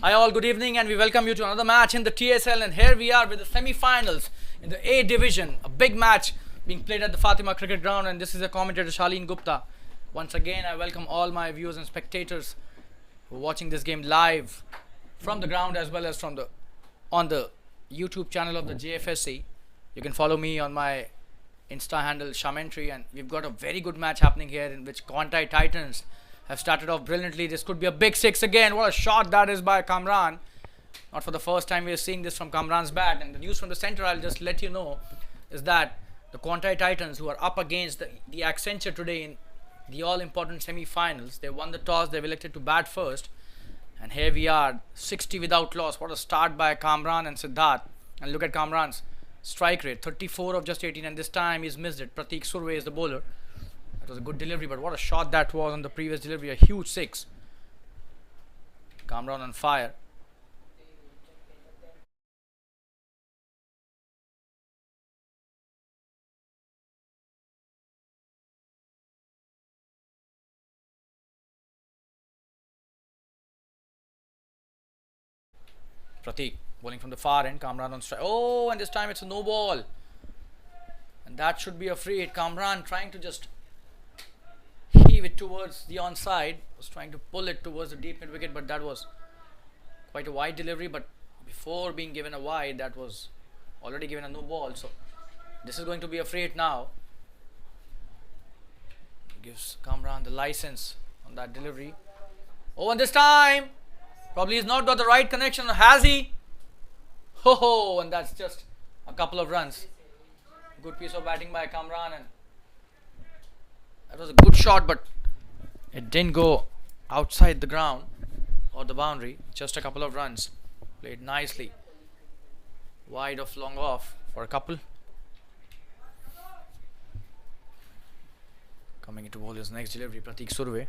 Hi all, good evening and we welcome you to another match in the TSL, and here we are with the semi-finals in the A division. A big match being played at the Fatima Cricket Ground, and this is the commentator Shaleen Gupta. Once again, I welcome all my viewers and spectators who are watching this game live from the ground as well as from the on the YouTube channel of the Jfsc. You can follow me on my Insta handle Shamentry, and we've got a very good match happening here in which Quantei Titans have started off brilliantly. This could be a big six again. What a shot that is by Kamran. Not for the first time we are seeing this from Kamran's bat. And the news from the center, I'll just let you know, is that the Quantei Titans, who are up against the Accenture today in the all-important semi-finals, they won the toss. They've elected to bat first. And here we are, 60 without loss. What a start by Kamran and Siddharth. And look at Kamran's strike rate, 34 of just 18, and this time he's missed it. Pratik Surve is the bowler. That was a good delivery, but what a shot that was on the previous delivery. A huge six. Kamran on fire. Pratik bowling from the far end. Kamran on strike. Oh, and this time it's a no ball. And that should be a free hit. Kamran trying to just heave it towards the onside. Was trying to pull it towards the deep mid wicket, but that was quite a wide delivery. But before being given a wide, that was already given a no ball. So this is going to be a free hit now. Gives Kamran the license on that delivery. Oh, and this time probably he's not got the right connection. Has he? Ho ho! And that's just a couple of runs. Good piece of batting by Kamran, and that was a good shot, but it didn't go outside the ground or the boundary. Just a couple of runs. Played nicely. Wide of long off for a couple. Coming into bowl his next delivery, Pratik Surve.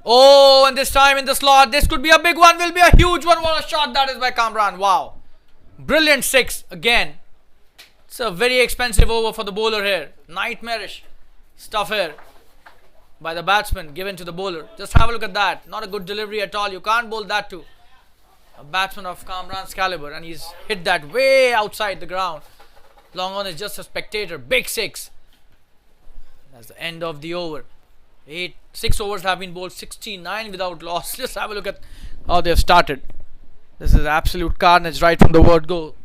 Oh, and this time in the slot, this could be a big one, will be a huge one. What a shot that is by Kamran. Wow. Brilliant six again. It's a very expensive over for the bowler here. Nightmarish stuff here by the batsman given to the bowler. Just have a look at that. Not a good delivery at all. You can't bowl that to a batsman of Kamran's caliber, and he's hit that way outside the ground. Long on is just a spectator. Big six. That's the end of the over. 6 overs have been bowled, 69 without loss. Just have a look at how they've started. This is absolute carnage right from the word go.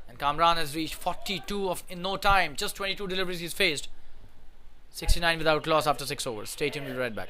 And Kamran has reached 42 in no time. Just 22 deliveries he's faced. 69 without loss after 6 overs. Stay tuned, we'll be right back.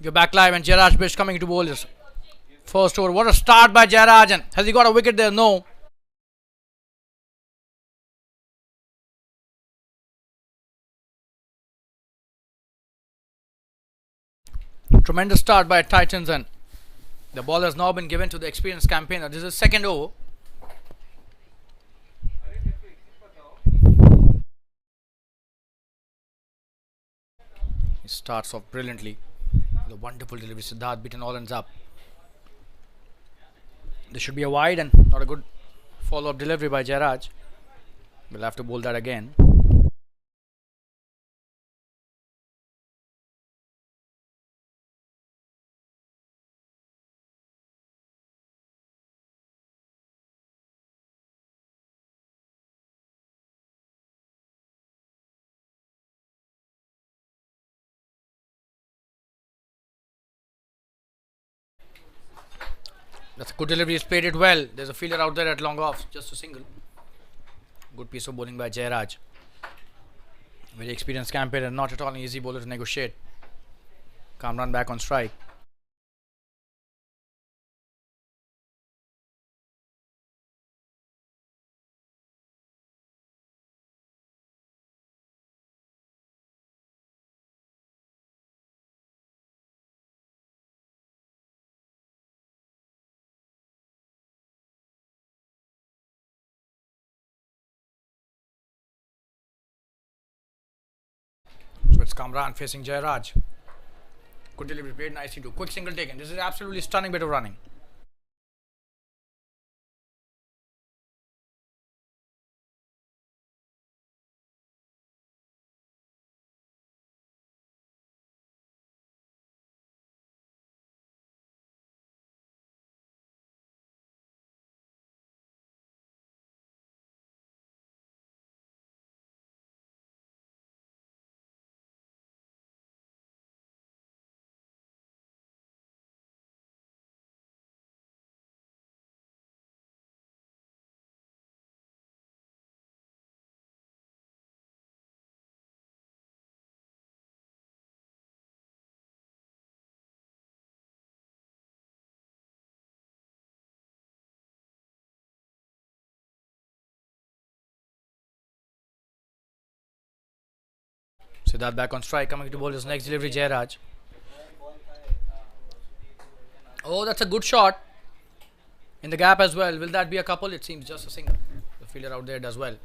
We're back live and Jairaj Bish coming to bowl his first over. What a start by Jairaj, and has he got a wicket there? No. Tremendous start by Titans, and the ball has now been given to the experienced campaigner. This is second over. He starts off brilliantly. The wonderful delivery. Siddharth beaten all ends up. This should be a wide and not a good follow-up delivery by Jairaj. We'll have to bowl that again. That's a good delivery. He's played it well. There's a fielder out there at long off. Just a single. Good piece of bowling by Jairaj. Very experienced campaigner. Not at all an easy bowler to negotiate. Kamran back on strike. So it's Kamran facing Jairaj. Good delivery, played nicely too. Quick single taken. This is absolutely stunning bit of running. Siddharth back on strike, coming to bowl his next delivery, Jairaj. Oh, that's a good shot. In the gap as well. Will that be a couple? It seems just a single. The fielder out there does well.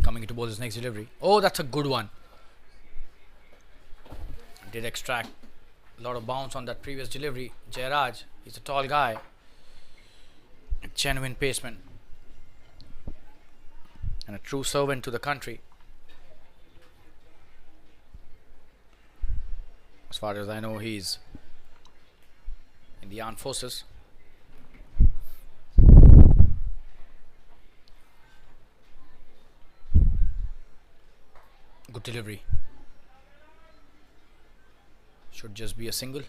Coming to bowl his next delivery. Oh, that's a good one. Did extract a lot of bounce on that previous delivery. Jairaj, he's a tall guy. A genuine paceman. And a true servant to the country. As far as I know, he's in the armed forces. Good delivery. Should just be a single.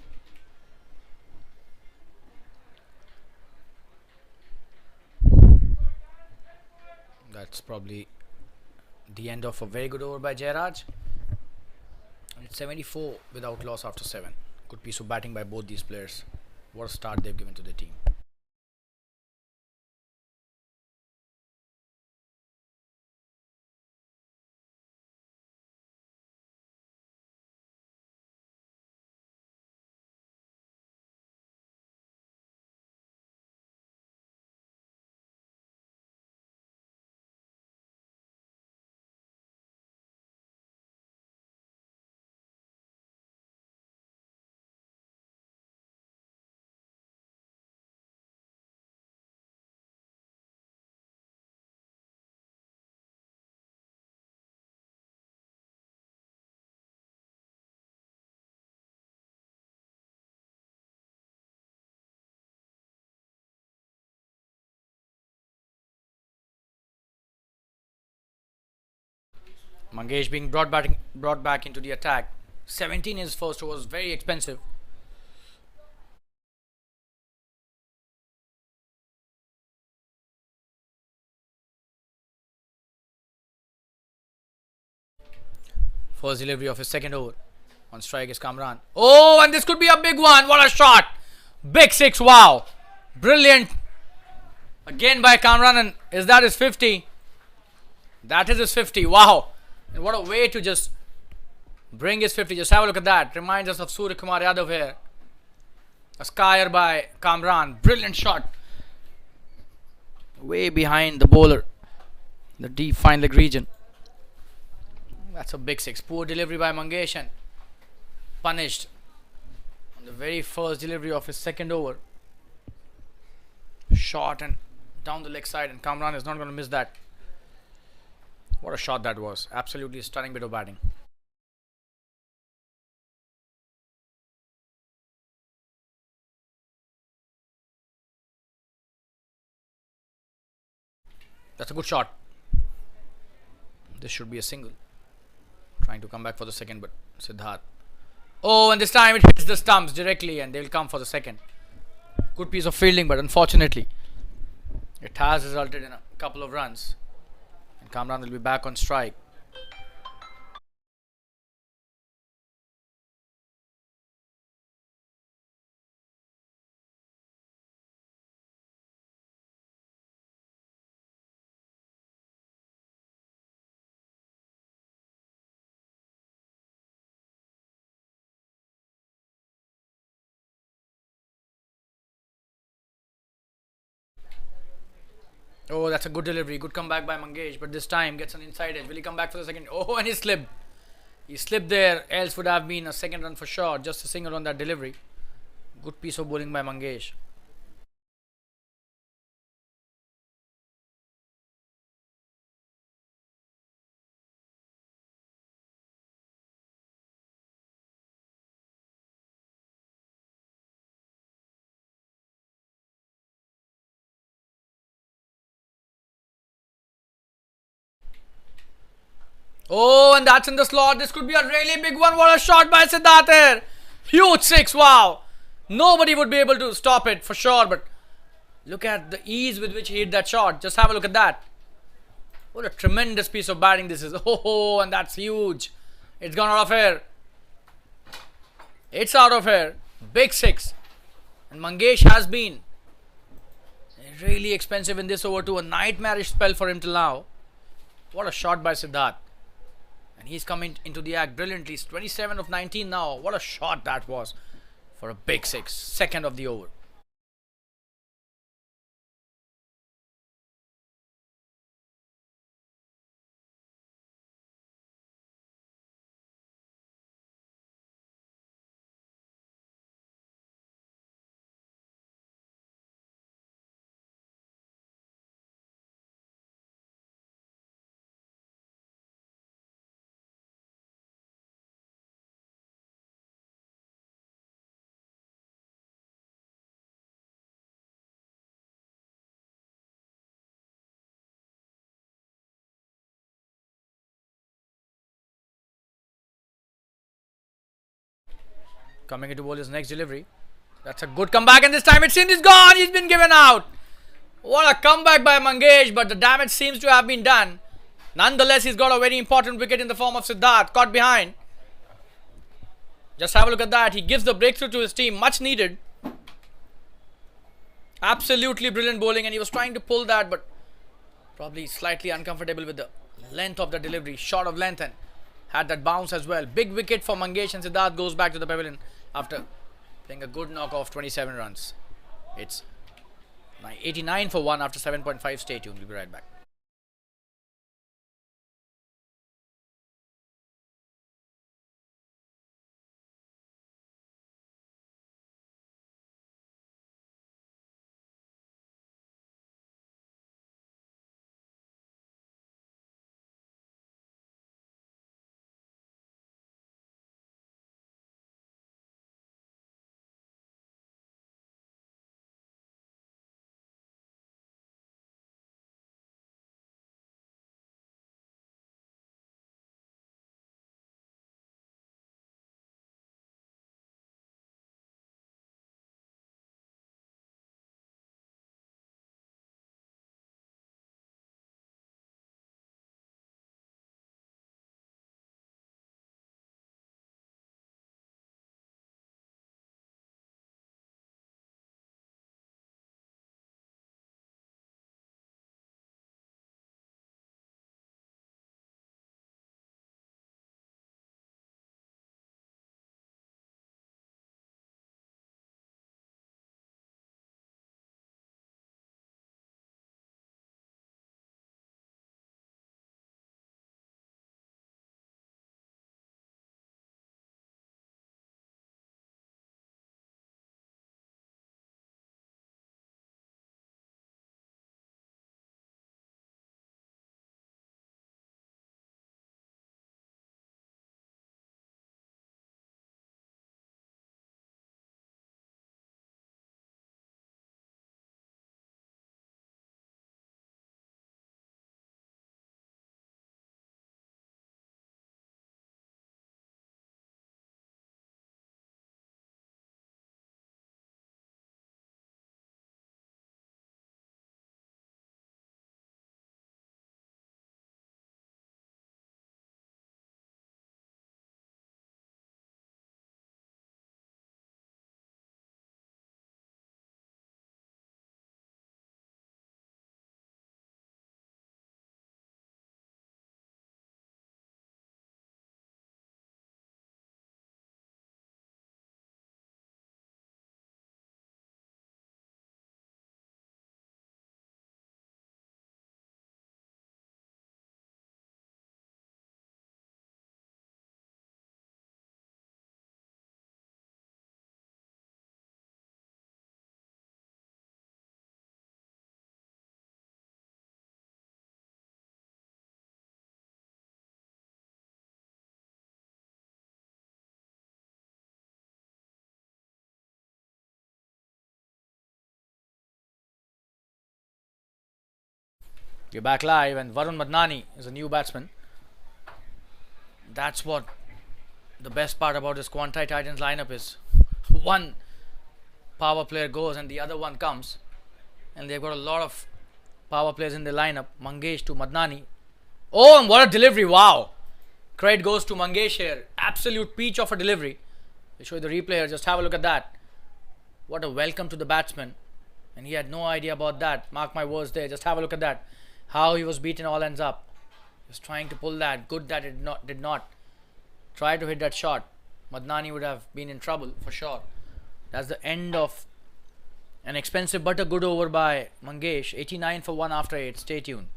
That's probably the end of a very good over by Jairaj. And it's 74 without loss after 7. Good piece of batting by both these players. What a start they've given to the team. Mangesh being brought back into the attack. 17 his first was very expensive. First delivery of his second over. On strike is Kamran. Oh, and this could be a big one. What a shot! Big six. Wow, brilliant. Again by Kamran, and is that his 50? That is his 50. Wow, and what a way to just bring his 50. Just have a look at that. Reminds us of Surya Kumar Yadav here. A skyer by Kamran. Brilliant shot. Way behind the bowler. The deep fine leg region. That's a big six. Poor delivery by Mangesh and punished on the very first delivery of his second over. Shot and down the leg side, and Kamran is not going to miss that. What a shot that was. Absolutely stunning bit of batting. That's a good shot. This should be a single. Trying to come back for the second, but Siddharth. Oh, and this time it hits the stumps directly, and they'll come for the second. Good piece of fielding, but unfortunately, it has resulted in a couple of runs. And Kamran will be back on strike. Oh, that's a good delivery. Good comeback by Mangesh, but this time gets an inside edge. Will he come back for the second? Oh, and he slipped. He slipped there, else would have been a second run for sure. Just a single on that delivery. Good piece of bowling by Mangesh. Oh, and that's in the slot. This could be a really big one. What a shot by Siddharth here. Huge six. Wow. Nobody would be able to stop it for sure, but look at the ease with which he hit that shot. Just have a look at that. What a tremendous piece of batting this is. Oh, and that's huge. It's gone out of here. It's out of here. Big six. And Mangesh has been really expensive in this over too. A nightmarish spell for him till now. What a shot by Siddharth. And he's coming into the act brilliantly. He's 27 of 19 now. What a shot that was for a big six. Second of the over. Coming into bowl his next delivery. That's a good comeback, and this time it seems he's gone. He's been given out. What a comeback by Mangesh, but the damage seems to have been done. Nonetheless, he's got a very important wicket in the form of Siddharth, caught behind. Just have a look at that. He gives the breakthrough to his team, much needed. Absolutely brilliant bowling, and he was trying to pull that, but probably slightly uncomfortable with the length of the delivery, short of length, and had that bounce as well. Big wicket for Mangesh, and Siddharth goes back to the pavilion after playing a good knock of 27 runs. It's 89 for 1 after 7.5. Stay tuned. We'll be right back. We're back live, and Varun Madnani is a new batsman. That's what the best part about this Quantei Titans lineup is. One power player goes and the other one comes, and they've got a lot of power players in the lineup. Mangesh to Madnani. Oh, and what a delivery! Wow! Credit goes to Mangesh here. Absolute peach of a delivery. I'll show you the replay here. Just have a look at that. What a welcome to the batsman. And he had no idea about that. Mark my words there. Just have a look at that. How he was beaten all ends up. He was trying to pull that. Good that it did not try to hit that shot. Madnani would have been in trouble for sure. That's the end of an expensive but a good over by Mangesh. 89 for 1 after 8. Stay tuned.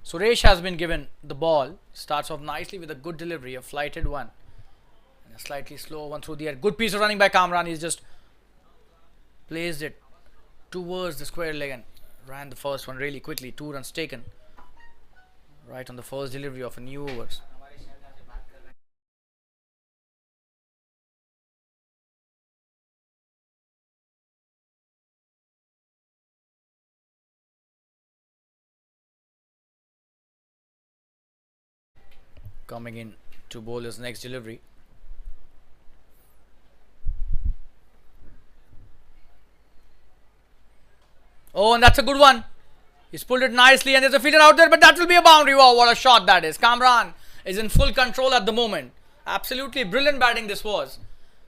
Suresh has been given the ball. Starts off nicely with a good delivery, a flighted one. And a slightly slow one through the air. Good piece of running by Kamran. He's just placed it towards the square leg and ran the first one really quickly. 2 runs taken. Right on the first delivery of a new overs. Coming in to bowl his next delivery. Oh, and that's a good one. He's pulled it nicely, and there's a fielder out there, but that will be a boundary. Wow, what a shot that is. Kamran is in full control at the moment. Absolutely brilliant batting this was.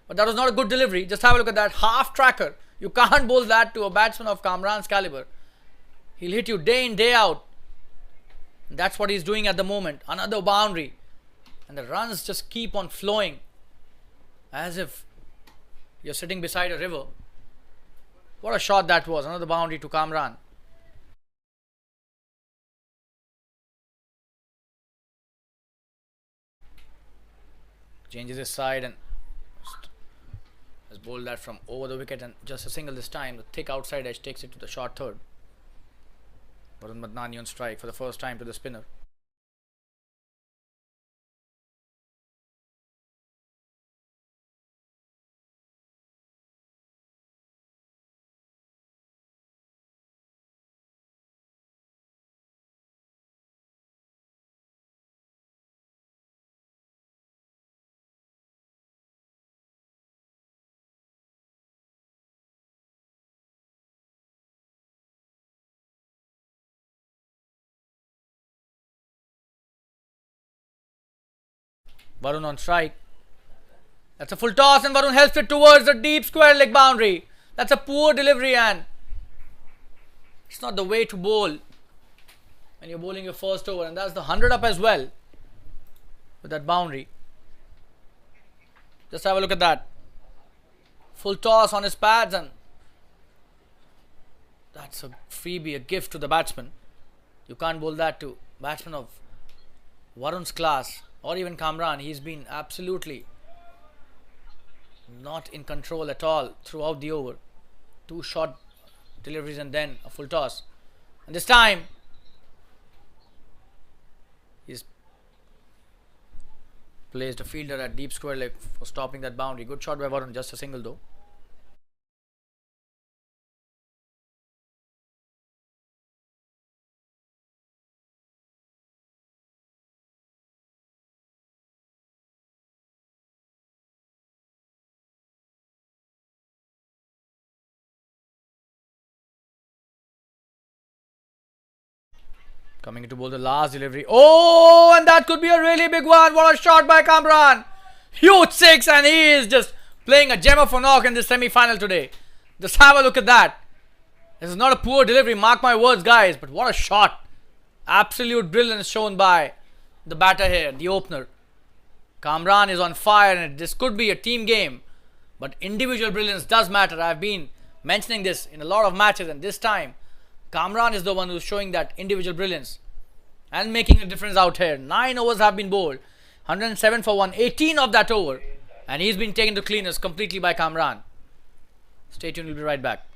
But that was not a good delivery. Just have a look at that half tracker. You can't bowl that to a batsman of Kamran's caliber. He'll hit you day in, day out. And that's what he's doing at the moment. Another boundary. And the runs just keep on flowing as if you're sitting beside a river. What a shot that was. Another boundary to Kamran. Changes his side and has bowled that from over the wicket, and just a single this time. The thick outside edge takes it to the short third. Varun Madnani on strike for the first time to the spinner. Varun on strike. That's a full toss, and Varun helps it towards the deep square leg boundary. That's a poor delivery, and it's not the way to bowl when you're bowling your first over. And that's the 100 up as well with that boundary. Just have a look at that. Full toss on his pads, and that's a freebie, a gift to the batsman. You can't bowl that to batsman of Varun's class. Or even Kamran. He's been absolutely not in control at all throughout the over. 2 short deliveries and then a full toss. And this time he's placed a fielder at deep square leg for stopping that boundary. Good shot by Varun, just a single though. Coming to bowl the last delivery. Oh, and that could be a really big one. What a shot by Kamran. Huge 6, and he is just playing a gem of a knock in this semi-final today. Just have a look at that. This is not a poor delivery, mark my words, guys, but what a shot. Absolute brilliance shown by the batter here, the opener. Kamran is on fire, and this could be a team game, but individual brilliance does matter. I've been mentioning this in a lot of matches, and this time Kamran is the one who's showing that individual brilliance and making a difference out here. 9 overs have been bowled, 107 for 118 of that over, and he's been taken to cleaners completely by Kamran. Stay tuned, we'll be right back.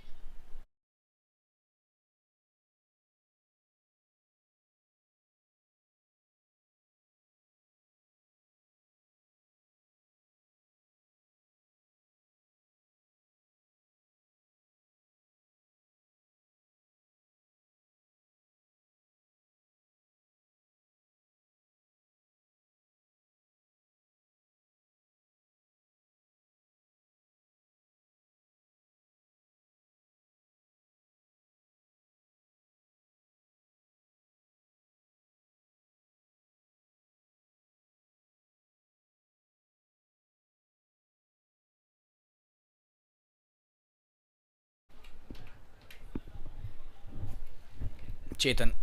Chetan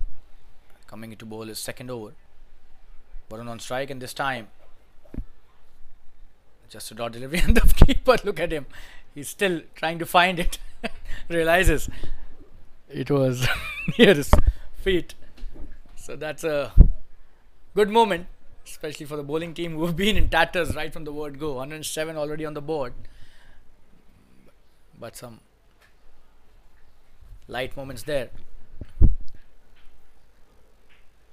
coming into bowl his second over. Varun on strike, and this time just a dot delivery, and the keeper, look at him, he's still trying to find it. Realizes it was near his feet. So that's a good moment, especially for the bowling team who have been in tatters right from the word go. 107 already on the board, but some light moments there.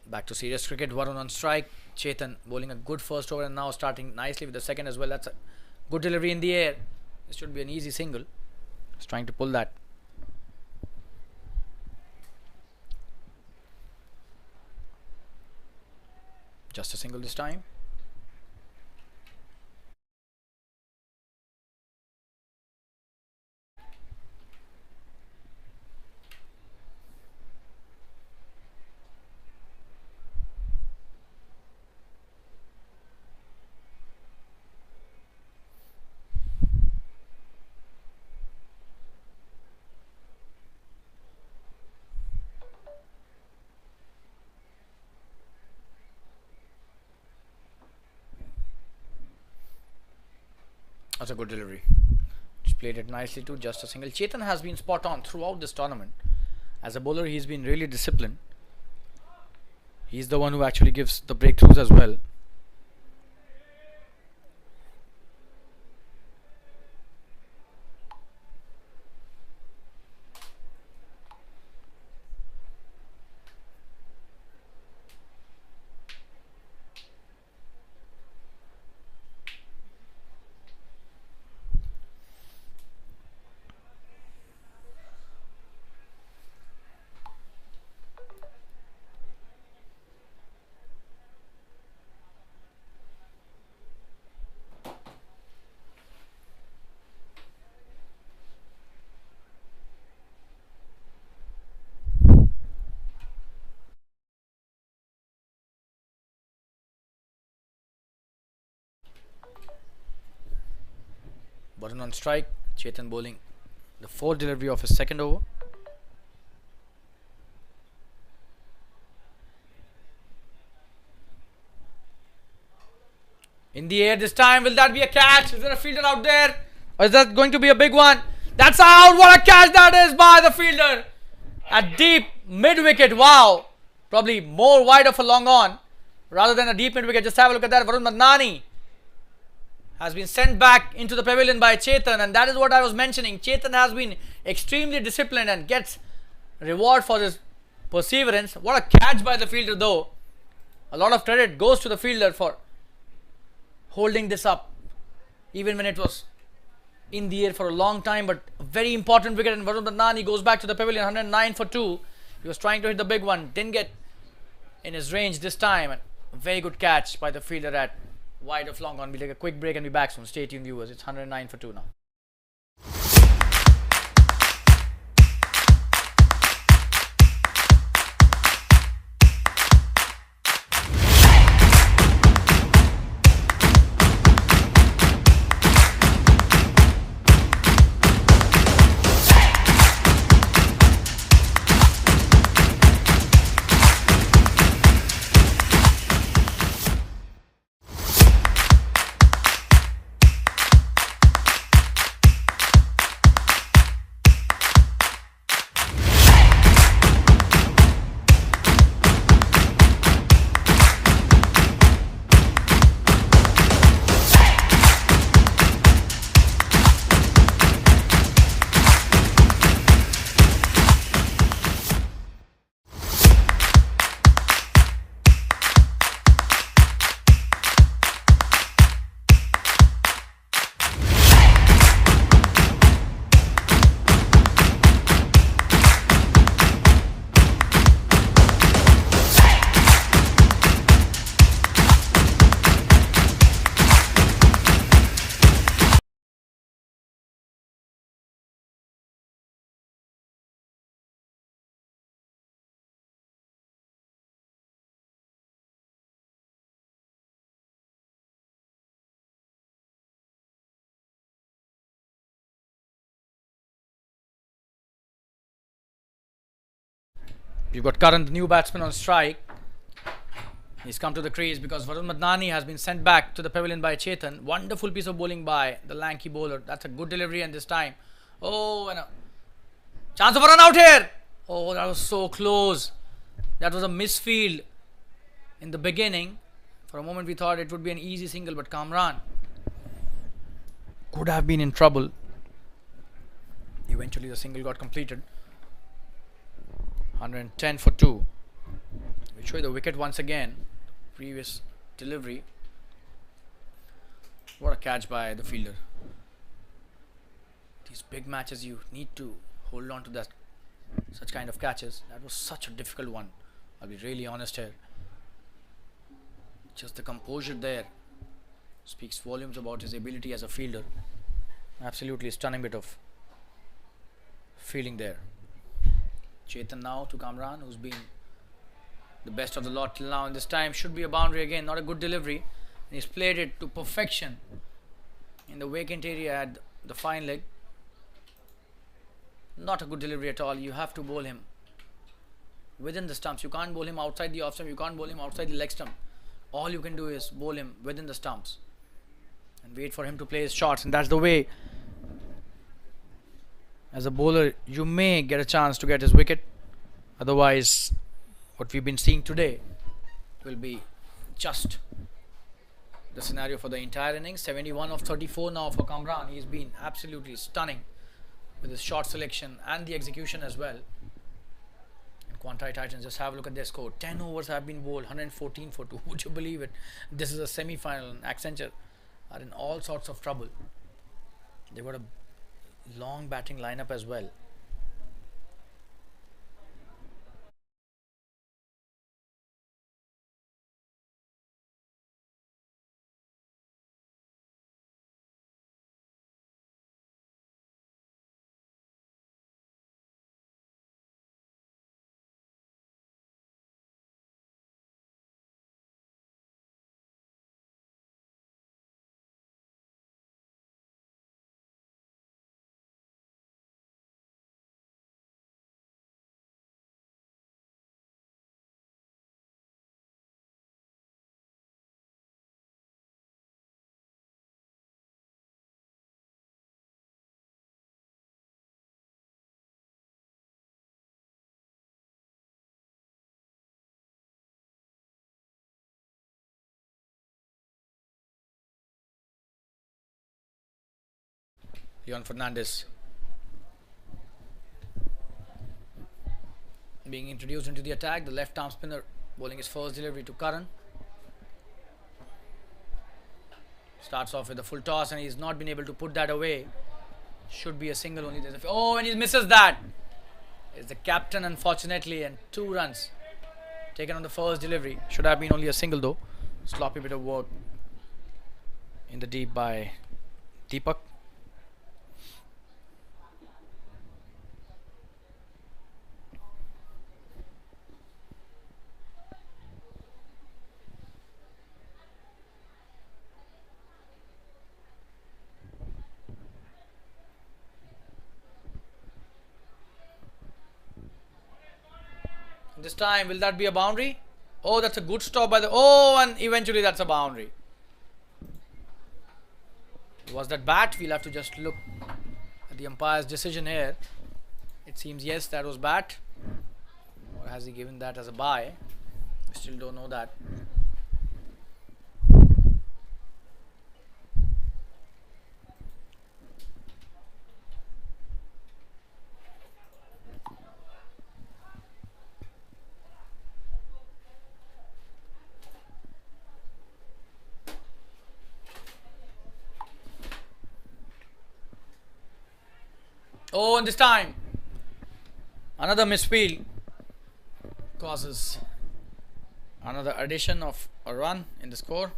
Back to serious cricket. Varun on strike. Chetan bowling a good first over, and now starting nicely with the second as well. That's a good delivery in the air. This should be an easy single. Just trying to pull that. Just a single this time. That's a good delivery. Just played it nicely too. Just a single. Chetan has been spot on throughout this tournament. As a bowler, he's been really disciplined. He's the one who actually gives the breakthroughs as well. Varun on strike. Chetan bowling the fourth delivery of his second over. In the air this time. Will that be a catch? Is there a fielder out there? Or is that going to be a big one? That's out. What a catch that is by the fielder. A deep mid wicket. Wow. Probably more wide of a long on rather than a deep mid wicket. Just have a look at that. Varun Madnani has been sent back into the pavilion by Chetan, and that is what I was mentioning. Chetan has been extremely disciplined and gets reward for his perseverance. What a catch by the fielder though. A lot of credit goes to the fielder for holding this up even when it was in the air for a long time, but a very important wicket, and Varun Madnani goes back to the pavilion. 109 for 2. He was trying to hit the big one, didn't get in his range this time, and a very good catch by the fielder at wide of long on. We'll take a quick break and be back soon. Stay tuned, viewers. It's 109 for 2 now. You've got Karan, the new batsman, on strike. He's come to the crease because Varun Madnani has been sent back to the pavilion by Chetan. Wonderful piece of bowling by the lanky bowler. That's a good delivery, and this time, oh, and a chance of a run out here. Oh, that was so close. That was a misfield in the beginning. For a moment we thought it would be an easy single, but Kamran could have been in trouble. Eventually the single got completed. 110 for 2. We show you the wicket once again. Previous delivery. What a catch by the fielder. These big matches, you need to hold on to that, such kind of catches. That was such a difficult one. I'll be really honest here. Just the composure there speaks volumes about his ability as a fielder. Absolutely stunning bit of fielding there. Chetan now to Kamran, who's been the best of the lot till now, and this time should be a boundary again. Not a good delivery, and he's played it to perfection in the vacant area at the fine leg. Not a good delivery at all. You have to bowl him within the stumps. You can't bowl him outside the off stump. You can't bowl him outside the leg stump. All you can do is bowl him within the stumps and wait for him to play his shots, and that's the way. As a bowler, you may get a chance to get his wicket. Otherwise, what we've been seeing today will be just the scenario for the entire innings. 71 of 34 now for Kamran. He's been absolutely stunning with his shot selection and the execution as well. And Quantei Titans, just have a look at their score. 10 overs have been bowled, 114 for 2. Would you believe it? This is a semi-final, and Accenture are in all sorts of trouble. They've got a long batting lineup as well. Leon Fernandez being introduced into the attack. The left arm spinner bowling his first delivery to Karan. Starts off with a full toss, and he's not been able to put that away. Should be a single only. There's oh, and he misses that. It's the captain, unfortunately, and 2 runs taken on the first delivery. Should have been only a single though. Sloppy bit of work in the deep by Deepak. This time, will that be a boundary? Oh, that's a good stop by the... Oh, and eventually that's a boundary. Was that bat? We'll have to just look at the umpire's decision here. It seems yes, that was bat. Or has he given that as a bye? We still don't know that. Oh, and this time another misfield causes another addition of a run in the score.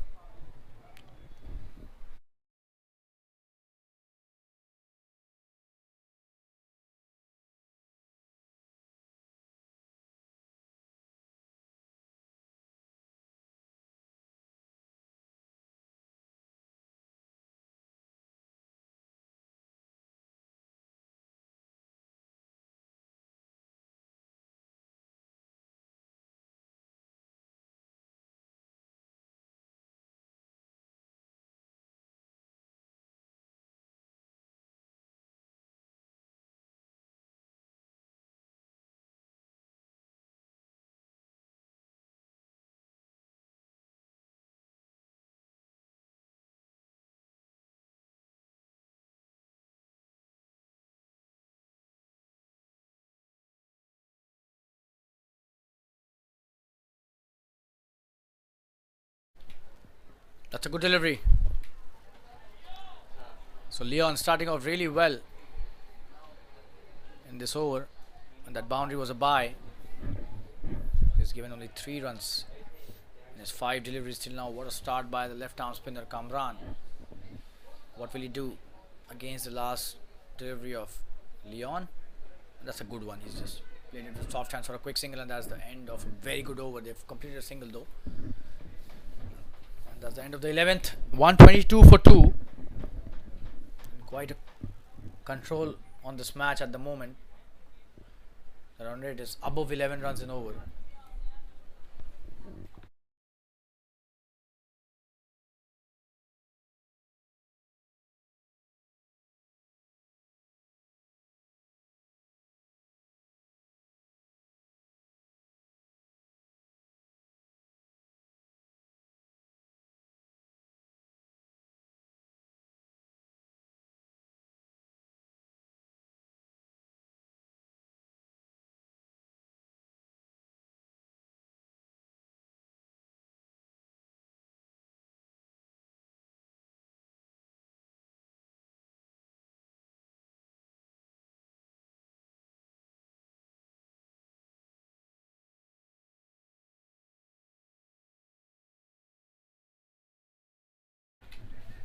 That's a good delivery. So Leon starting off really well in this over, and that boundary was a bye. He's given only 3 runs in his 5 deliveries till now. What a start by the left arm spinner Kamran. What will he do against the last delivery of Leon? That's a good one. He's just played it with soft hands for a quick single, and that's the end of a very good over. They've completed a single though. And that's the end of the 11th. 122 for 2. Quite a control on this match at the moment. The run rate is above 11 runs in over.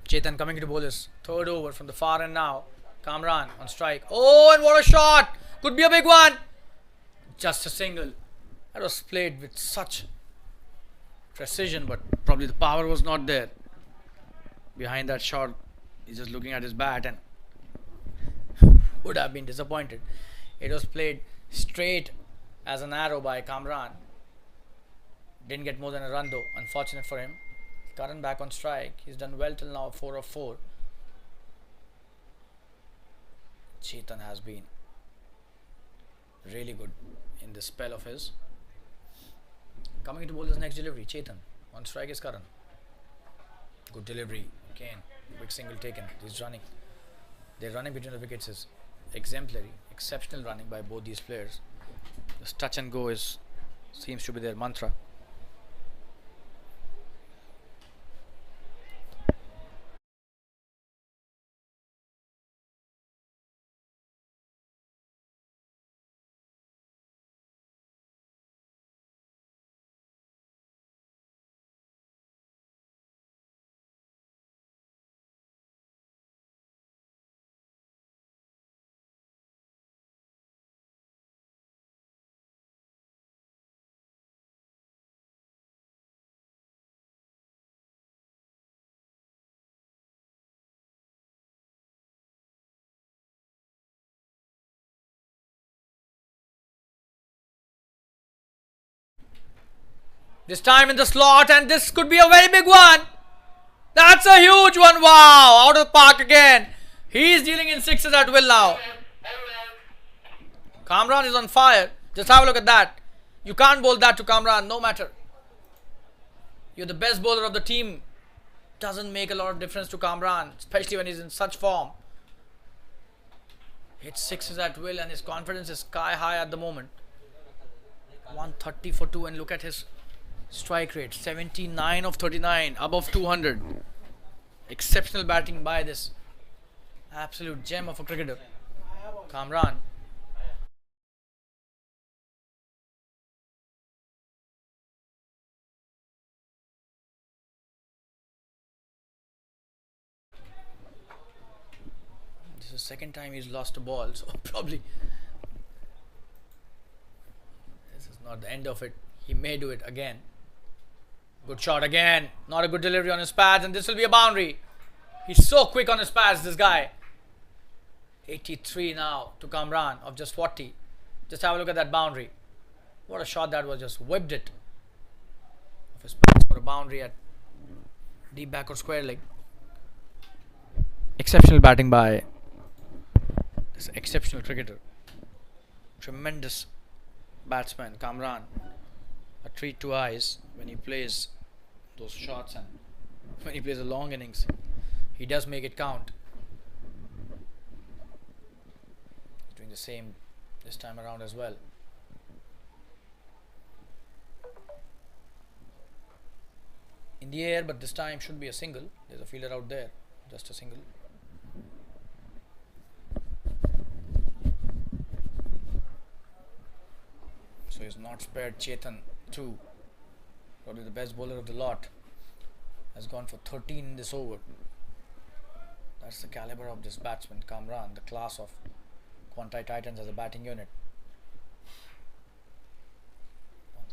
Chetan coming to bowl his third over from the far end now. Kamran on strike. Oh, and what a shot! Could be a big one. Just a single. That was played with such precision, but probably the power was not there. Behind that shot, he's just looking at his bat and would have been disappointed. It was played straight as an arrow by Kamran. Didn't get more than a run though, unfortunate for him. Karan back on strike. He's done well till now, 4 of 4. Chetan has been really good in this spell of his. Coming to bowl his next delivery, Chetan. On strike is Karan. Good delivery. Again, quick single taken. He's running. Their running between the wickets is exemplary. Exceptional running by both these players. This touch and go seems to be their mantra. This time in the slot, and this could be a very big one. That's a huge one. Wow, out of the park again. He's dealing in sixes at will now. Kamran is on fire. Just have a look at that. You can't bowl that to Kamran, no matter. You're the best bowler of the team. Doesn't make a lot of difference to Kamran, especially when he's in such form. Hits sixes at will, and his confidence is sky high at the moment. 130 for 2, and look at his strike rate, 79 of 39, above 200. Exceptional batting by this absolute gem of a cricketer, Kamran. This is the second time he's lost a ball, so probably this is not the end of it. He may do it again. Good shot again. Not a good delivery on his pads, and this will be a boundary. He's so quick on his pads, this guy. 83 now to Kamran of just 40. Just have a look at that boundary. What a shot that was. Just whipped it off his pads for a boundary at deep back or square leg. Exceptional batting by this exceptional cricketer. Tremendous batsman, Kamran. A treat to eyes when he plays those shots, and when he plays a long innings, he does make it count. He's doing the same this time around as well. in the air, but this time should be a single. There's a fielder out there, just a single. So he's not spared. Chetan too, probably the best bowler of the lot, has gone for 13 in this over. That's the caliber of this batsman, Kamran, the class of Quantei Titans as a batting unit.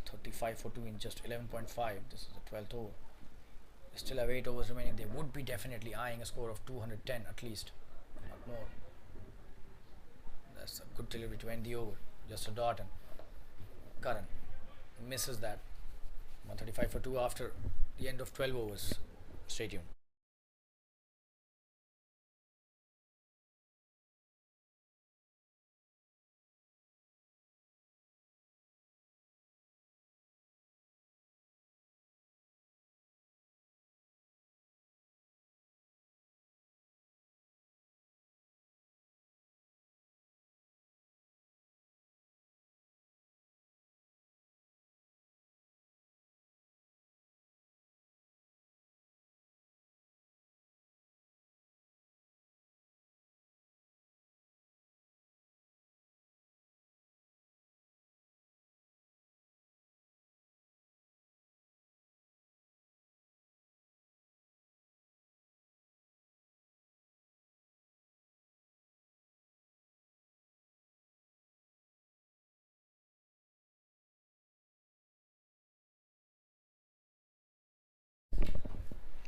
35 for 2 in just 11.5. This is the 12th over. They still have 8 overs remaining. They would be definitely eyeing a score of 210 at least, not more. That's a good delivery to end the over. Just a dot, and Karan misses that. 135 for 2 after the end of 12 overs. Stay tuned.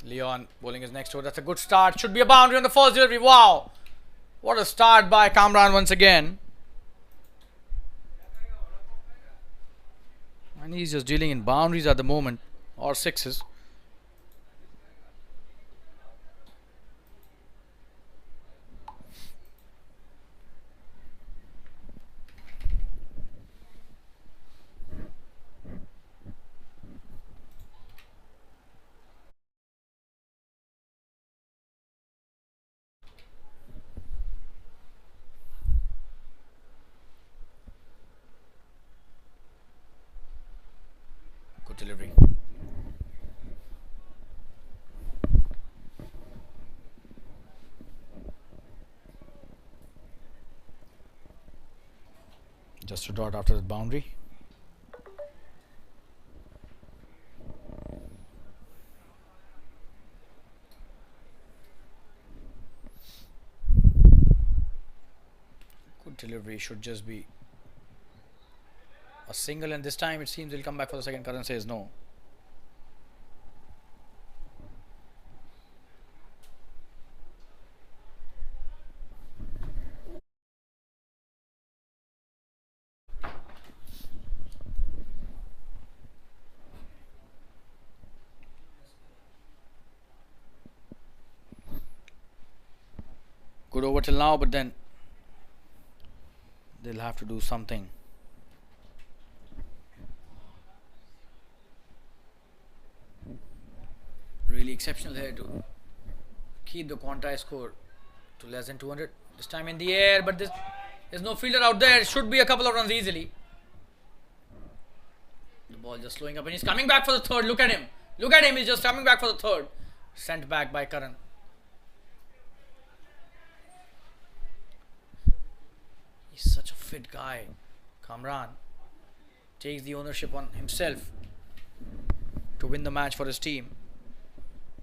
Leon bowling his next over. That's a good start. Should be a boundary on the first delivery. Wow. What a start by Kamran once again. And he's just dealing in boundaries at the moment, or sixes. Good delivery. Just a dot after the boundary. Good delivery, should just be a single, and this time it seems he'll come back for the second. Karan says no. Good over till now, but then they'll have to do something. Really exceptional here to keep the Quantei score to less than 200. This time in the air, but there's no fielder out there. It should be a couple of runs easily. The ball just slowing up, and he's coming back for the third. Look at him. Look at him. He's just coming back for the third. Sent back by Karan. He's such a fit guy. Kamran takes the ownership on himself to win the match for his team.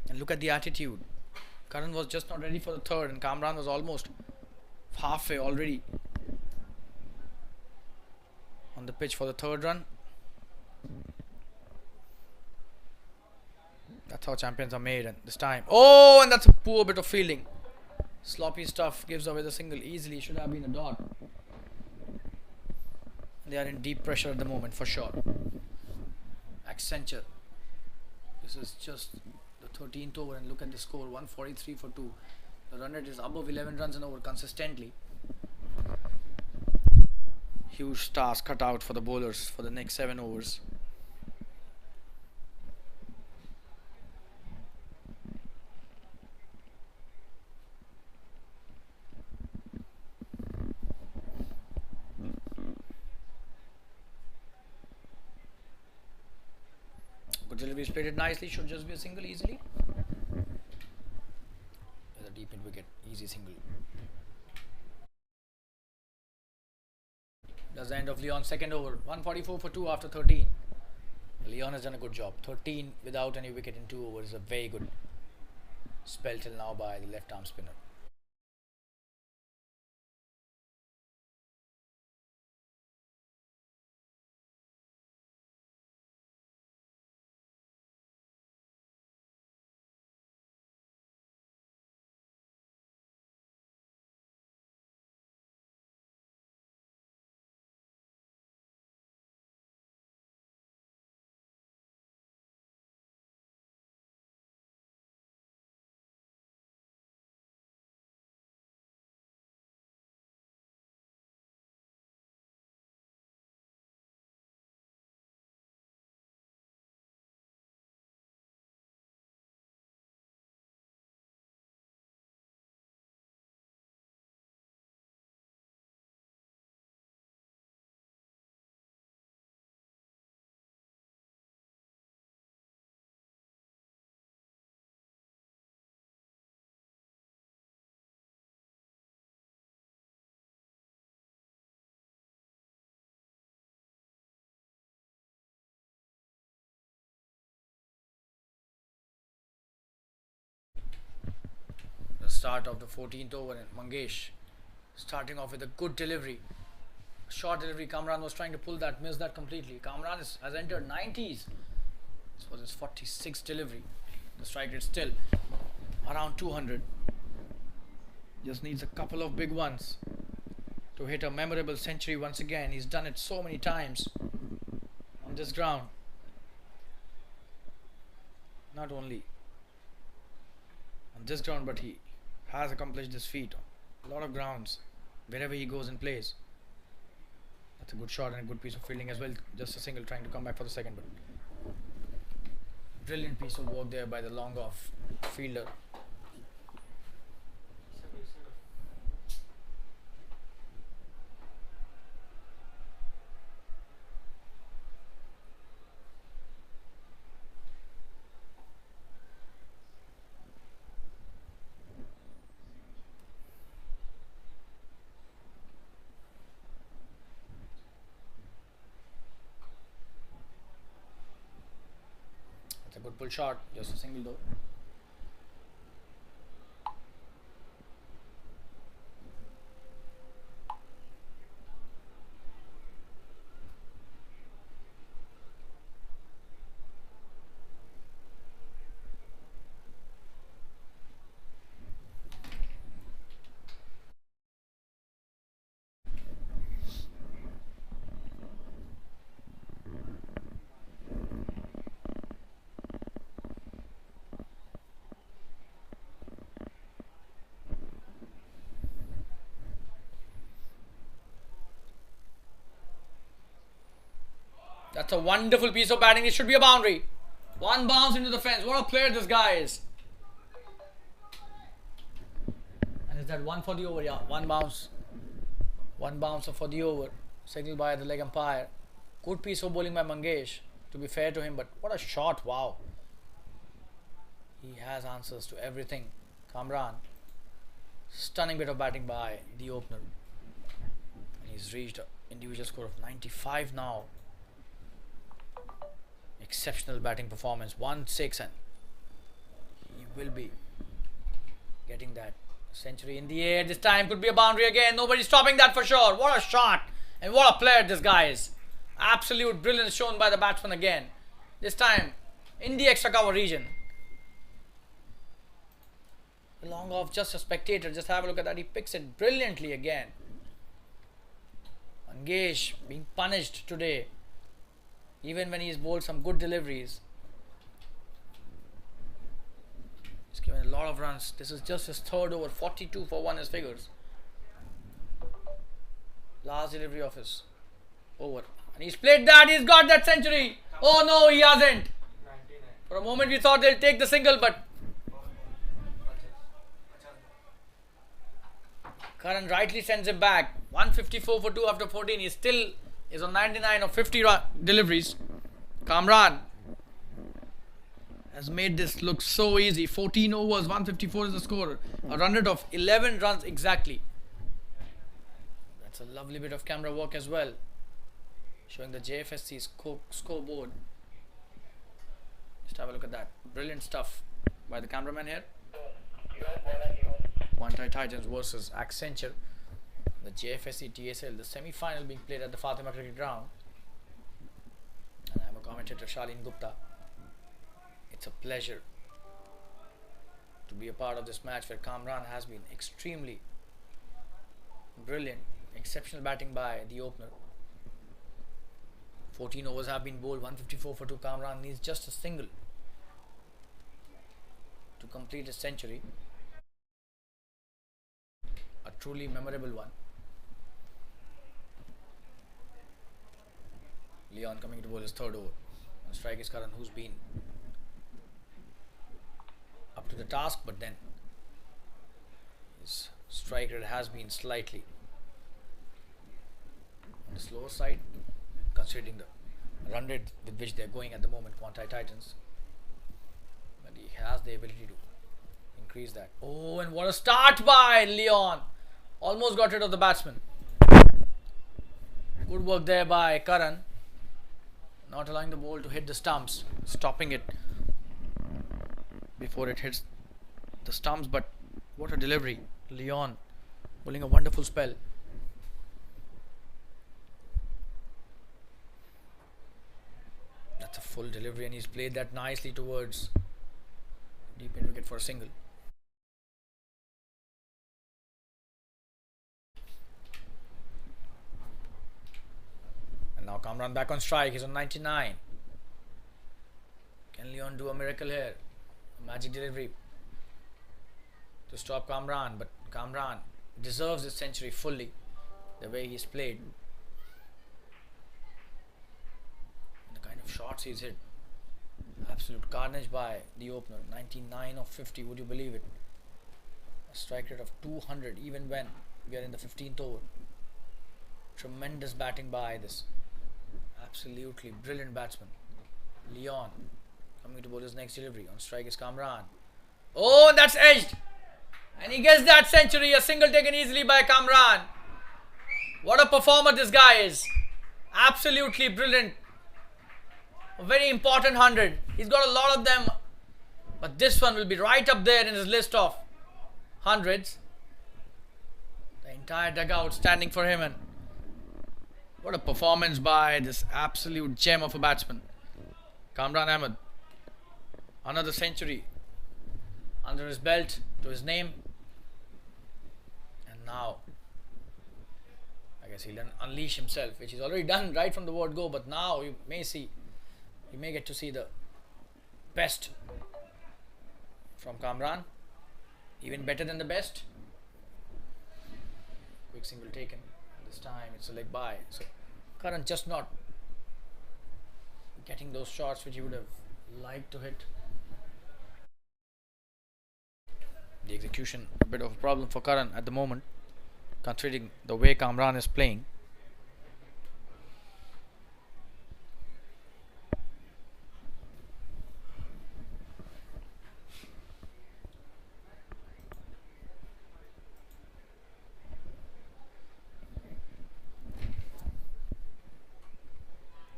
And look at the attitude. Karan was just not ready for the third, and Kamran was almost halfway already on the pitch for the third run. That's how champions are made. And this time, oh, and that's a poor bit of fielding. Sloppy stuff, gives away the single easily. Should have been a dot. They are in deep pressure at the moment, for sure. Accenture. This is just the 13th over, and look at the score, 143 for 2. The run rate is above 11 runs an over consistently. Huge task cut out for the bowlers for the next 7 overs. Good delivery is played it nicely. Should just be a single easily. There's a deep mid wicket. Easy single. That's the end of Leon's second over. 144 for 2 after 13. Leon has done a good job. 13 without any wicket in 2 overs is a very good spell till now by the left arm spinner. The start of the 14th over and Mangesh starting off with a good delivery. Short delivery. Kamran was trying to pull that, missed that completely. Kamran has entered 90s. This was his 46th delivery. The strike rate still around 200. Just needs a couple of big ones to hit a memorable century once again. He's done it so many times on this ground. Not only on this ground, but he has accomplished this feat on a lot of grounds wherever he goes and plays. That's a good shot and a good piece of fielding as well. Just a single trying to come back for the second, but brilliant piece of work there by the long off fielder. It's a good pull shot, just a single though. That's a wonderful piece of batting. It should be a boundary. One bounce into the fence. What a player this guy is. And is that one for the over? Yeah, one bounce. One bounce for the over. Signaled by the leg umpire. Good piece of bowling by Mangesh, to be fair to him, but what a shot. Wow. He has answers to everything. Kamran. Stunning bit of batting by the opener. And he's reached an individual score of 95 now. Exceptional batting performance. 1-6 and he will be getting that century in the air. This time could be a boundary again. Nobody's stopping that for sure. What a shot and what a player this guy is. Absolute brilliance shown by the batsman again. This time in the extra cover region. Long off, just a spectator. Just have a look at that. He picks it brilliantly again. Mangesh being punished today, even when he's bowled some good deliveries. He's given a lot of runs. This is just his third over. 42 for 1 his figures. Last delivery of his over. And he's played that. He's got that century. Oh no, he hasn't. For a moment we thought they'll take the single, but Karan rightly sends him back. 154 for 2 after 14. He still is on 99 of 50 deliveries. Kamran has made this look so easy. 14 overs, 154 is the score. A run rate of 11 runs exactly. That's a lovely bit of camera work as well, showing the JFSC scoreboard. Just have a look at that. Brilliant stuff by the cameraman here. Quantei Titans versus Accenture. The Jfsc Tsl, the semi-final being played at the Fatima Cricket Ground. And I'm a commentator, Shalin Gupta. It's a pleasure to be a part of this match where Kamran has been extremely brilliant. Exceptional batting by the opener. 14 overs have been bowled, 154 for 2. Kamran needs just a single to complete his century. A truly memorable one. Leon coming to bowl his third over. On strike is Karan, who's been up to the task, but then his strike rate has been slightly on the slower side, considering the run rate with which they're going at the moment, Quantei Titans. But he has the ability to increase that. Oh, and what a start by Leon! Almost got rid of the batsman. Good work there by Karan. Not allowing the ball to hit the stumps, stopping it before it hits the stumps. But what a delivery. Leon bowling a wonderful spell. That's a full delivery, and he's played that nicely towards deep in wicket for a single. And now Kamran back on strike. He's on 99. Can Leon do a miracle here? A magic delivery to stop Kamran, but Kamran deserves his century fully, the way he's played. And the kind of shots he's hit. Absolute carnage by the opener. 99 of 50, would you believe it? A strike rate of 200 even when we are in the 15th over. Tremendous batting by this absolutely brilliant batsman. Leon coming to bowl his next delivery. On strike is Kamran. Oh, and that's edged! And he gets that century. A single taken easily by Kamran. What a performer this guy is. Absolutely brilliant. A very important 100. He's got a lot of them, but this one will be right up there in his list of hundreds. The entire dugout standing for him, and what a performance by this absolute gem of a batsman. Kamran Ahmed. Another century under his belt, to his name. And now, I guess he'll unleash himself, which he's already done right from the word go. But now you may get to see the best from Kamran. Even better than the best. Quick single taken. This time it's a leg by. So Karan just not getting those shots which he would have liked to hit. The execution a bit of a problem for Karan at the moment, considering the way Kamran is playing.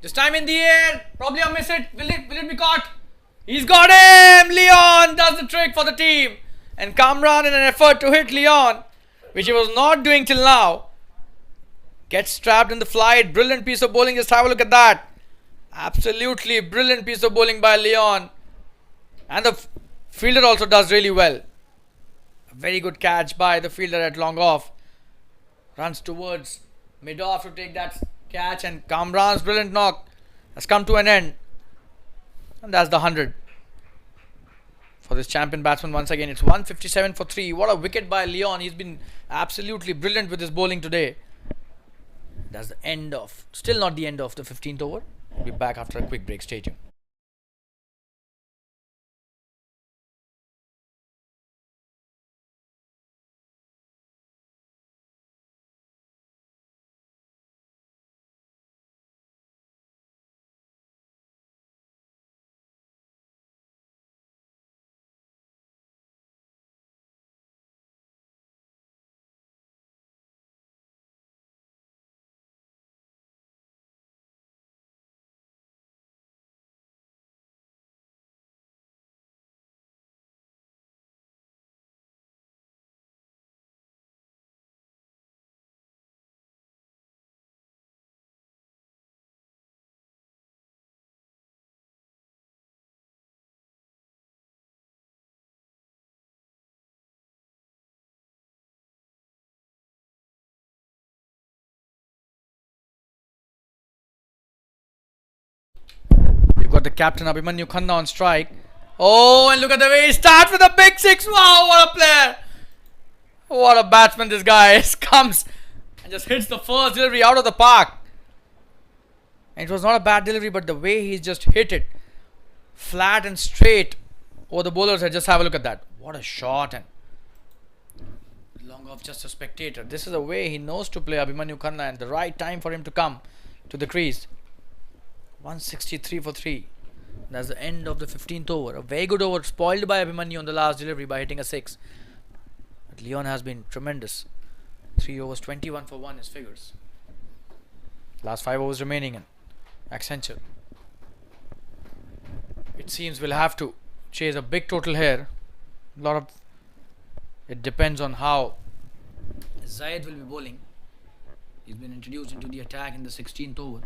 This time in the air, probably a miss it. Will it be caught? He's got him! Leon does the trick for the team. And Kamran, in an effort to hit Leon, which he was not doing till now, gets trapped in the flight. Brilliant piece of bowling. Just have a look at that. Absolutely brilliant piece of bowling by Leon. And the fielder also does really well. A very good catch by the fielder at long off. Runs towards mid off to take that catch, and Kamran's brilliant knock has come to an end. And that's the 100 for this champion batsman once again. It's 157 for 3. What a wicket by Leon. He's been absolutely brilliant with his bowling today. That's the end of, still not the end of the 15th over. We'll be back after a quick break. Stay tuned. got the captain Abhimanyu Khanna on strike. Oh, and look at the way he starts with a big six. Wow, what a player! What a batsman this guy is. Comes and just hits the first delivery out of the park. And it was not a bad delivery, but the way he's just hit it flat and straight over the bowler's head. Just have a look at that. What a shot, and long off just a spectator. This is the way he knows to play, Abhimanyu Khanna, and the right time for him to come to the crease. 163 for 3. That's the end of the 15th over. A very good over, spoiled by Abhimanyu on the last delivery by hitting a 6. But Leon has been tremendous. 3 overs, 21 for 1 his figures. Last 5 overs remaining in Accenture. It seems we'll have to chase a big total here. It depends on how Zayed will be bowling. He's been introduced into the attack in the 16th over.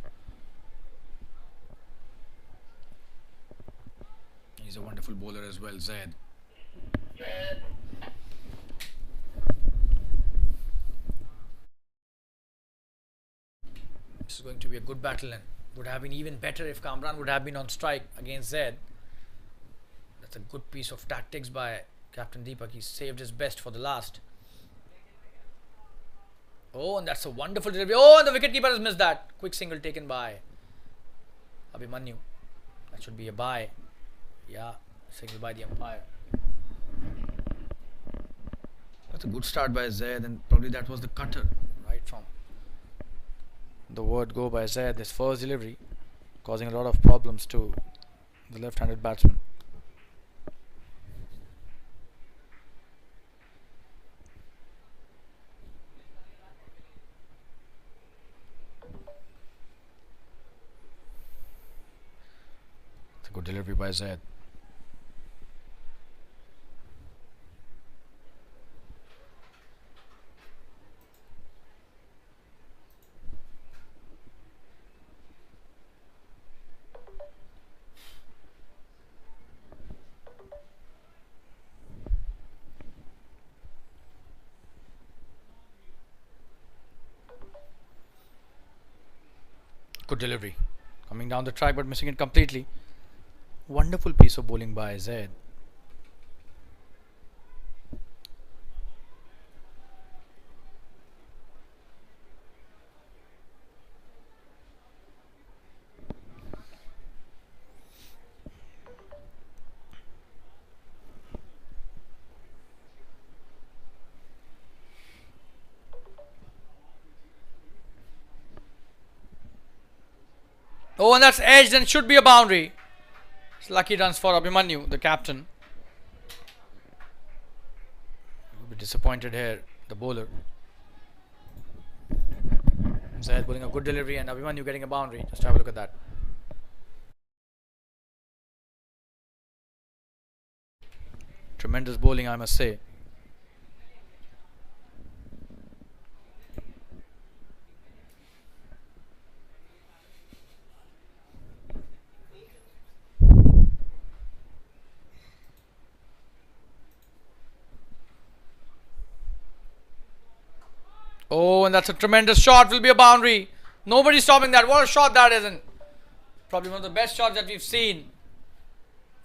He's a wonderful bowler as well, Zayed. This is going to be a good battle, and would have been even better if Kamran would have been on strike against Zayed. That's a good piece of tactics by Captain Deepak. He saved his best for the last. Oh, and that's a wonderful delivery. Oh, and the wicketkeeper has missed that. Quick single taken by Abhimanyu. That should be a bye. Yeah, single by the umpire. That's a good start by Zayed, and probably that was the cutter right from the word go by Zayed. This first delivery causing a lot of problems to the left-handed batsman. It's a good delivery by Zayed. Good delivery. Coming down the track but missing it completely. Wonderful piece of bowling by Zayed. Oh, and that's edged and should be a boundary. It's lucky runs for Abhimanyu, the captain. He'll be disappointed here, the bowler. Zayed bowling a good delivery and Abhimanyu getting a boundary. Just have a look at that. Tremendous bowling, I must say. Oh, and that's a tremendous shot. Will be a boundary. Nobody's stopping that. What a shot that is. And probably one of the best shots that we've seen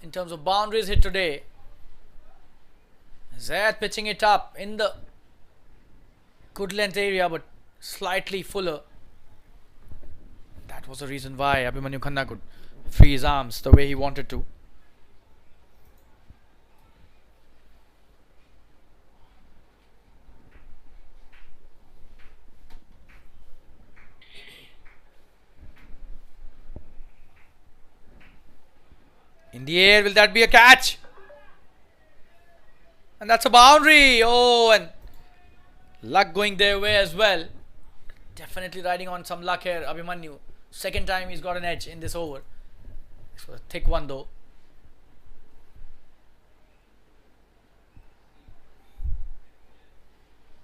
in terms of boundaries hit today. Zayed pitching it up in the good length area, but slightly fuller. That was the reason why Abhimanyu Khanna could free his arms the way he wanted to. In the air, will that be a catch? And that's a boundary. Oh, and luck going their way as well. Definitely riding on some luck here, Abhimanyu. Second time he's got an edge in this over. This was a thick one though.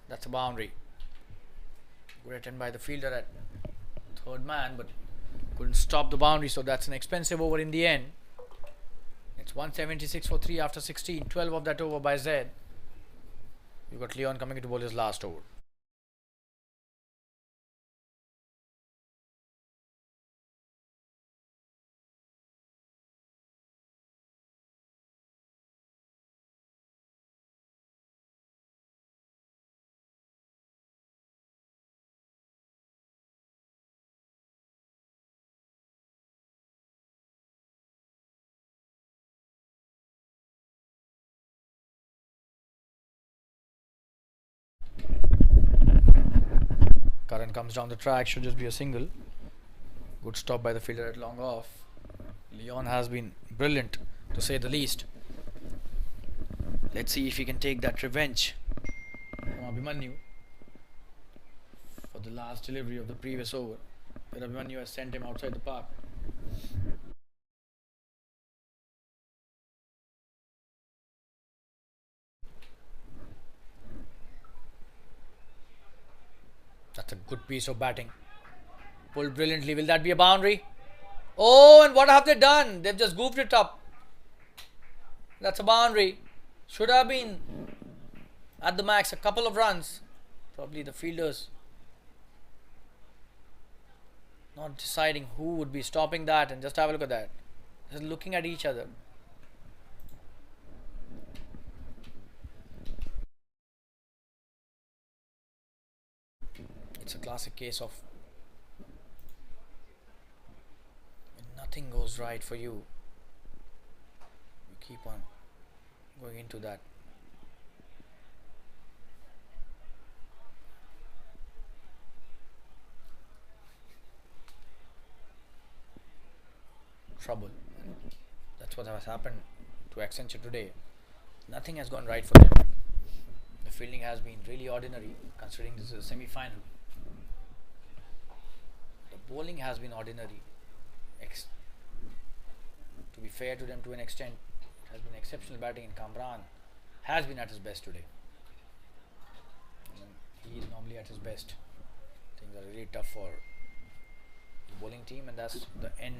That's a boundary. Good attempt by the fielder at third man, but couldn't stop the boundary, so that's an expensive over in the end. It's 176 for 3 after 16. 12 of that over by Zayed. You've got Leon coming into bowl his last over. Karan comes down the track, should just be a single. Good stop by the fielder at long off. Leon has been brilliant, to say the least. Let's see if he can take that revenge from Abhimanyu for the last delivery of the previous over, where Abhimanyu has sent him outside the park. That's a good piece of batting. Pulled brilliantly. Will that be a boundary? Oh, and what have they done? They've just goofed it up. That's a boundary. Should have been at the max a couple of runs. Probably the fielders not deciding who would be stopping that, and just have a look at that. Just looking at each other. It's a classic case of when nothing goes right for you, you keep on going into that. Trouble. And that's what has happened to Accenture today. Nothing has gone right for them. The fielding has been really ordinary, considering this is a semi-final. The bowling has been ordinary. To be fair to them to an extent, it has been exceptional batting, and Kamran has been at his best today. He is normally at his best. Things are really tough for the bowling team, and that's the end.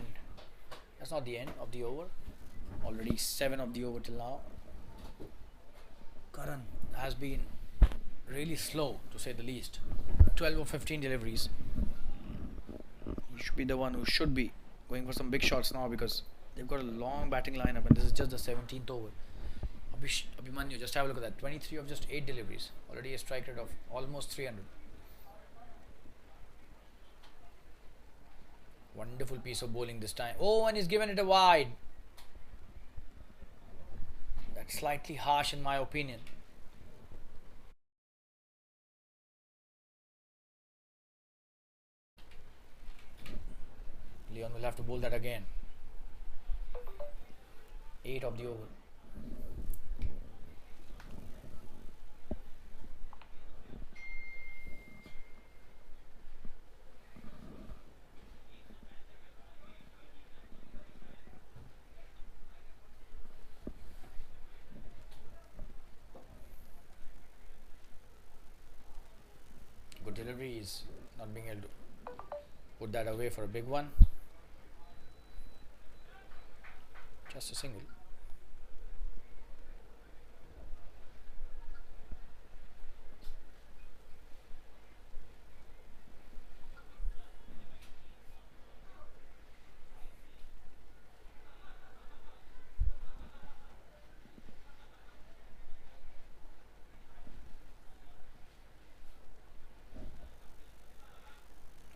That's not the end of the over. Already 7 of the over till now. Karan has been really slow, to say the least. 12 or 15 deliveries. He should be the one who should be going for some big shots now, because they've got a long batting lineup, and this is just the 17th over. Abhimanyu, just have a look at that. 23 of just 8 deliveries. Already a strike rate of almost 300. Wonderful piece of bowling this time. Oh, and he's given it a wide. That's slightly harsh in my opinion. Leon will have to bowl that again. 8 of the over. Good delivery is not being able to put that away for a big one. Just a single.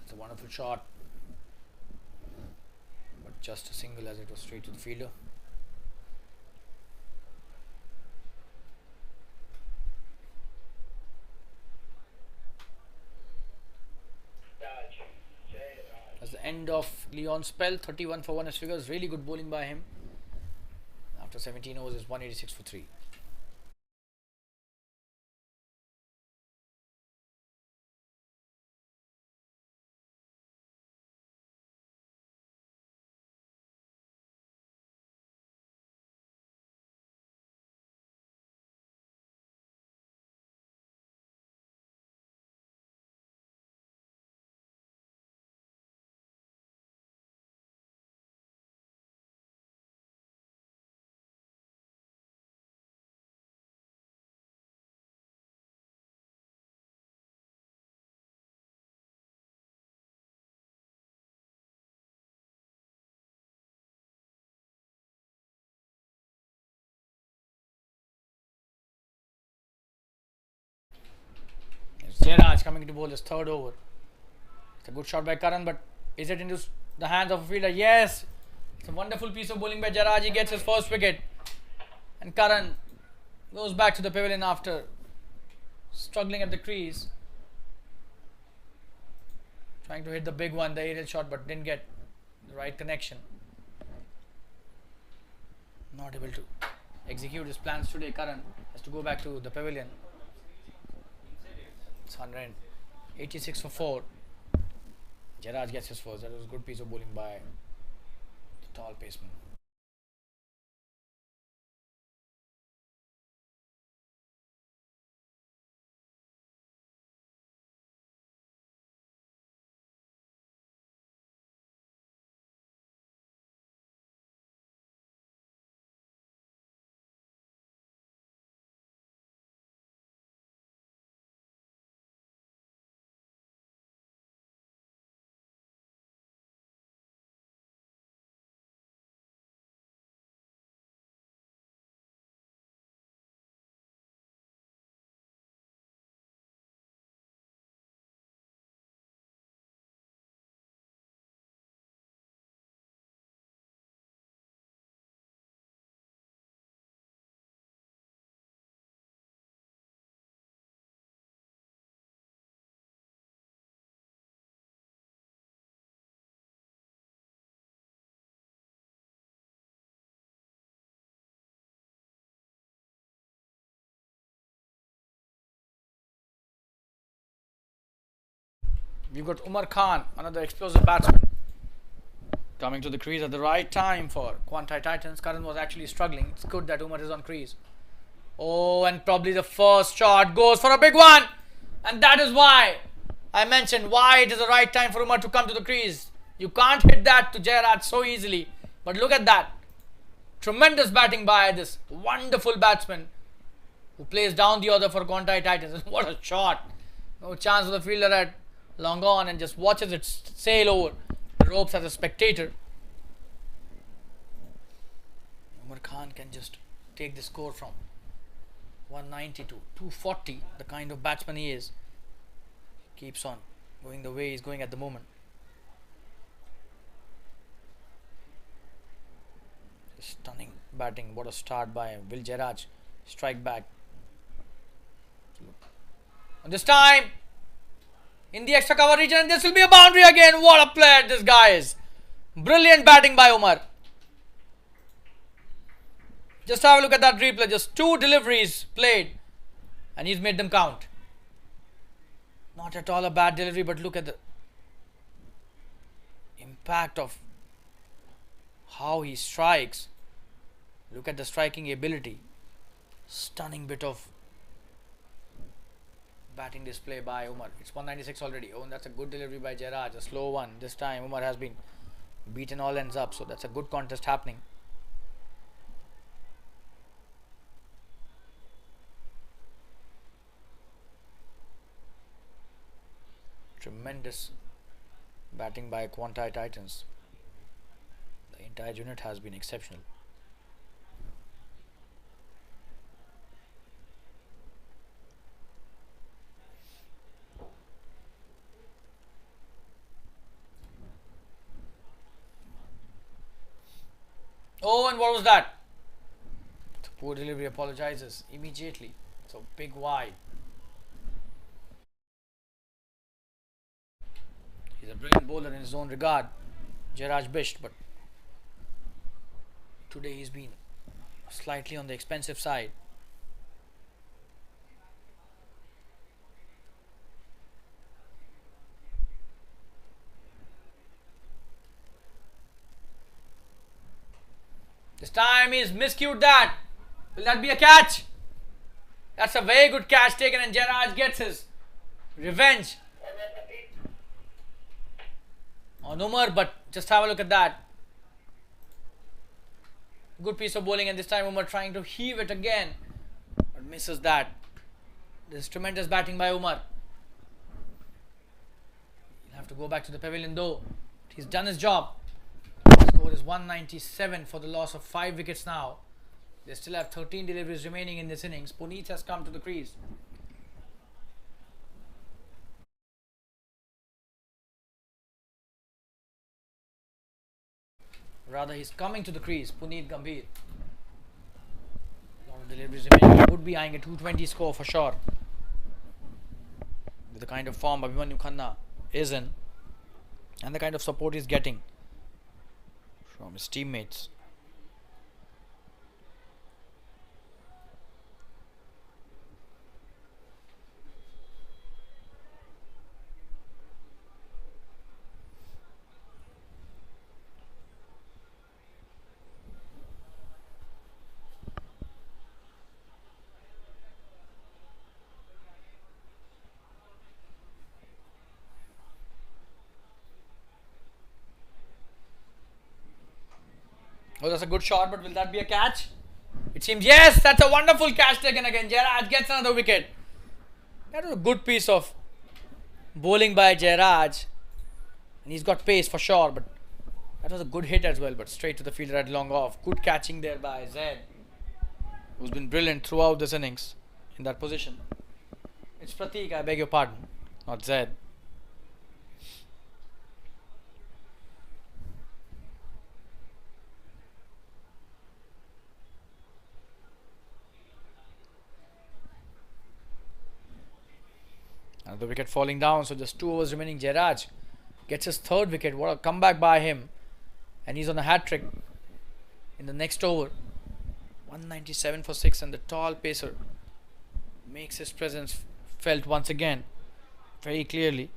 It's a wonderful shot, but just a single as it was straight to the fielder. That's the end of Leon's spell. 31 for 1 as figures. Really good bowling by him. After 17 overs, is 186 for 3. Jairaj coming to bowl his third over. It's a good shot by Karan, but is it into the hands of a fielder? Yes! It's a wonderful piece of bowling by Jairaj. He gets his first wicket. And Karan goes back to the pavilion after struggling at the crease. Trying to hit the big one, the aerial shot, but didn't get the right connection. Not able to execute his plans today. Karan has to go back to the pavilion. It's 186 for 4. Jairaj gets his first. That was a good piece of bowling by the tall paceman. We've got Umar Khan, another explosive batsman, coming to the crease at the right time for Quantei Titans. Karan was actually struggling. It's good that Umar is on crease. Oh, and probably the first shot goes for a big one. And that is why I mentioned why it is the right time for Umar to come to the crease. You can't hit that to Jairaj so easily. But look at that. Tremendous batting by this wonderful batsman who plays down the order for Quantei Titans. What a shot. No chance for the fielder at long on and just watches it sail over the ropes as a spectator. Umar Khan can just take the score from 190 to 240. The kind of batsman he is. Keeps on going the way he's going at the moment. Stunning batting. What a start by Will Jairaj. Strike back. And this time in the extra cover region, and this will be a boundary again. What a player this guy is. Brilliant batting by Umar. Just have a look at that replay. Just 2 deliveries played and he's made them count. Not at all a bad delivery, but look at the impact of how he strikes. Look at the striking ability. Stunning bit of batting display by Umar. It's 196 already. Oh, and that's a good delivery by Jairaj. A slow one. This time Umar has been beaten all ends up. So that's a good contest happening. Tremendous batting by Quantei Titans. The entire unit has been exceptional. Oh, and what was that? The poor delivery apologizes immediately. So big wide. He's a brilliant bowler in his own regard, Jairaj Bisht, but today he's been slightly on the expensive side. This time he's miscued that. Will that be a catch? That's a very good catch taken, and Jairaj gets his revenge on Umar, but just have a look at that. Good piece of bowling, and this time Umar trying to heave it again, but misses that. This is tremendous batting by Umar. He'll have to go back to the pavilion though. He's done his job. Score is 197 for the loss of 5 wickets now. They still have 13 deliveries remaining in this innings. Puneet has come to the crease. Rather, he's coming to the crease. Puneet Gambhir. A lot of deliveries remaining. He would be eyeing a 220 score for sure. With the kind of form Abhimanyu Khanna is in. and the kind of support he's getting from his teammates. Oh, that's a good shot, but will that be a catch? It seems yes, that's a wonderful catch taken again. Jairaj gets another wicket. That was a good piece of bowling by Jairaj. And he's got pace for sure, but that was a good hit as well, but straight to the fielder at long off. Good catching there by Zaid, who's been brilliant throughout this innings in that position. It's Prateek, I beg your pardon, not Zaid. Another wicket falling down, so just 2 overs remaining. Jairaj gets his 3rd wicket. What a comeback by him. And he's on a hat-trick in the next over. 197 for 6, and the tall pacer makes his presence felt once again very clearly.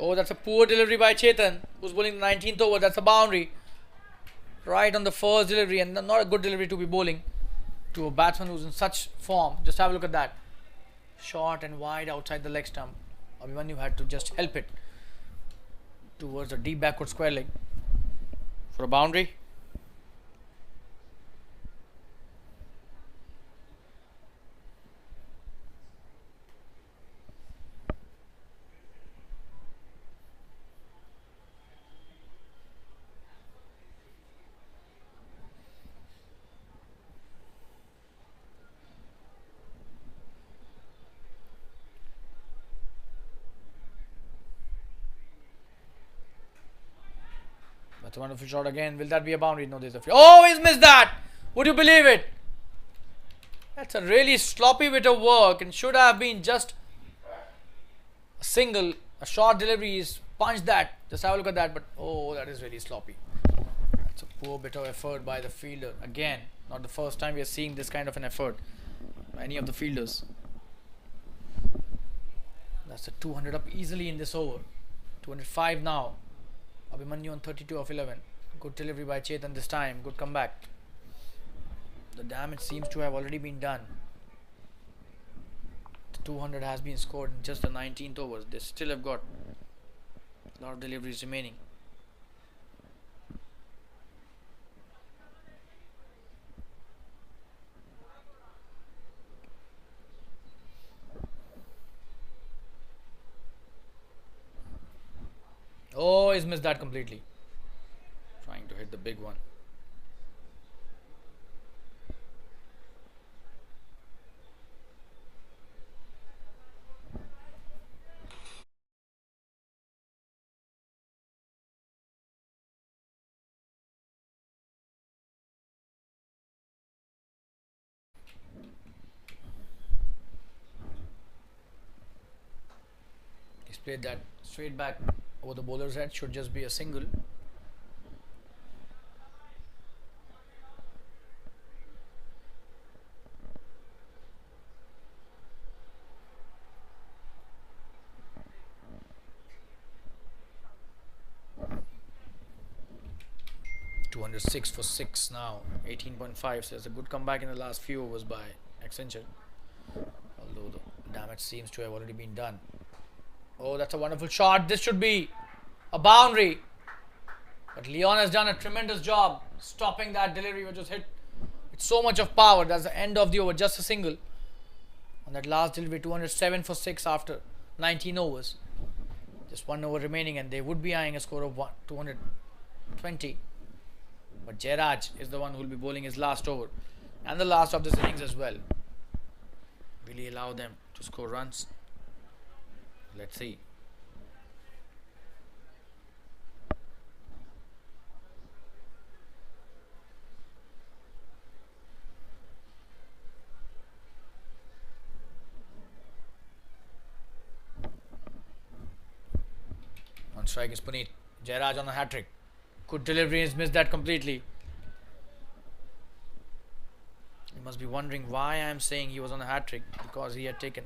Oh, that's a poor delivery by Chetan, who's bowling the 19th over. That's a boundary. Right on the first delivery, and not a good delivery to be bowling to a batsman who's in such form. Just have a look at that. Short and wide outside the leg stump. Abhimanyu had to just help it towards a deep backward square leg for a boundary. That's a wonderful shot again. Will that be a boundary? No, there's a free. Oh, he's missed that. Would you believe it? That's a really sloppy bit of work and should have been just a single. A short delivery. He's punched that. Just have a look at that. But oh, that is really sloppy. That's a poor bit of effort by the fielder. Again, not the first time we are seeing this kind of an effort by any of the fielders. That's a 200 up easily in this over. 205 now. Abhimanyu on 32 of 11. Good delivery by Chetan this time. Good comeback. The damage seems to have already been done. The 200 has been scored in just the 19th overs. They still have got a lot of deliveries remaining. Oh, he's missed that completely. Trying to hit the big one. He's played that straight back over the bowler's head. Should just be a single. $206 for 6 now. 18.5. So it's a good comeback in the last few overs by Accenture. Although the damage seems to have already been done. Oh, that's a wonderful shot. This should be a boundary. But Leon has done a tremendous job stopping that delivery which was hit with so much of power. That's the end of the over, just a single. On that last delivery, 207 for 6 after 19 overs. Just 1 over remaining and they would be eyeing a score of 220. But Jairaj is the one who will be bowling his last over and the last of this innings as well. Will he allow them to score runs? Let's see. On strike is Puneet. Jairaj on a hat-trick. Good delivery, he's missed that completely. You must be wondering why I am saying he was on a hat-trick, because he had taken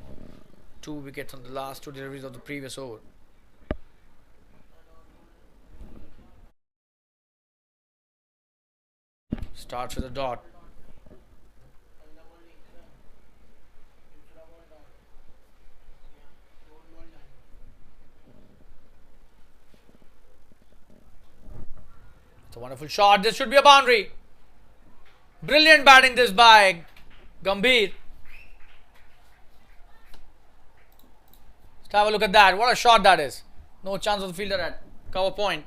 2 wickets on the last 2 deliveries of the previous over. Starts with a dot. It's a wonderful shot. This should be a boundary. Brilliant batting this by Gambhir. Let's have a look at that. What a shot that is. No chance of the fielder at cover point.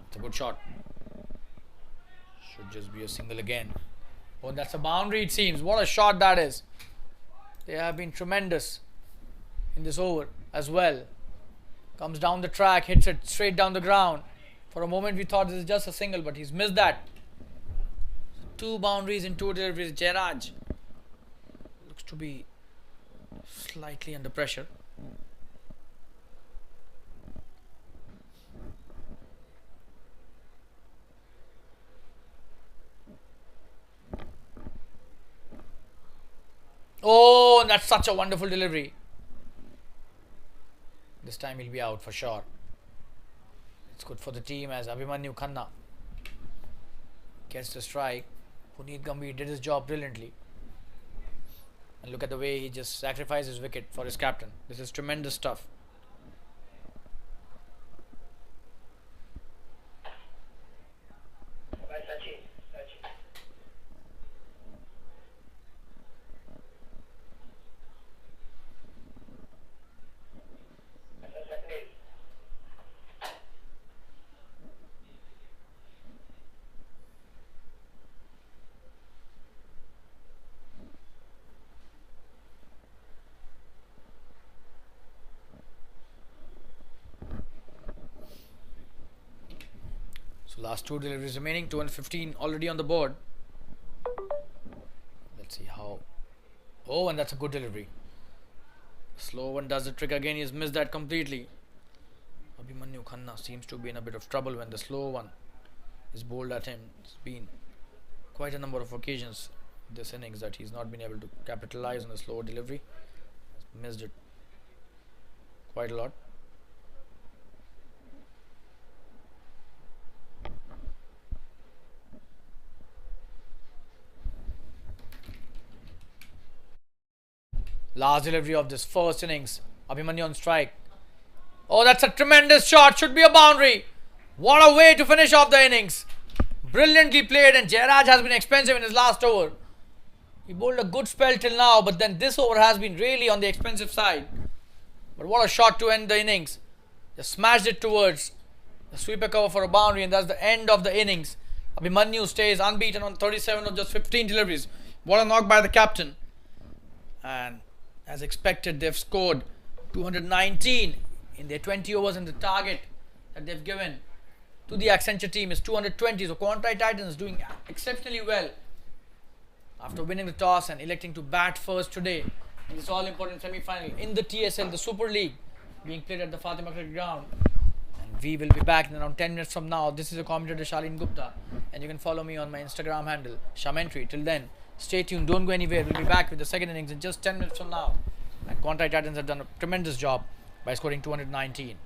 It's a good shot. Should just be a single again. Oh, that's a boundary it seems. What a shot that is. They have been tremendous in this over as well. Comes down the track, hits it straight down the ground. For a moment we thought this is just a single, but he's missed that. 2 boundaries in 2 deliveries. Jairaj looks to be slightly under pressure. Oh, that's such a wonderful delivery. This time he'll be out for sure. It's good for the team as Abhimanyu Khanna gets the strike. Puneet Gambhir did his job brilliantly. And look at the way he just sacrificed his wicket for his captain. This is tremendous stuff. So last 2 deliveries remaining, 215 already on the board. Let's see how. Oh, and that's a good delivery. Slow one does the trick again. He's missed that completely. Abhimanyu Khanna seems to be in a bit of trouble when the slow one is bowled at him. It's been quite a number of occasions this innings that he's not been able to capitalize on the slow delivery. He's missed it quite a lot. Last delivery of this first innings. Abhimanyu on strike. Oh, that's a tremendous shot. Should be a boundary. What a way to finish off the innings. Brilliantly played, and Jairaj has been expensive in his last over. He bowled a good spell till now, but then this over has been really on the expensive side. But what a shot to end the innings. Just smashed it towards the sweeper cover for a boundary, and that's the end of the innings. Abhimanyu stays unbeaten on 37 of just 15 deliveries. What a knock by the captain. And as expected, they've scored 219 in their 20 overs, and the target that they've given to the Accenture team is 220. So Quantei Titans doing exceptionally well after winning the toss and electing to bat first today in this all-important semi-final in the TSL, the Super League, being played at the Fatima Cricket Ground. And we will be back in around 10 minutes from now. This is the commentator Shalin Gupta, and you can follow me on my Instagram handle, Shamentry. Till then, stay tuned, don't go anywhere. We'll be back with the second innings in just 10 minutes from now. And Quantei Titans have done a tremendous job by scoring 219.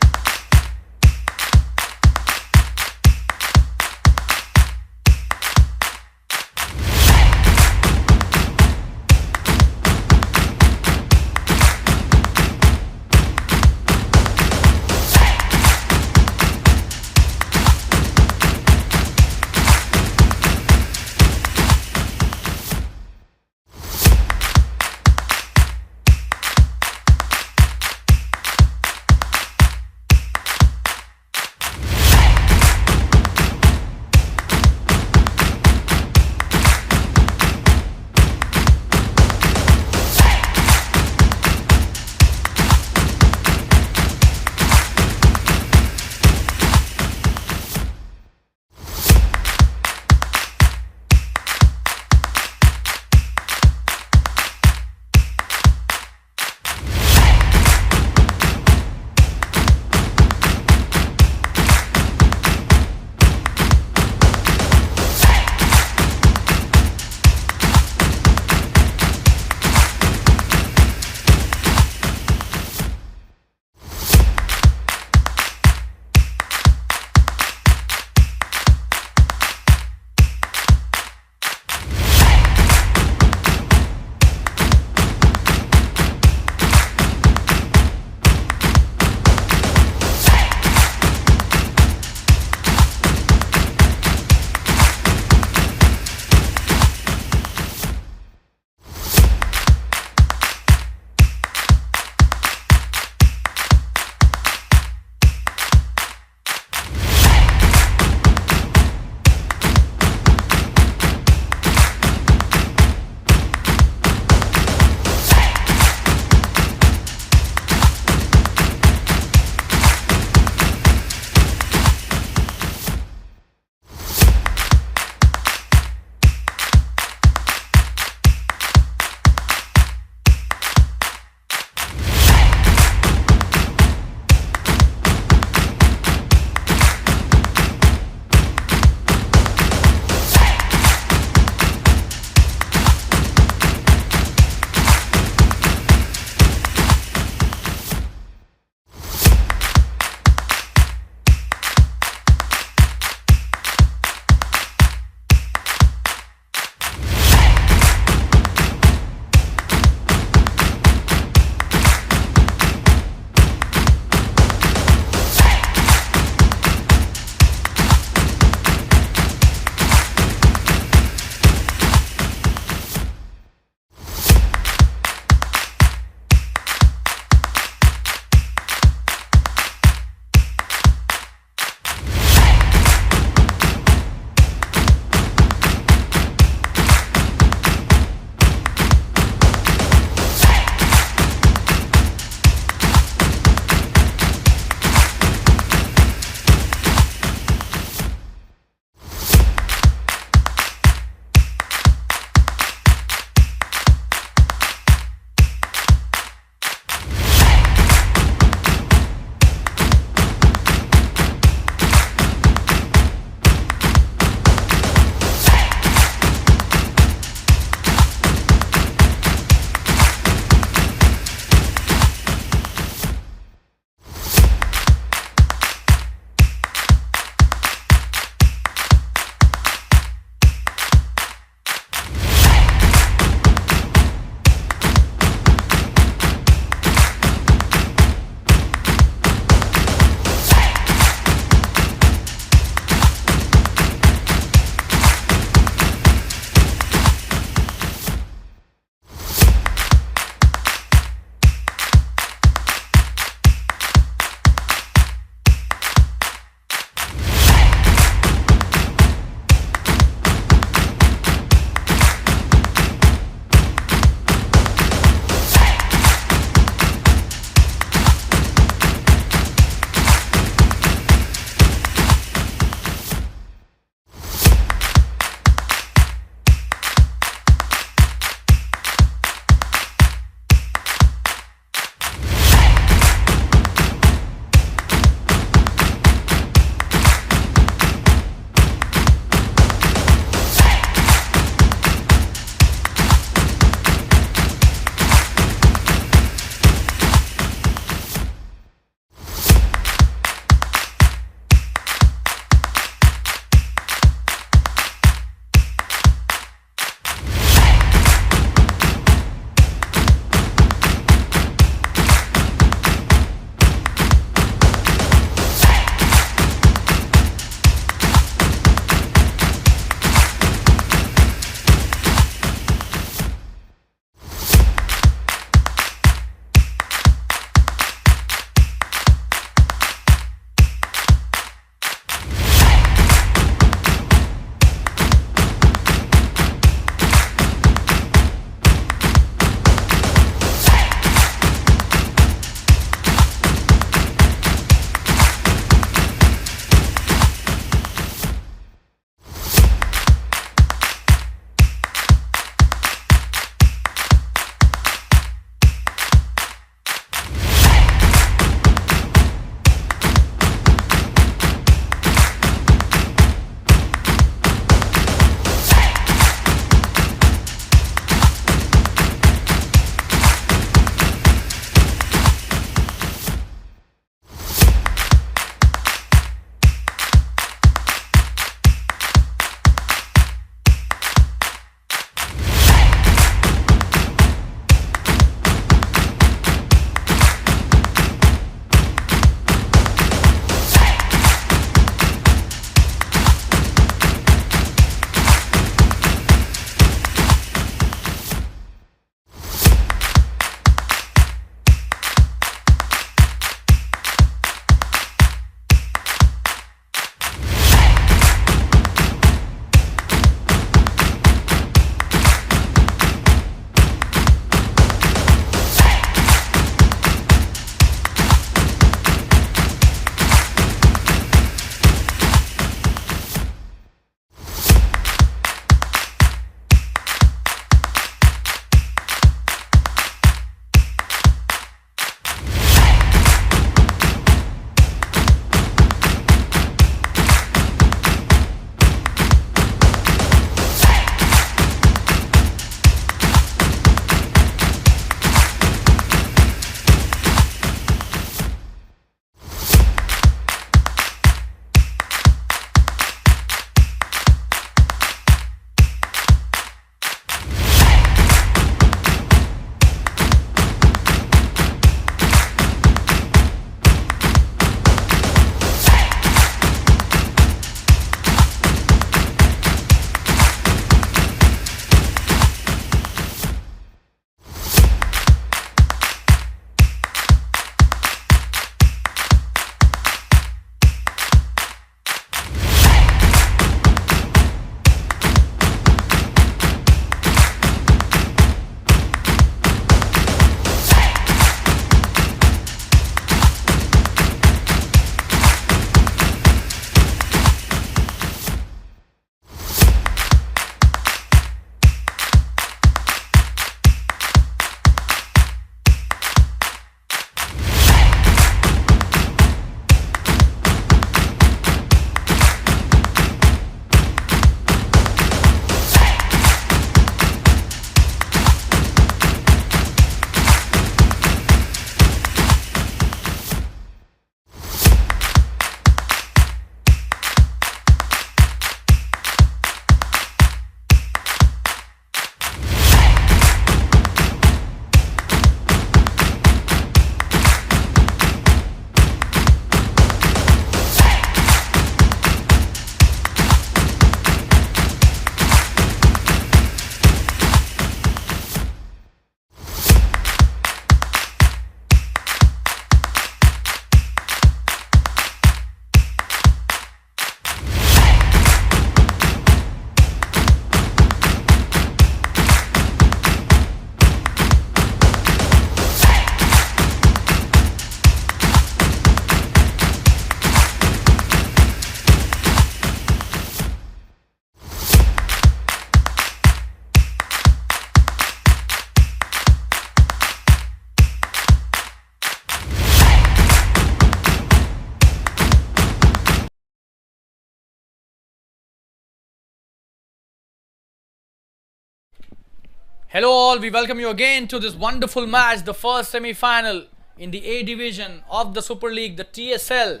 Hello all, we welcome you again to this wonderful match, the first semi-final in the A division of the Super League, the TSL,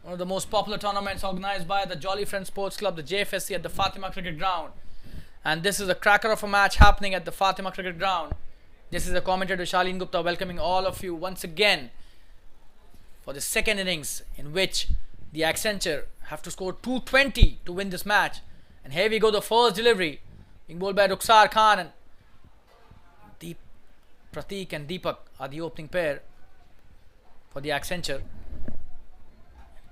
one of the most popular tournaments organized by the Jolly Friends Sports Club, the Jfsc at the Fatima Cricket Ground. And this is a cracker of a match happening at the Fatima Cricket Ground. This is the commentator Shalin Gupta welcoming all of you once again for the second innings, in which the Accenture have to score 220 to win this match. And here we go, the first delivery being bowled by Rukhsar Khan, and Pratik and Deepak are the opening pair for the Accenture.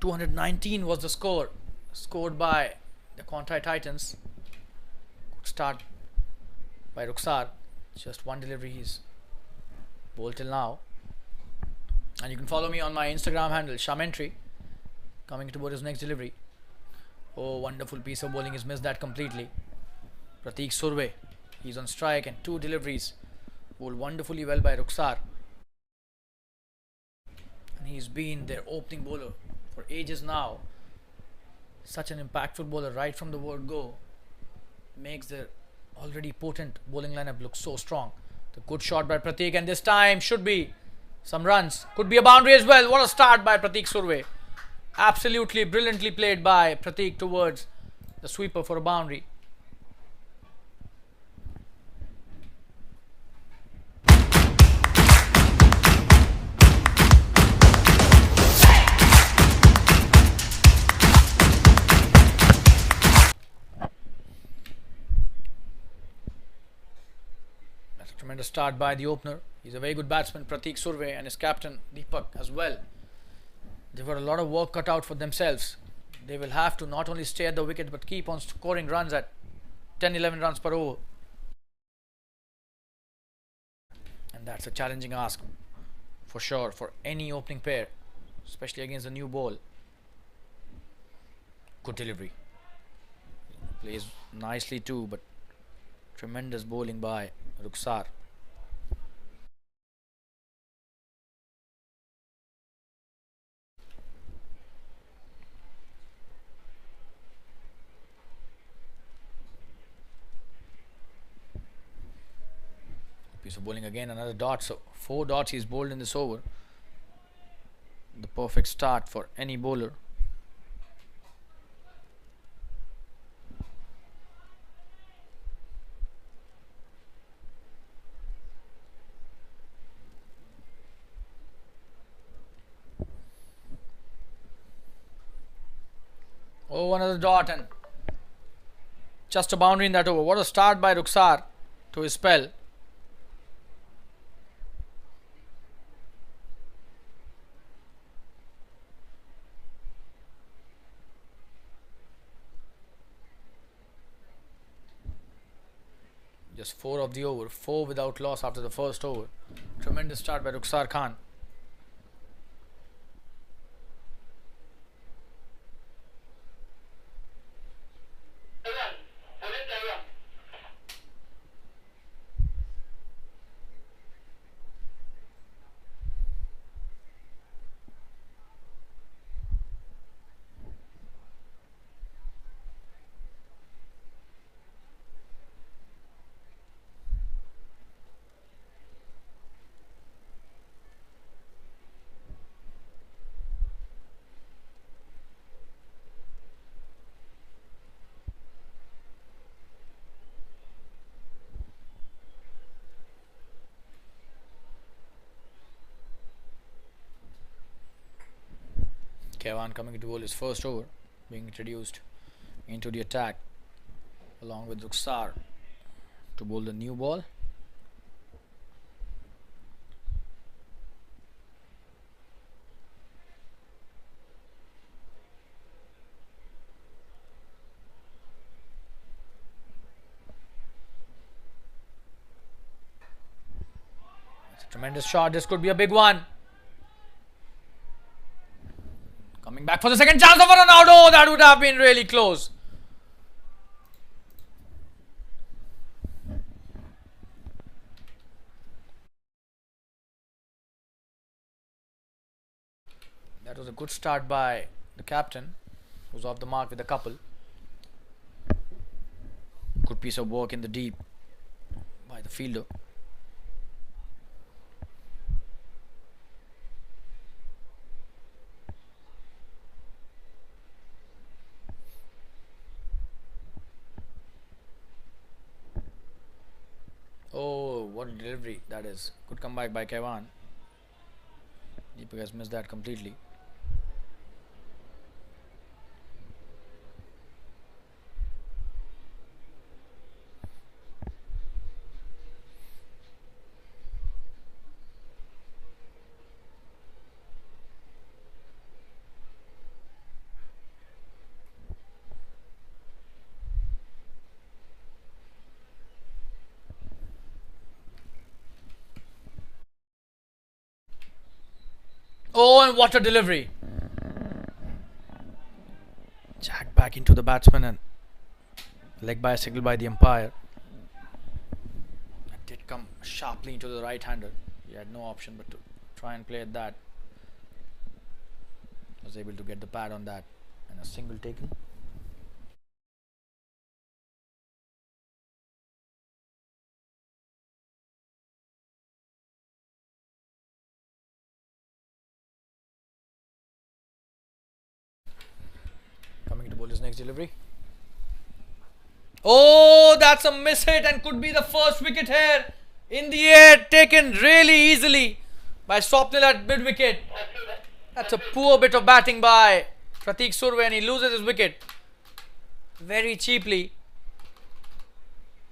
219 was the score scored by the Quantei Titans. Good start by Rukhsar. Just one delivery he's bowled till now. And you can follow me on my Instagram handle, Shamentry, coming toward his next delivery. Oh, wonderful piece of bowling. He's missed that completely. Pratik Surve, he's on strike, and two deliveries bowled wonderfully well by Rukhsar. And he's been their opening bowler for ages now. Such an impactful bowler right from the word go. Makes their already potent bowling lineup look so strong. The good shot by Pratik, and this time should be some runs. Could be a boundary as well. What a start by Pratik Surve. Absolutely brilliantly played by Pratik towards the sweeper for a boundary. Tremendous start by the opener. He's a very good batsman, Pratik Surve, and his captain Deepak as well. They've got a lot of work cut out for themselves. They will have to not only stay at the wicket but keep on scoring runs at 10-11 runs per over. And that's a challenging ask for sure for any opening pair, especially against a new ball. Good delivery. Plays nicely too, but tremendous bowling by Rukhsar. Piece of bowling again, another dot. So 4 dots he's bowled in this over. The perfect start for any bowler. Oh, another dot, and just a boundary in that over. What a start by Rukhsar to his spell. Just 4 of the over, 4 without loss after the first over. Tremendous start by Rukhsar Khan. Kamran coming to bowl his first over, being introduced into the attack along with Rukhsar to bowl the new ball. That's a tremendous shot. This could be a big one. Coming back for the second chance of a run out. Oh, that would have been really close. That was a good start by the captain, who's off the mark with a couple. Good piece of work in the deep by by the fielder. Oh, what a delivery that is. Good comeback by Kamran. Deepak has missed that completely. Oh, and what a delivery. Jack back into the batsman and leg by a signal by the umpire. That did come sharply into the right-hander. He had no option but to try and play at that. Was able to get the pad on that and a single taken. Coming to bowl his next delivery. Oh, that's a miss hit and could be the first wicket here. In the air, taken really easily by Swapnil at mid wicket. That's a poor bit of batting by Pratik Surve and he loses his wicket very cheaply.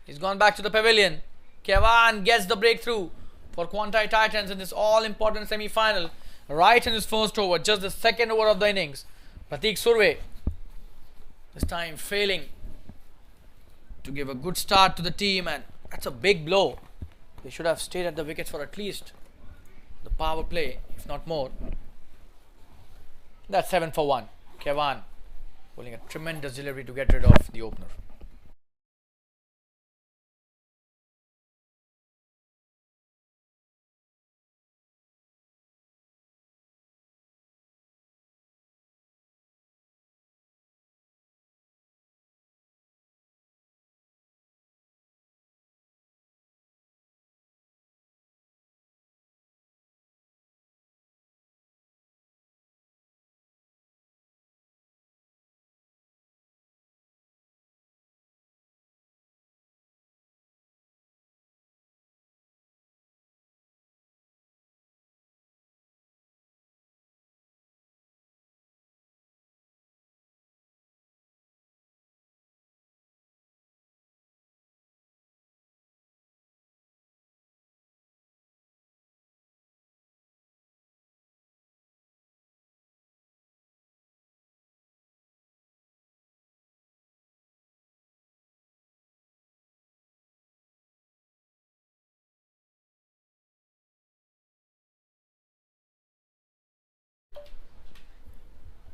He's gone back to the pavilion. Kamran gets the breakthrough for Quantei Titans in this all-important semi-final. Right in his first over, just the second over of the innings. Pratik Surve this time failing to give a good start to the team, and that's a big blow. They should have stayed at the wickets for at least the power play, if not more. That's 7 for 1. Kamran pulling a tremendous delivery to get rid of the opener.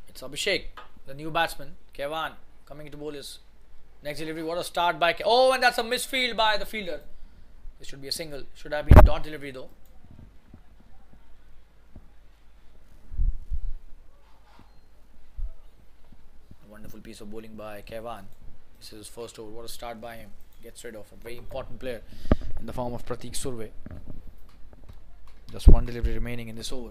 It's Abhishek, the new batsman. Kamran coming to bowl his next delivery. What a start by oh, and that's a misfield by the fielder. This should be a single. Should have been a dot delivery though. A wonderful piece of bowling by Kamran. This is his first over. What a start by him. Gets rid of a very important player in the form of Pratik Surve. Just one delivery remaining in this over.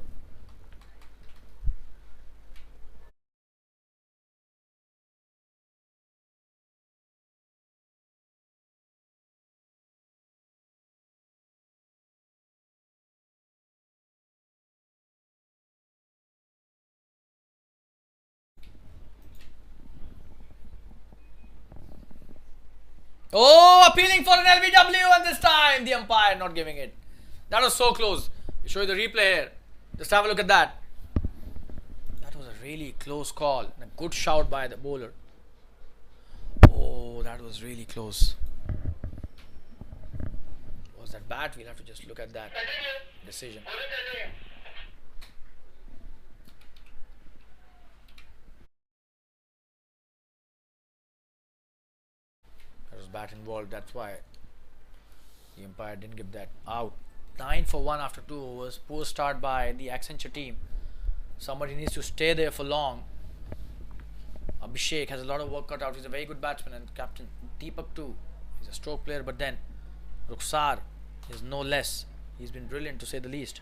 Oh, appealing for an LBW, and this time the umpire not giving it. That was so close. I'll show you the replay here. Just have a look at that. That was a really close call and a good shout by the bowler. Oh, that was really close. Was that bad? We'll have to just look at that decision. There was bat involved, that's why the umpire didn't give that out. 9 for 1 after 2 overs. Poor start by the Accenture team. Somebody needs to stay there for long. Abhishek has a lot of work cut out. He's a very good batsman, and captain Deepak too. He's a stroke player, but then Rukhsar is no less. He's been brilliant to say the least.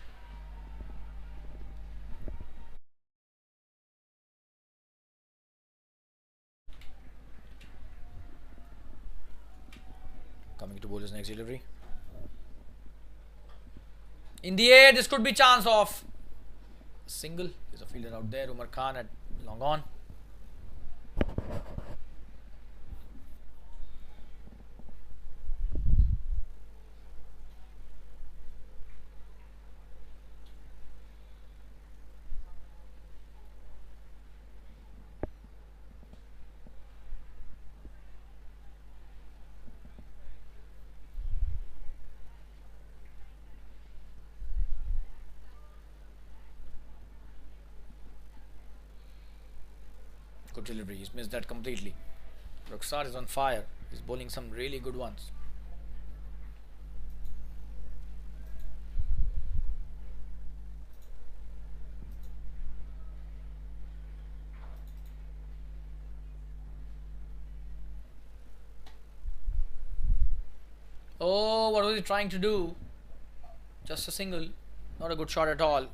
Coming to bowl his next delivery. In the air, this could be chance of single. There's a fielder out there. Umar Khan at long on. Good delivery. He's missed that completely. Rukhsar is on fire. He's bowling some really good ones. Oh, what was he trying to do? Just a single. Not a good shot at all.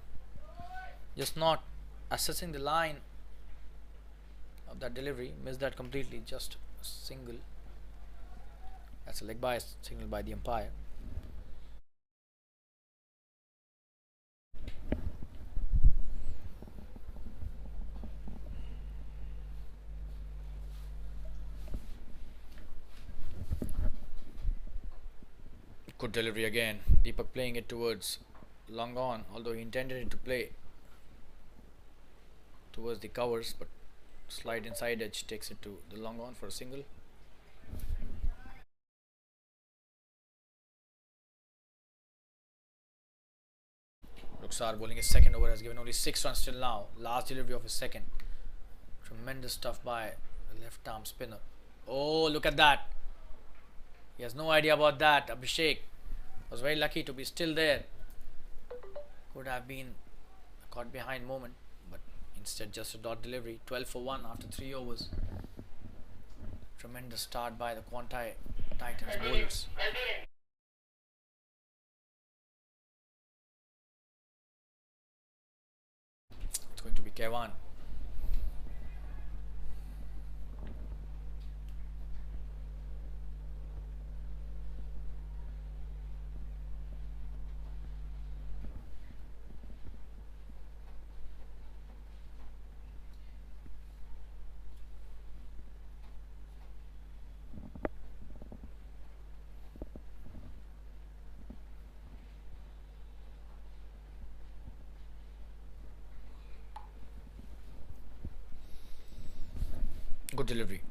Just not assessing the line of that delivery. Missed that completely. Just a single. That's a leg bias signal by the umpire. Good delivery again. Deepak playing it towards long on, although he intended it to play towards the covers, but slide inside edge takes it to the long on for a single. Rukhsar bowling his second over, has given only 6 runs till now. Last delivery of his second. Tremendous stuff by the left arm spinner. Oh, look at that. He has no idea about that. Abhishek was very lucky to be still there. Could have been a caught behind moment, but instead just a dot delivery. 12 for 1 after 3 overs. Tremendous start by the Quantei Titans bowlers. It's going to be Kevan. Good delivery.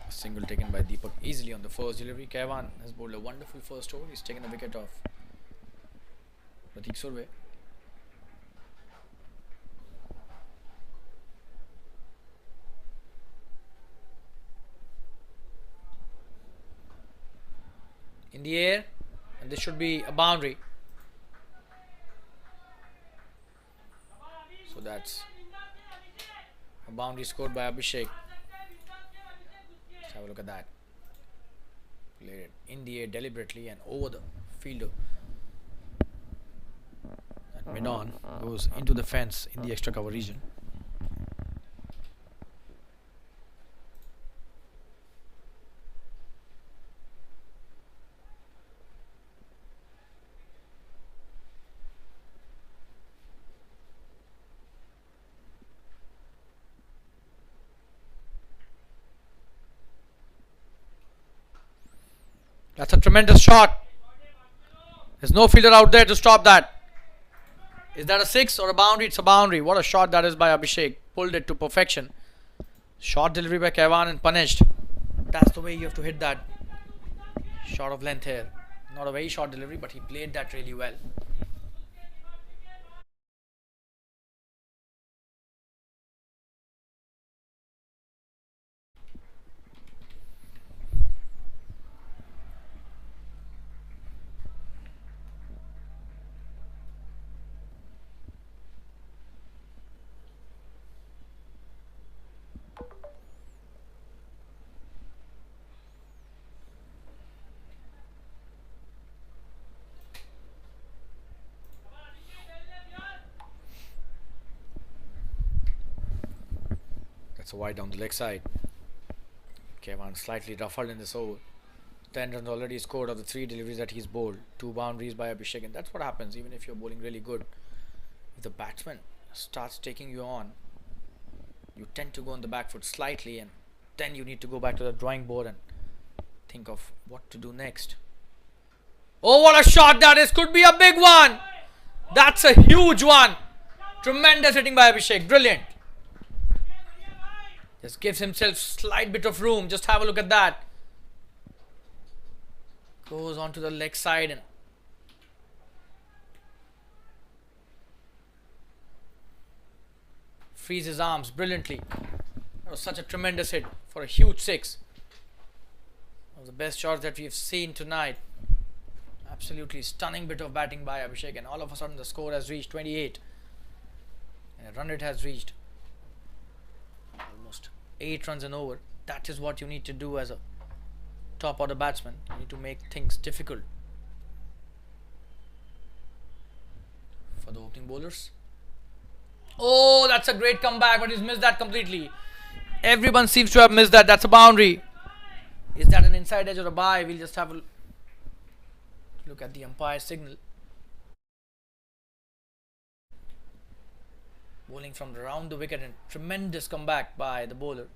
Single taken by Deepak easily on the first delivery. Kevan has bowled a wonderful first over. He's taken a wicket off Pratik Surve. In the air, and this should be a boundary. So that's a boundary scored by Abhishek. Let's have a look at that. Played it in the air deliberately and over the fielder. And mid-on goes into the fence in the extra cover region. That's a tremendous shot. There's no fielder out there to stop that. Is that a 6 or a boundary? It's a boundary. What a shot that is by Abhishek. Pulled it to perfection. Short delivery by Kevan and punished. That's the way you have to hit that. Shot of length here. Not a very short delivery, but he played that really well. That's a wide down the leg side. Kamran slightly ruffled in this over. 10 runs already scored of the 3 deliveries that he's bowled. 2 boundaries by Abhishek, and that's what happens even if you're bowling really good. If the batsman starts taking you on, you tend to go on the back foot slightly, and then you need to go back to the drawing board and think of what to do next. Oh, what a shot that is! Could be a big one! That's a huge one! Tremendous hitting by Abhishek. Brilliant. Just gives himself slight bit of room. Just have a look at that. Goes onto the leg side and frees his arms brilliantly. That was such a tremendous hit for a huge 6. One of the best shots that we've seen tonight. Absolutely stunning bit of batting by Abhishek, and all of a sudden the score has reached 28. And a run rate has reached almost 8 runs and over. That is what you need to do as a top order batsman. You need to make things difficult for the opening bowlers. Oh, that's a great comeback, but he's missed that completely. Everyone seems to have missed that. That's a boundary. Is that an inside edge or a bye? We'll just have a look at the umpire's signal. Bowling from around the wicket, and tremendous comeback by the bowler.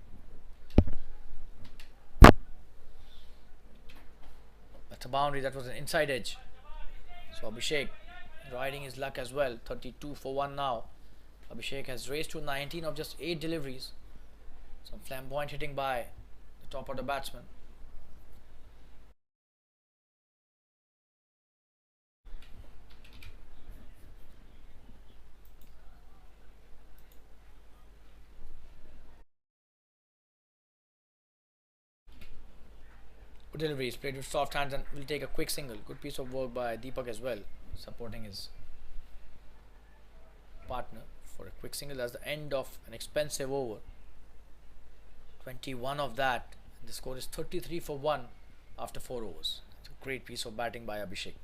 That's a boundary. That was an inside edge. So Abhishek riding his luck as well. 32 for 1 now. Abhishek has raced to 19 of just 8 deliveries. Some flamboyant hitting by the top order batsman. Deliveries played with soft hands and will take a quick single. Good piece of work by Deepak as well, supporting his partner for a quick single. That's the end of an expensive over. 21 of that. The score is 33 for 1 after 4 overs. It's a great piece of batting by Abhishek.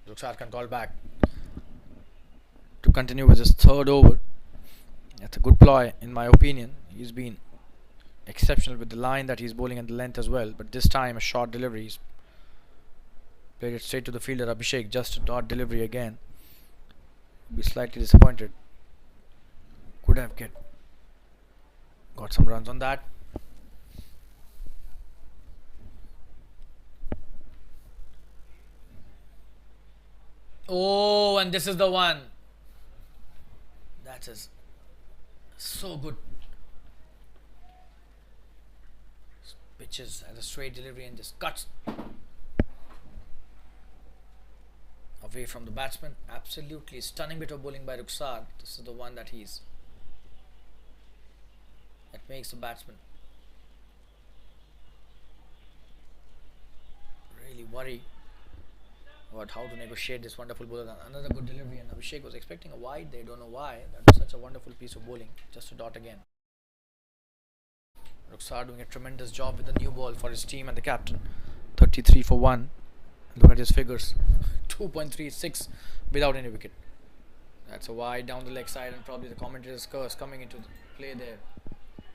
Ruksar can call back to continue with his 3rd over. That's a good ploy in my opinion. He's been exceptional with the line that he's bowling and the length as well, but this time a short delivery. He's played it straight to the fielder Abhishek. Just a dot delivery again. Be slightly disappointed. Could have got some runs on that. Oh, and this is the one. That is so good. Pitches at a straight delivery and just cuts away from the batsman. Absolutely stunning bit of bowling by Ruksar. This is the one that makes the batsman really worry about how to negotiate this wonderful bowler. Another good delivery, and Abhishek was expecting a wide. They don't know why. That was such a wonderful piece of bowling. Just a dot again. Ruksar doing a tremendous job with the new ball for his team and the captain. 33 for 1. Look at his figures. 2.36 without any wicket. That's a wide down the leg side, and probably the commentator's curse coming into the play there.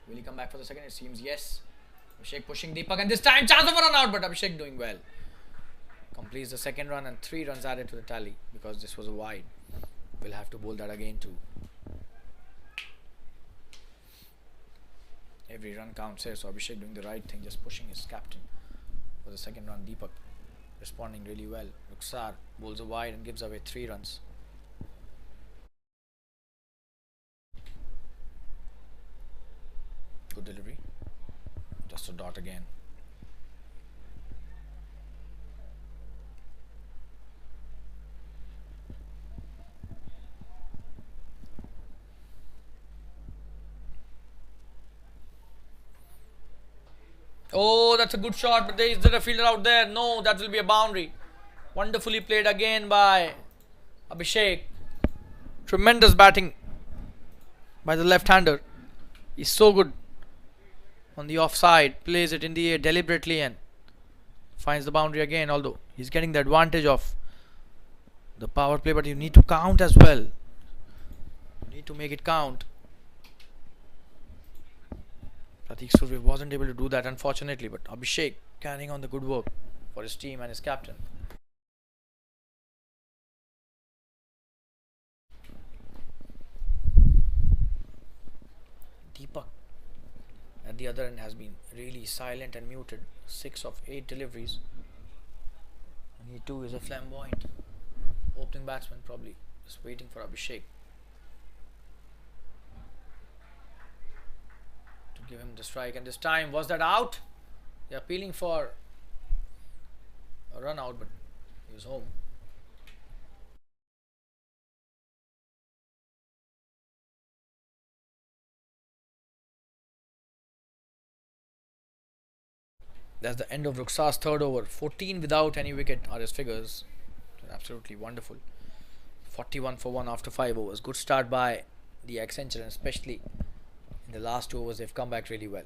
Will he come back for the second? It seems yes. Abhishek pushing Deepak, and this time chance of a run out, but Abhishek doing well. Completes the second run and 3 runs added to the tally because this was a wide. We'll have to bowl that again too. Every run counts here, so Abhishek doing the right thing, just pushing his captain for the second run. Deepak responding really well. Ruksar bowls a wide and gives away 3 runs. Good delivery. Just a dot again. that's a good shot, but is there a fielder out there? No, that will be a boundary. Wonderfully played again by Abhishek. Tremendous batting by the left-hander. He's so good on the offside. Plays it in the air deliberately and finds the boundary again. Although he's getting the advantage of the power play, but you need to count as well. You need to make it count. Pratik Surve wasn't able to do that, unfortunately, but Abhishek carrying on the good work for his team and his captain. Deepak at the other end has been really silent and muted. 6 of 8 deliveries. And he too is a flamboyant opening batsman, probably just waiting for Abhishek to give him the strike. And this time, was that out? They are appealing for a run out, but he was home. That's the end of Ruksar's third over. 14 without any wicket are his figures. Absolutely wonderful. 41 for 1 after 5 overs. Good start by the Accenture, and especially in the last 2 overs they've come back really well.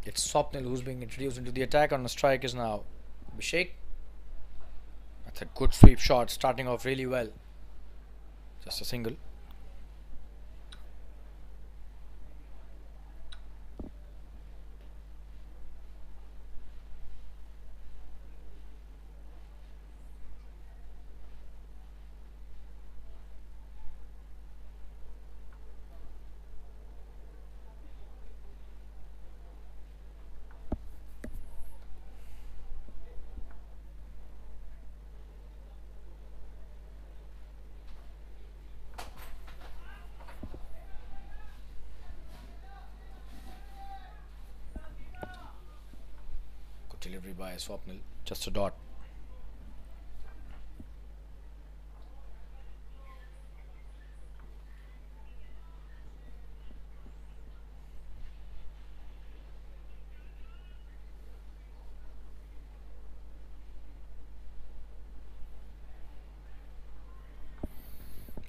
It's Swapnil who's being introduced into the attack. On the strike is now Abhishek. That's a good sweep shot, starting off really well. Just a single. Delivery by Swapnil, just a dot.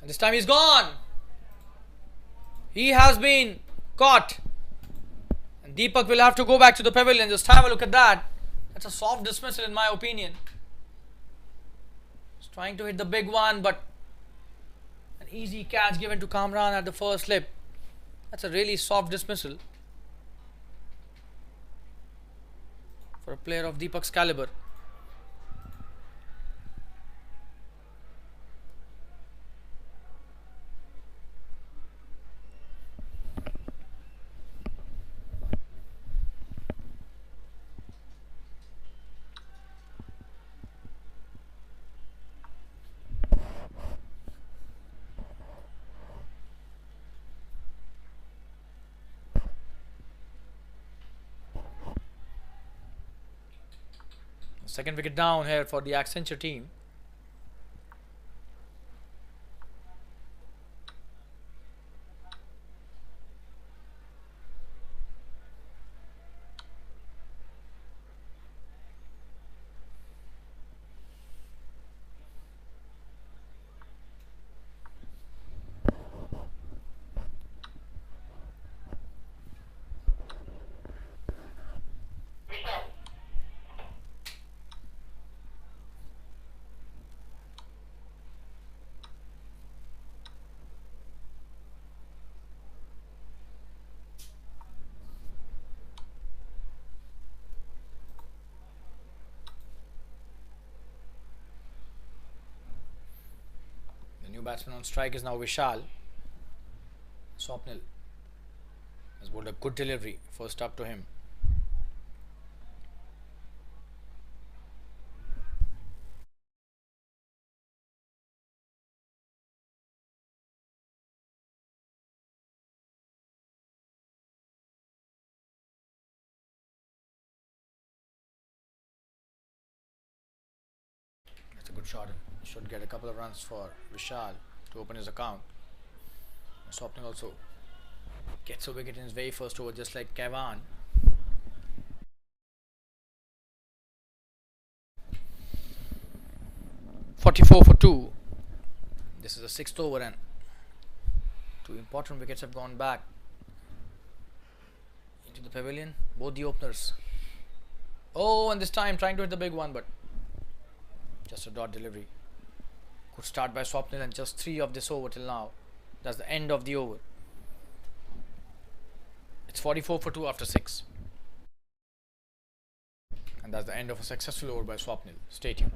And this time he's gone. He has been caught. And Deepak will have to go back to the pavilion. Just have a look at that. That's a soft dismissal in my opinion. He's trying to hit the big one, but an easy catch given to Kamran at the first slip. That's a really soft dismissal for a player of Deepak's caliber. Second wicket down here for the Accenture team. New batsman on strike is now Vishal. Swapnil has bowled a good delivery. First up to him. That's a good shot. Should get a couple of runs for Vishal to open his account. Swapnil also gets a wicket in his very first over, just like Kamran. "44 for 2. This is the 6th over and 2 important wickets have gone back into the pavilion. Both the openers. Oh, and this time trying to hit the big one, but just a dot delivery. Good start by Swapnil, and just 3 of this over till now. That's the end of the over. It's 44 for 2 after 6. And that's the end of a successful over by Swapnil. Stay tuned.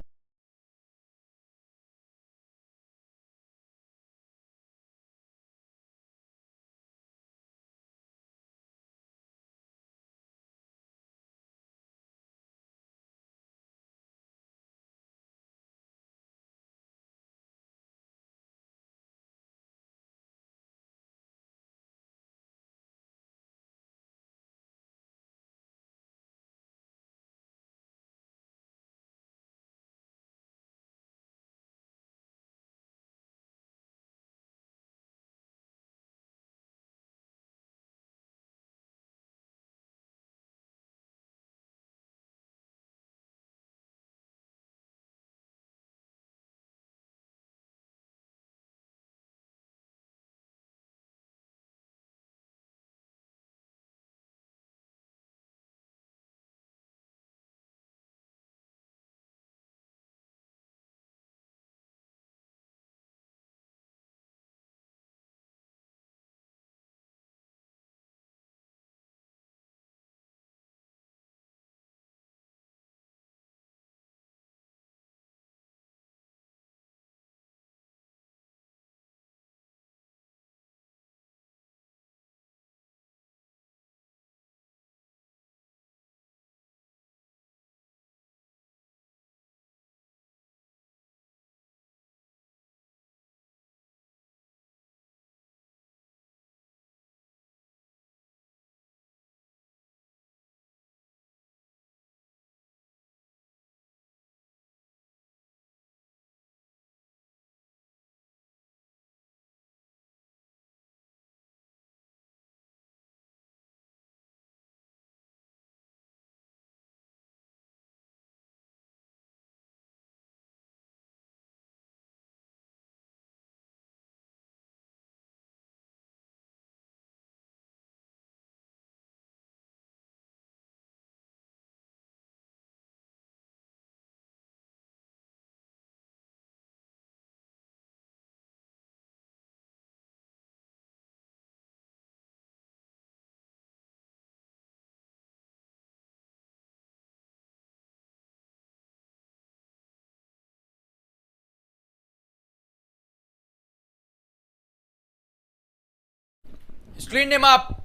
He's cleaned him up.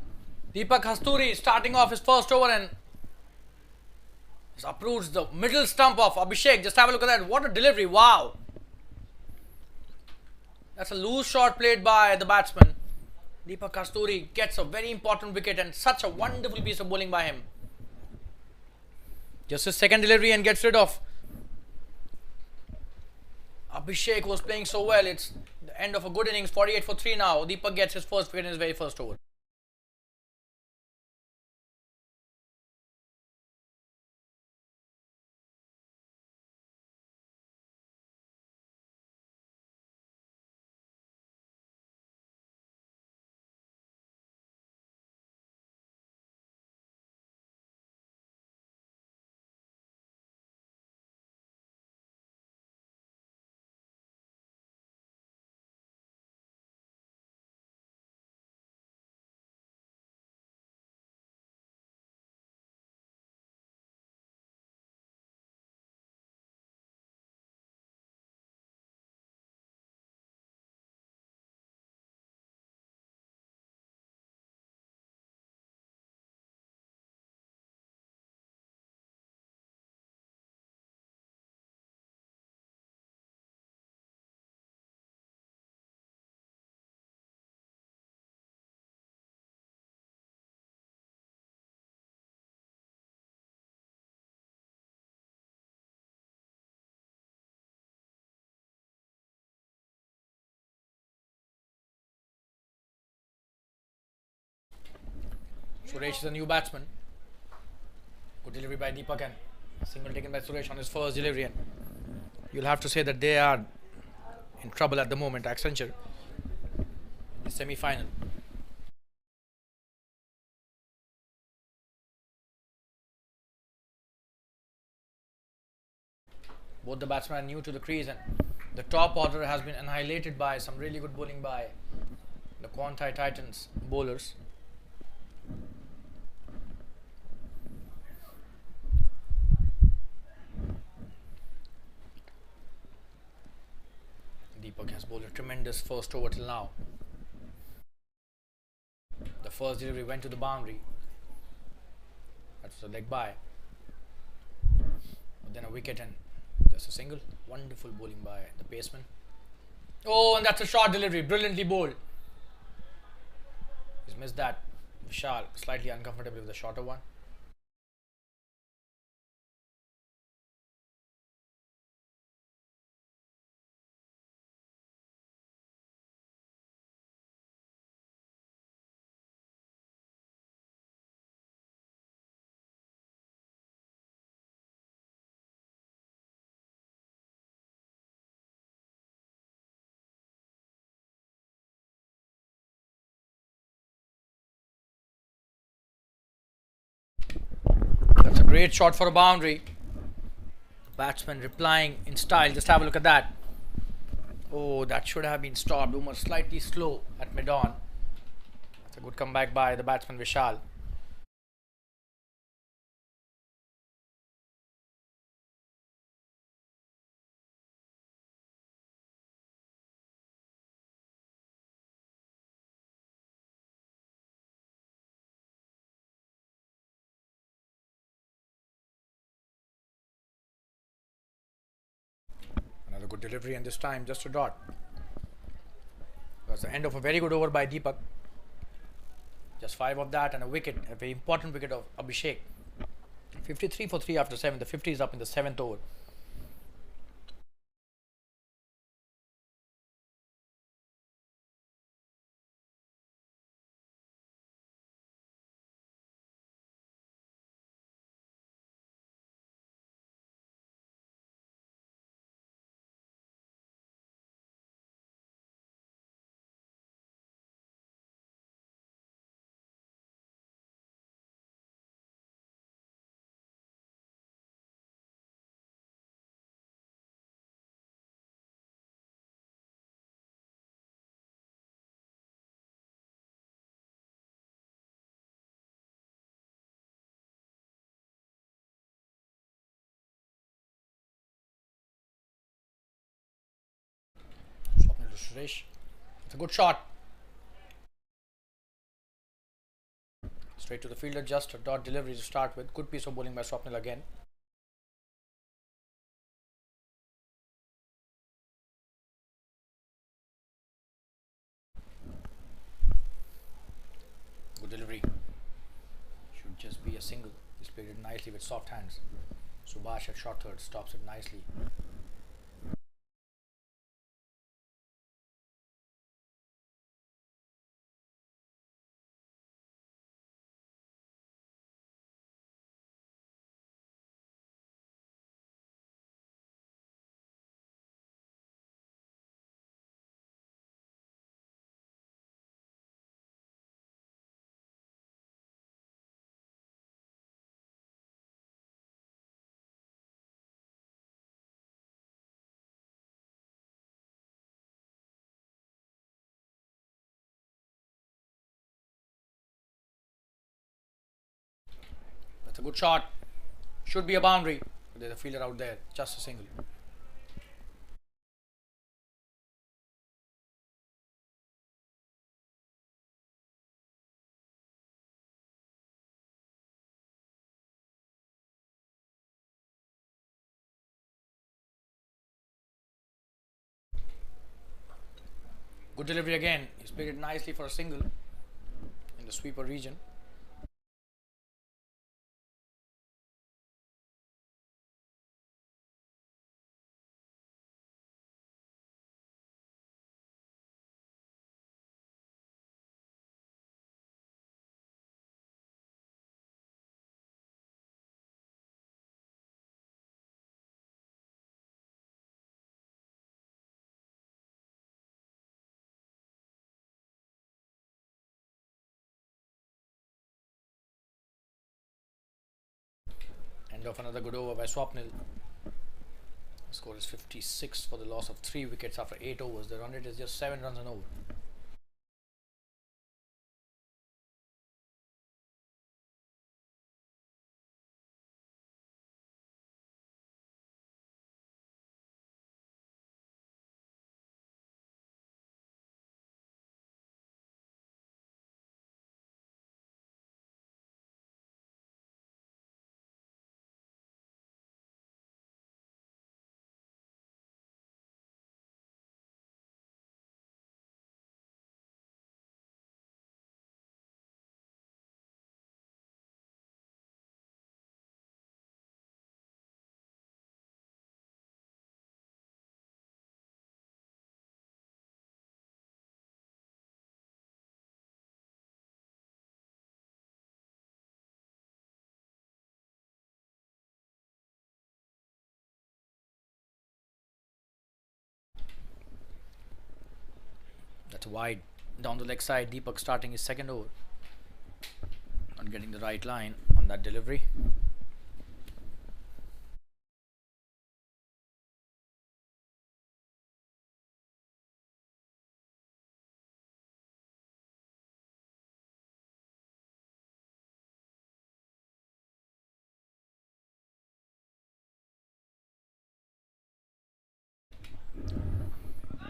Deepak Kasturi starting off his first over and uproots the middle stump of Abhishek. Just have a look at that. What a delivery. Wow. That's a loose shot played by the batsman. Deepak Kasturi gets a very important wicket and such a wonderful piece of bowling by him. Just his second delivery and gets rid of Abhishek was playing so well. It's the end of a good innings. 48 for 3 now. Deepak gets his first wicket in his very first over. Suresh is a new batsman. Good delivery by Deepak and a single taken by Suresh on his first delivery. And you'll have to say that they are in trouble at the moment, Accenture, in the semi-final. Both the batsmen are new to the crease and the top order has been annihilated by some really good bowling by the Quantei Titans bowlers. Deepak has bowled a tremendous first over till now. The first delivery went to the boundary. That was a leg by. But then a wicket and just a single. Wonderful bowling by the paceman. Oh, and that's a short delivery. Brilliantly bowled. He's missed that. Vishal slightly uncomfortable with the shorter one. That's a great shot for a boundary. The batsman replying in style. Just have a look at that. Oh, that should have been stopped. Umar slightly slow at mid-on. That's a good comeback by the batsman Vishal. Another good delivery, and this time just a dot. It was the end of a very good over by Deepak. Just 5 of that and a wicket, a very important wicket of Abhishek. 53 for 3 after 7. The 50 is up in the 7th over. Swapnil to Suresh. It's a good shot. Straight to the fielder, just a dot delivery to start with. Good piece of bowling by Swapnil again. Good delivery. Should just be a single. He's played it nicely with soft hands. Subhash at short third stops it nicely. That's a good shot. Should be a boundary. But there's a fielder out there. Just a single. Good delivery again. He's played it nicely for a single in the sweeper region. End of another good over by Swapnil. The score is 56 for the loss of 3 wickets after 8 overs. The run rate is just 7 runs an over. That's wide down the leg side. Deepak starting his second over. Not getting the right line on that delivery.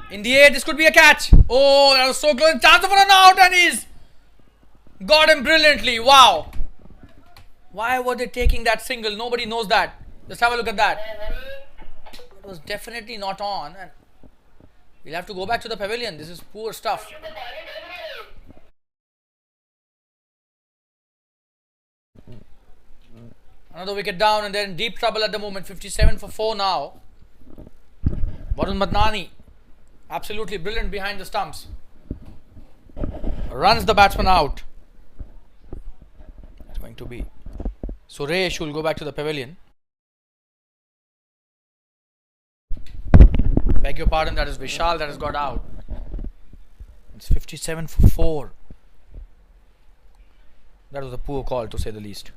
In the air, this could be a catch. Oh, that was so close. Chance for an out, and he's got him brilliantly. Wow. Why were they taking that single? Nobody knows that. Just have a look at that. It was definitely not on, and we'll have to go back to the pavilion. This is poor stuff. Another wicket down, and they're in deep trouble at the moment. 57 for 4 now. Varun Madnani, absolutely brilliant behind the stumps. Runs the batsman out. It's going to be Suresh who will go back to the pavilion. Beg your pardon, that is Vishal that has got out. It's 57 for 4. That was a poor call, to say the least.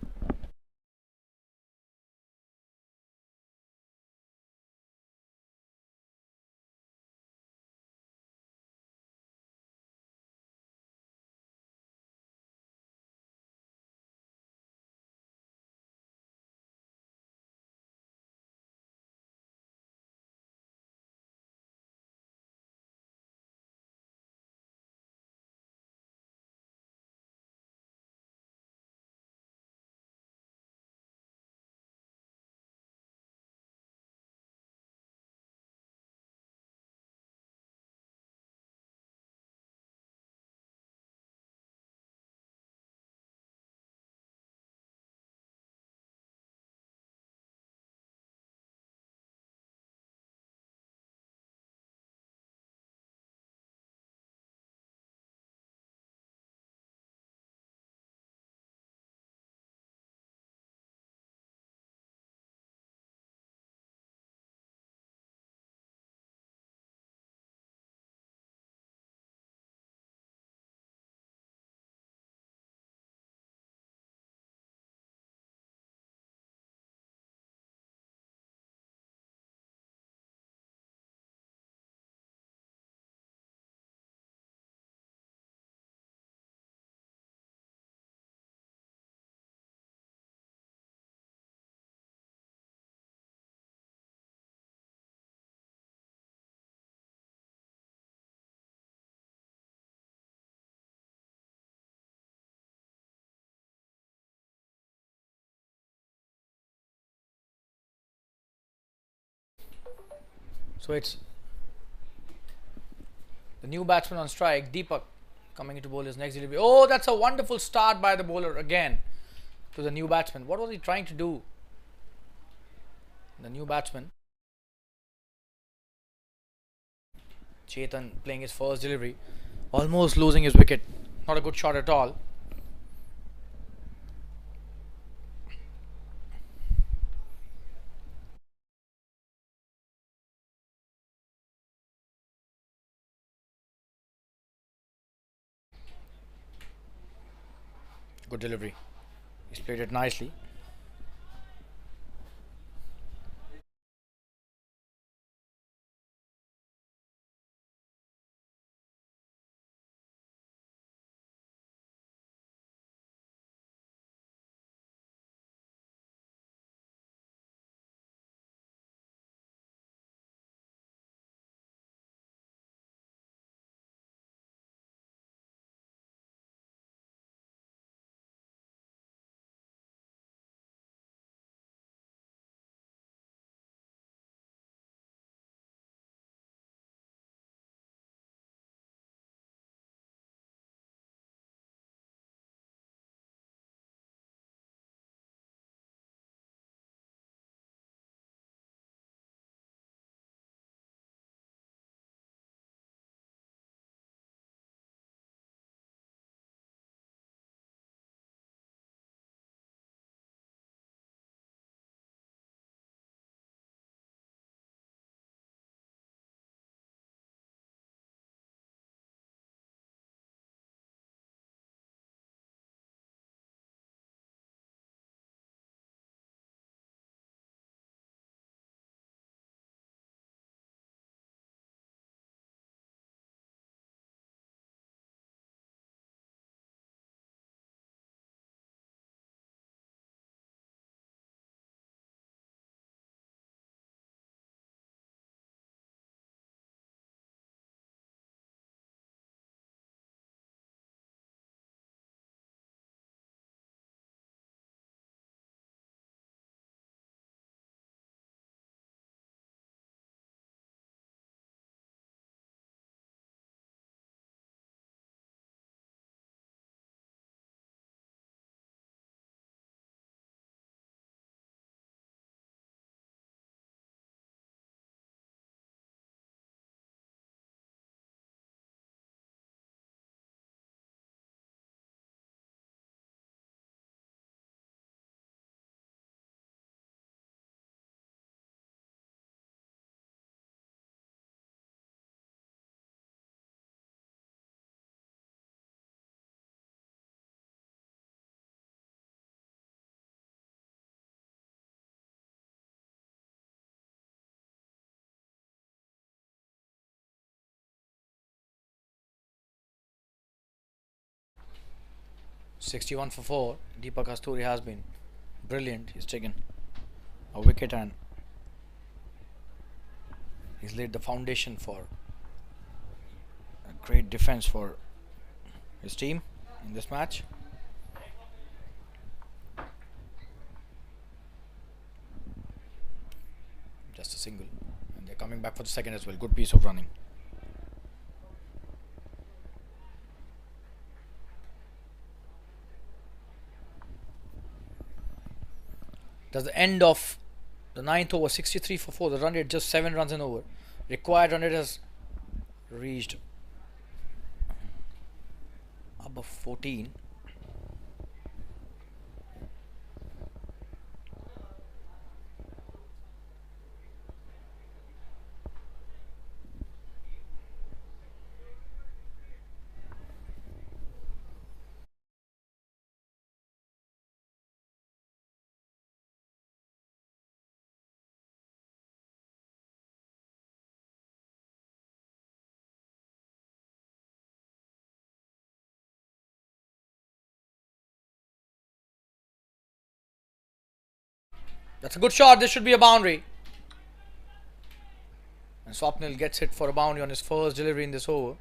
So it's the new batsman on strike, Deepak, coming into bowl his next delivery. Oh, that's a wonderful start by the bowler again to the new batsman. What was he trying to do? The new batsman, Chetan, playing his first delivery, almost losing his wicket. Not a good shot at all. Good delivery. He's played it nicely. "61 for 4. Deepak Kasturi has been brilliant. He's taken a wicket and he's laid the foundation for a great defense for his team in this match." Just a single, and they're coming back for the second as well. Good piece of running. That's the end of the ninth over. 63 for 4. The run rate just 7 runs and over. Required run rate has reached above 14. That's a good shot. This should be a boundary. And Swapnil gets hit for a boundary on his first delivery in this over.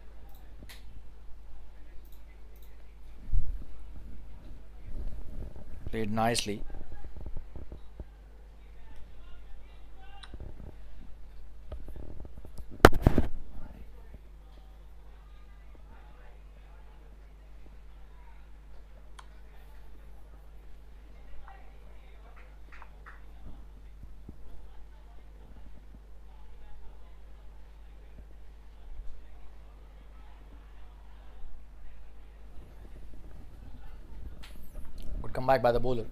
Played nicely. Good comeback by the bowler.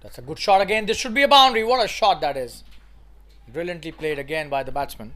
That's a good shot again. This should be a boundary. What a shot that is. Brilliantly played again by the batsman.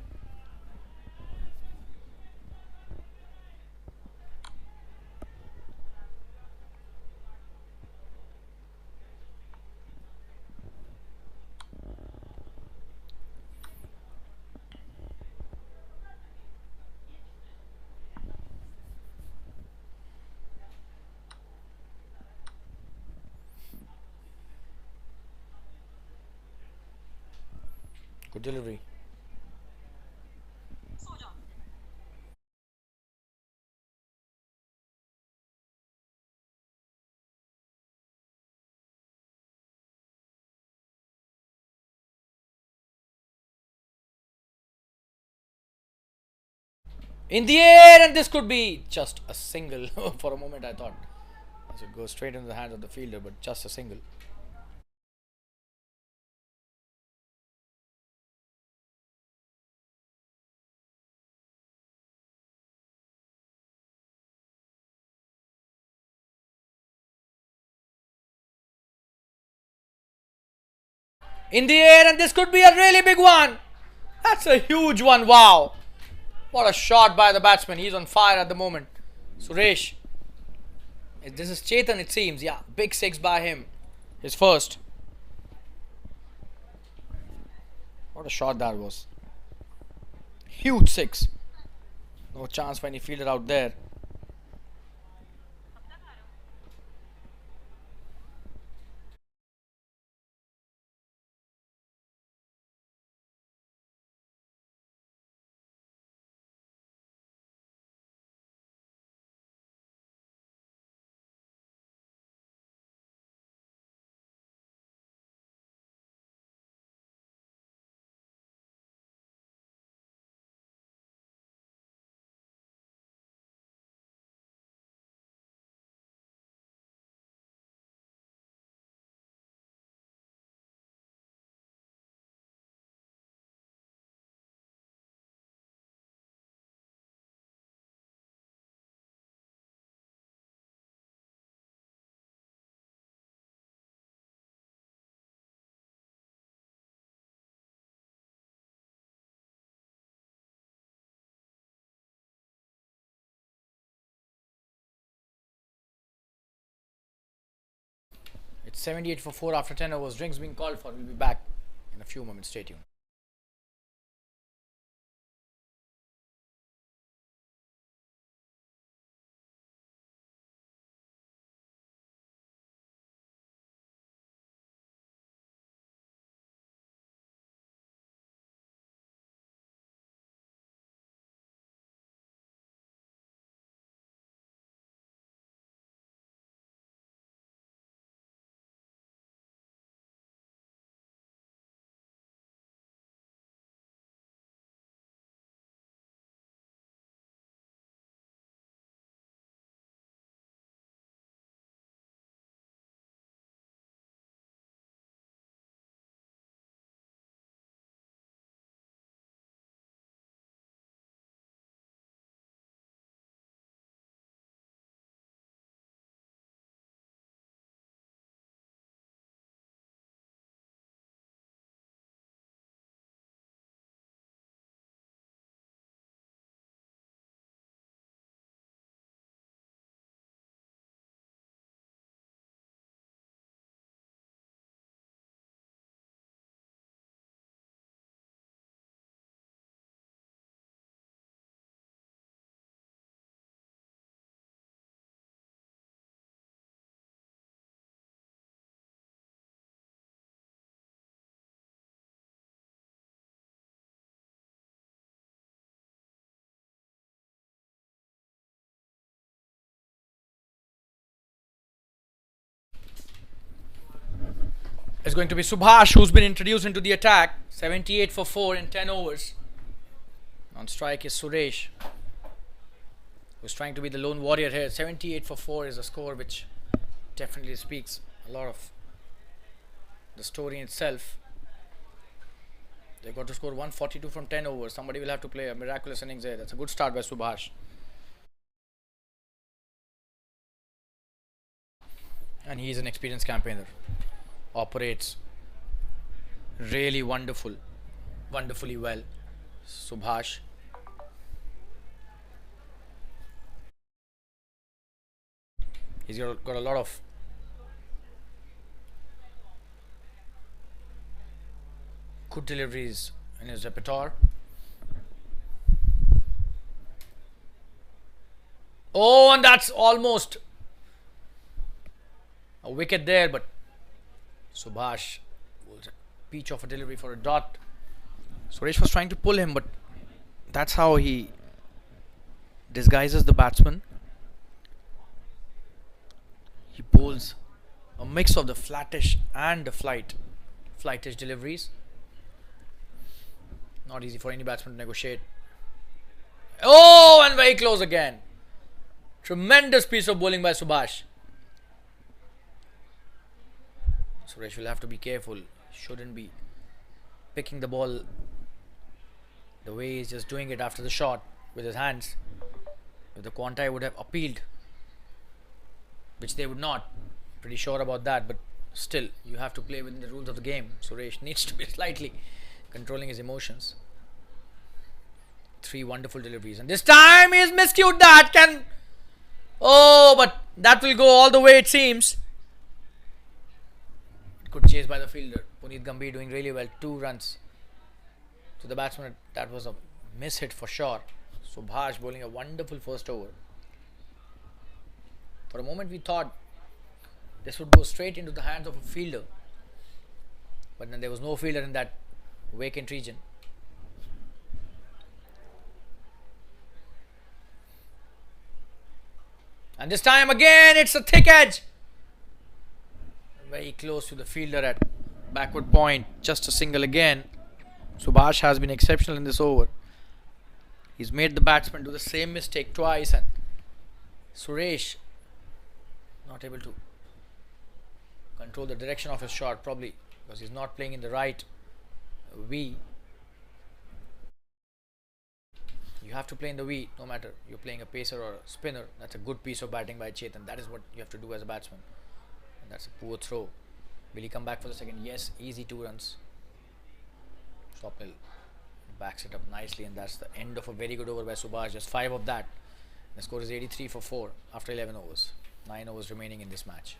Good delivery. In the air, and this could be just a single. For a moment I thought it would go straight into the hands of the fielder, but just a single. In the air, and this could be a really big one. That's a huge one. Wow. What a shot by the batsman. He's on fire at the moment. Suresh. This is Chetan, it seems. Yeah, big six by him. His first. What a shot that was. Huge six. No chance for any fielder out there. It's 78 for 4 after 10 overs. Drinks being called for. We'll be back in a few moments. Stay tuned. It's going to be Subhash who's been introduced into the attack. 78 for 4 in 10 overs. On strike is Suresh, who's trying to be the lone warrior here. 78 for 4 is a score which definitely speaks a lot of the story in itself. They got to score 142 from 10 overs. Somebody will have to play a miraculous innings there. That's a good start by Subhash. And he is an experienced campaigner. Operates really wonderfully well. Subhash. He's got a lot of good deliveries in his repertoire. Oh, and that's almost a wicket there, but Subhash was a peach of a delivery for a dot. Suresh was trying to pull him, but that's how he disguises the batsman. He bowls a mix of the flattish and the flightish deliveries. Not easy for any batsman to negotiate. Oh, and very close again. Tremendous piece of bowling by Subhash. Suresh will have to be careful. Shouldn't be picking the ball the way he's just doing it after the shot with his hands. If the Quantei would have appealed, which they would not, pretty sure about that, but still you have to play within the rules of the game. Suresh needs to be slightly controlling his emotions. 3 wonderful deliveries, and this time he's miscued that. But that will go all the way, it seems. Good chase by the fielder. Puneet Gambhir doing really well. 2 runs to the batsman. That was a miss hit for sure. Subhash bowling a wonderful first over. For a moment we thought this would go straight into the hands of a fielder, but then there was no fielder in that vacant region. And this time again it's a thick edge. Very close to the fielder at backward point. Just a single again. Subhash has been exceptional in this over. He's made the batsman do the same mistake twice, and Suresh not able to control the direction of his shot, probably because he's not playing in the right V. You have to play in the V no matter you're playing a pacer or a spinner. That's a good piece of batting by Chetan. That is what you have to do as a batsman. And that's a poor throw. Will he come back for the second? Yes, easy 2 runs. Swapnil backs it up nicely, and that's the end of a very good over by Subhash. Just 5 of that. The score is 83 for 4 after 11 overs. 9 overs remaining in this match.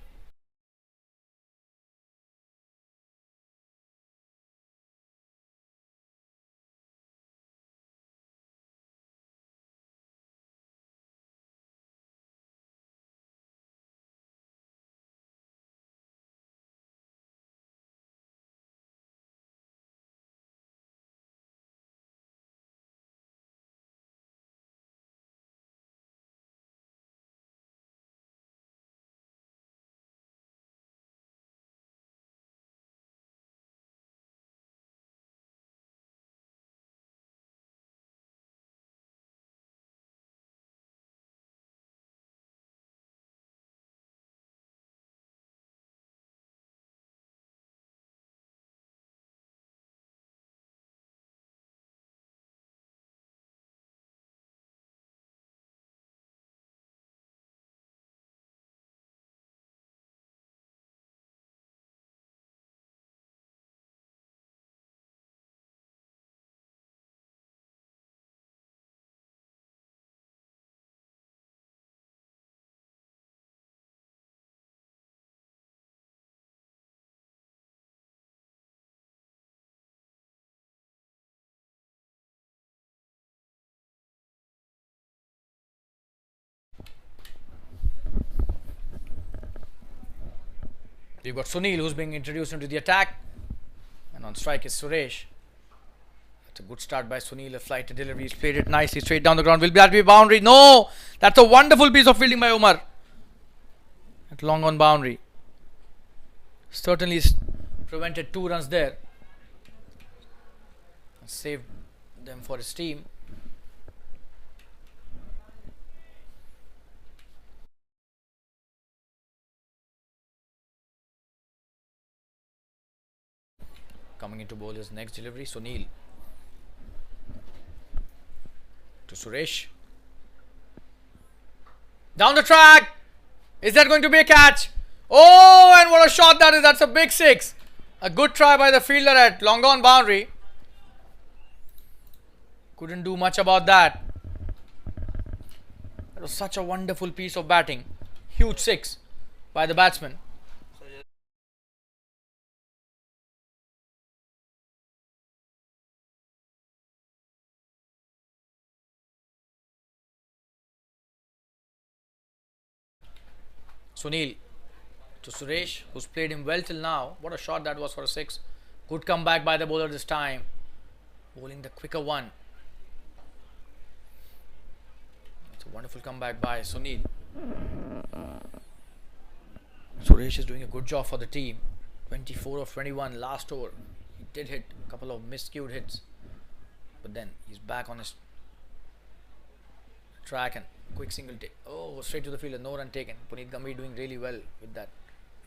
We've got Sunil who's being introduced into the attack, and on strike is Suresh. That's a good start by Sunil. A flight to delivery. He's played it nicely straight down the ground. Will that be a boundary? No! That's a wonderful piece of fielding by Umar. At long on boundary. Certainly prevented 2 runs there. Saved them for his team. Coming into bowl his next delivery. Sunil to Suresh. Down the track. Is that going to be a catch? Oh, and what a shot that is. That's a big six. A good try by the fielder at long on boundary. Couldn't do much about that. That was such a wonderful piece of batting. Huge six by the batsman. Sunil to Suresh, who's played him well till now. What a shot that was for a six. Good comeback by the bowler this time. Bowling the quicker one. It's a wonderful comeback by Sunil. Suresh is doing a good job for the team. 24 of 21 last over. He did hit a couple of miscued hits, but then he's back on his track and quick single take. Oh, straight to the fielder, no run taken. Puneet Gambhir doing really well with that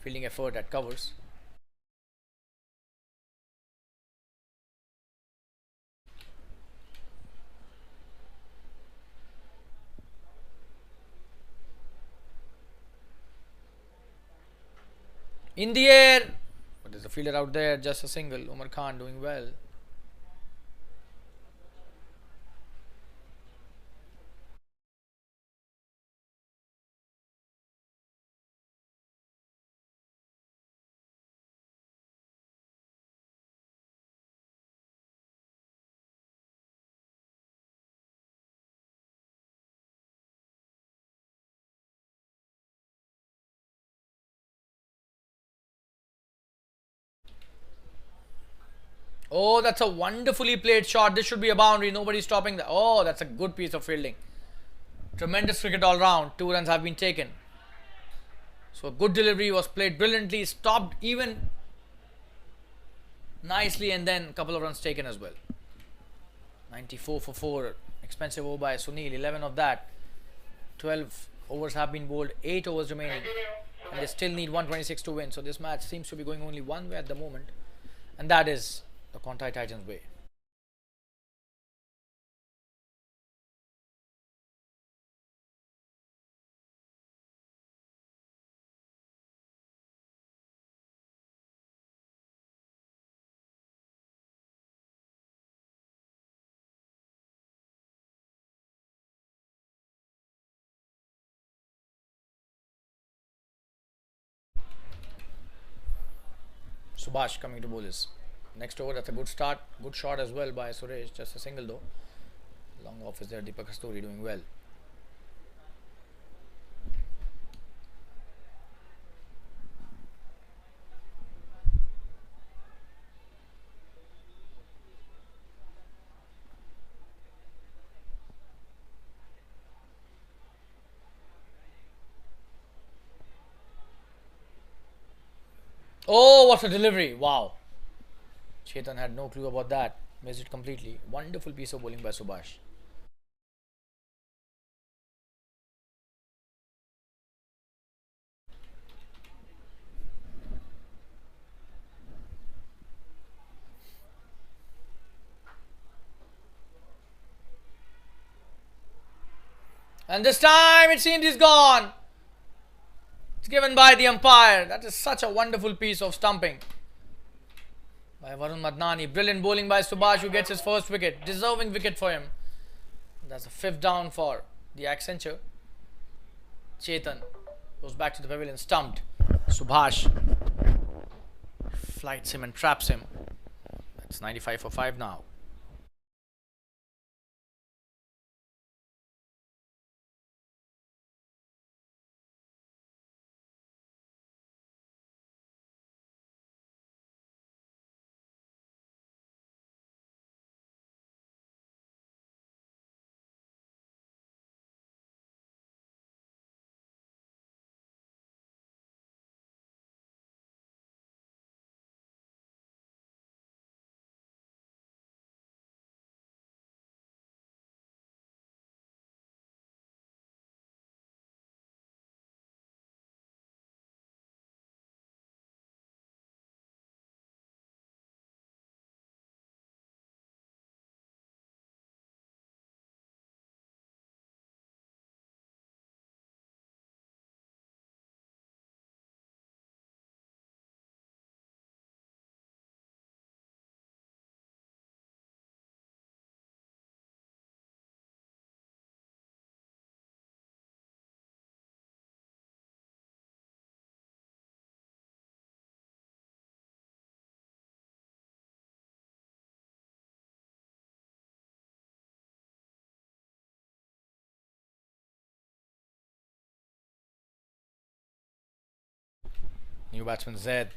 fielding effort at covers. In the air, but there's a fielder out there, just a single. Umar Khan doing well. Oh, that's a wonderfully played shot. This should be a boundary. Nobody's stopping that. Oh, that's a good piece of fielding. Tremendous cricket all round. 2 runs have been taken. So a good delivery was played brilliantly. Stopped even nicely, and then a couple of runs taken as well. 94 for 4. Expensive over by Sunil. 11 of that. 12 overs have been bowled. 8 overs remaining. And they still need 126 to win. So this match seems to be going only one way at the moment. And that is the Quantei Titans way. Subhash coming to bowl his next over. That's a good start. Good shot as well by Suresh. Just a single though. Long off is there. Deepak Kasturi doing well. Oh, what a delivery. Wow. Chetan had no clue about that. Missed it completely. Wonderful piece of bowling by Subhash. And this time it seems he's gone. It's given by the umpire. That is such a wonderful piece of stumping by Varun Madnani. Brilliant bowling by Subhash, who gets his first wicket. Deserving wicket for him. That's a 5th down for the Accenture. Chetan goes back to the pavilion, stumped. Subhash flights him and traps him. That's 95 for 5 now. New batsman Zaid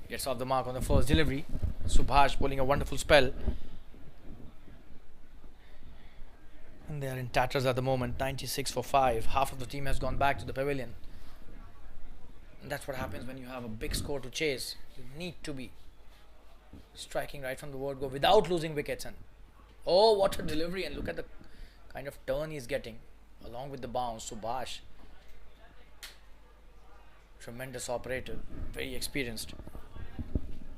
gets off the mark on the first delivery. Subhash bowling a wonderful spell. And they are in tatters at the moment. 96 for 5. Half of the team has gone back to the pavilion. And that's what happens when you have a big score to chase. You need to be striking right from the word go without losing wickets. And oh, what a delivery. And look at the kind of turn he's getting along with the bounce. Subhash, tremendous operator, very experienced.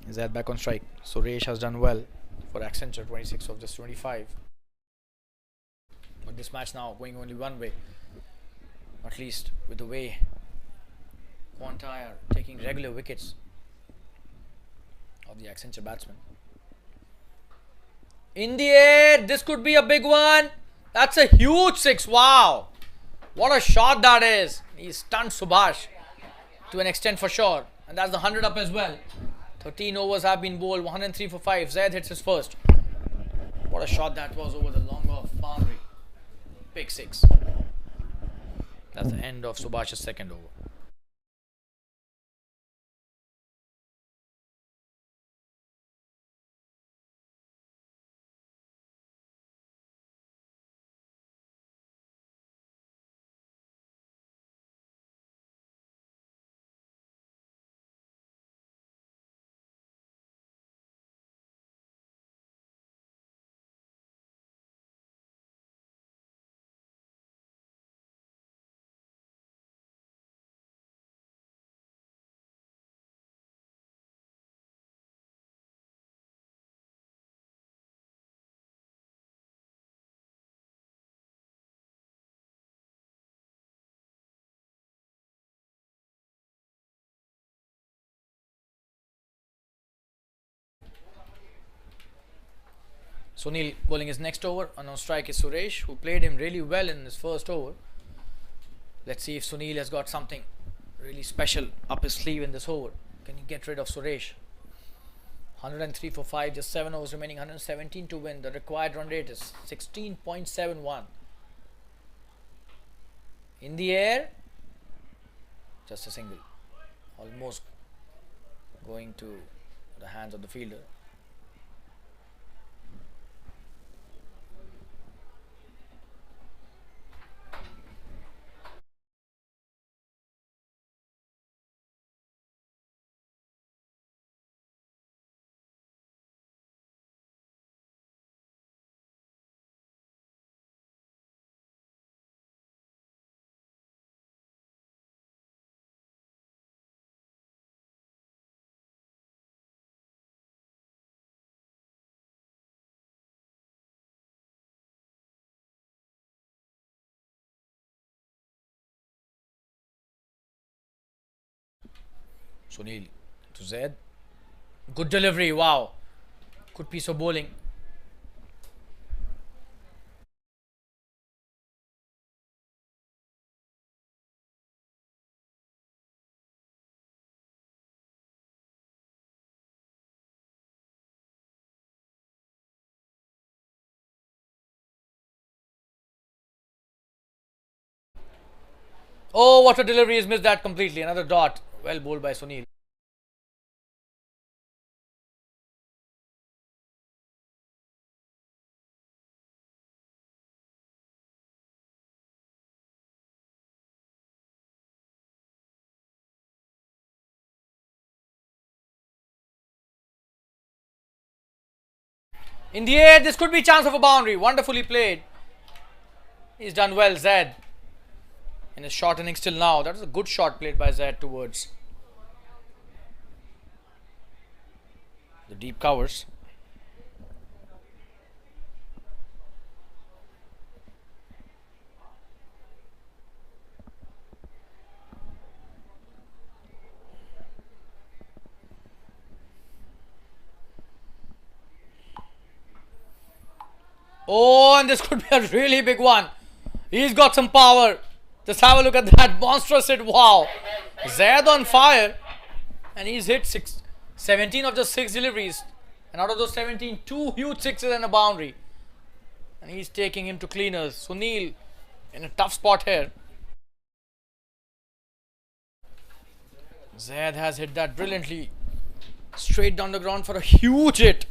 Is that back on strike? Suresh has done well for Accenture, 26 of just 25. But this match now going only one way, at least with the way Quantei are taking regular wickets of the Accenture batsman. In the air, this could be a big one. That's a huge six. Wow, what a shot that is. He stunned Subhash to an extent for sure, and that's the 100 up as well. 13 overs have been bowled, 103 for 5. Zaid hits his first. What a shot that was over the long off boundary. Big six. That's the end of Subhash's second over. Sunil bowling his next over, and on strike is Suresh, who played him really well in his first over. Let's see if Sunil has got something really special up his sleeve in this over. Can he get rid of Suresh? 103 for 5, just 7 overs remaining, 117 to win. The required run rate is 16.71. In the air, just a single, almost going to the hands of the fielder. Sunil to Zaid. Good delivery, wow. Good piece of bowling. Oh, what a delivery, he's missed that completely. Another dot. Well bowled by Sunil. In the air, this could be chance of a boundary. Wonderfully played. He's done well, Zaid. In his short innings till now. That was a good shot played by Zaid towards the deep covers. Oh, and this could be a really big one. He's got some power. Just have a look at that monstrous hit. Wow. Zaid on fire. And he's hit 17 of just 6 deliveries. And out of those 17, 2 huge sixes and a boundary. And he's taking him to cleaners. Sunil in a tough spot here. Zaid has hit that brilliantly. Straight down the ground for a huge hit.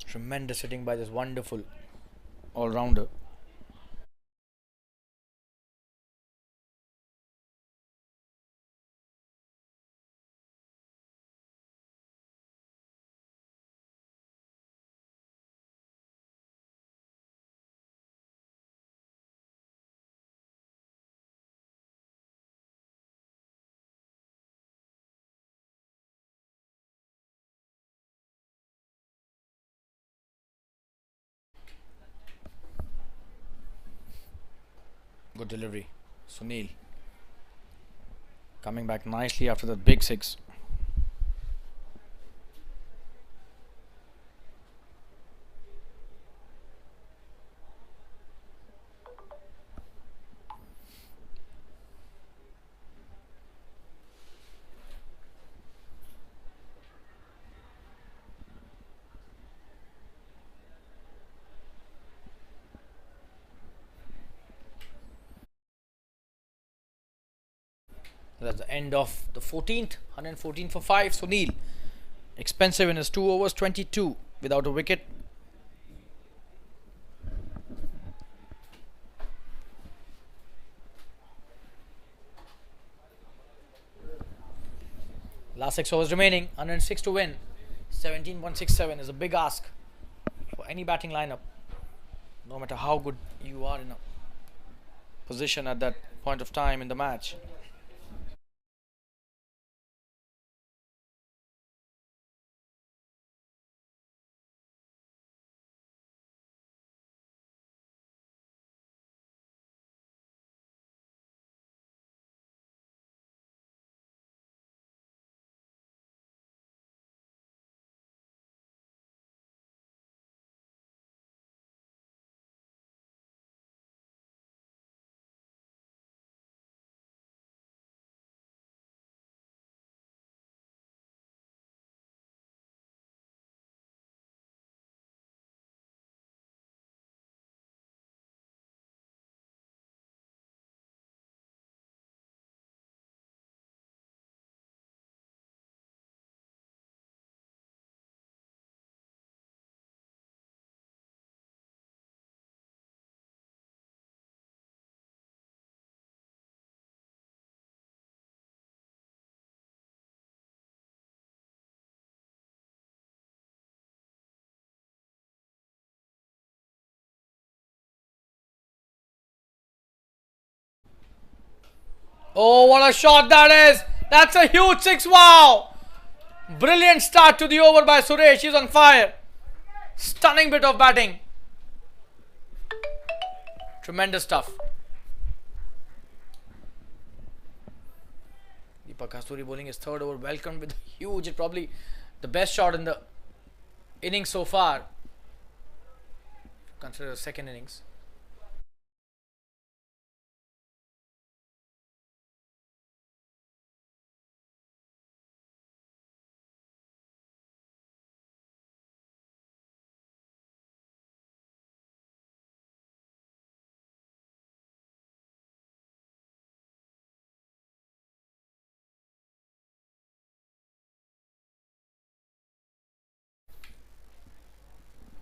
Tremendous hitting by this wonderful all-rounder. Good delivery. Sunil coming back nicely after that big six. That's the end of the 14th. 114 for 5. Sunil, expensive in his 2 overs, 22 without a wicket. Last 6 overs remaining. 106 to win. 17.67 is a big ask for any batting lineup, no matter how good you are in a position at that point of time in the match. Oh, what a shot that is! That's a huge six. Wow! Brilliant start to the over by Suresh. He's on fire. Stunning bit of batting. Tremendous stuff. Deepak Kasturi bowling his 3rd over. Welcomed with a huge hit. Probably the best shot in the innings so far. Consider the 2nd innings.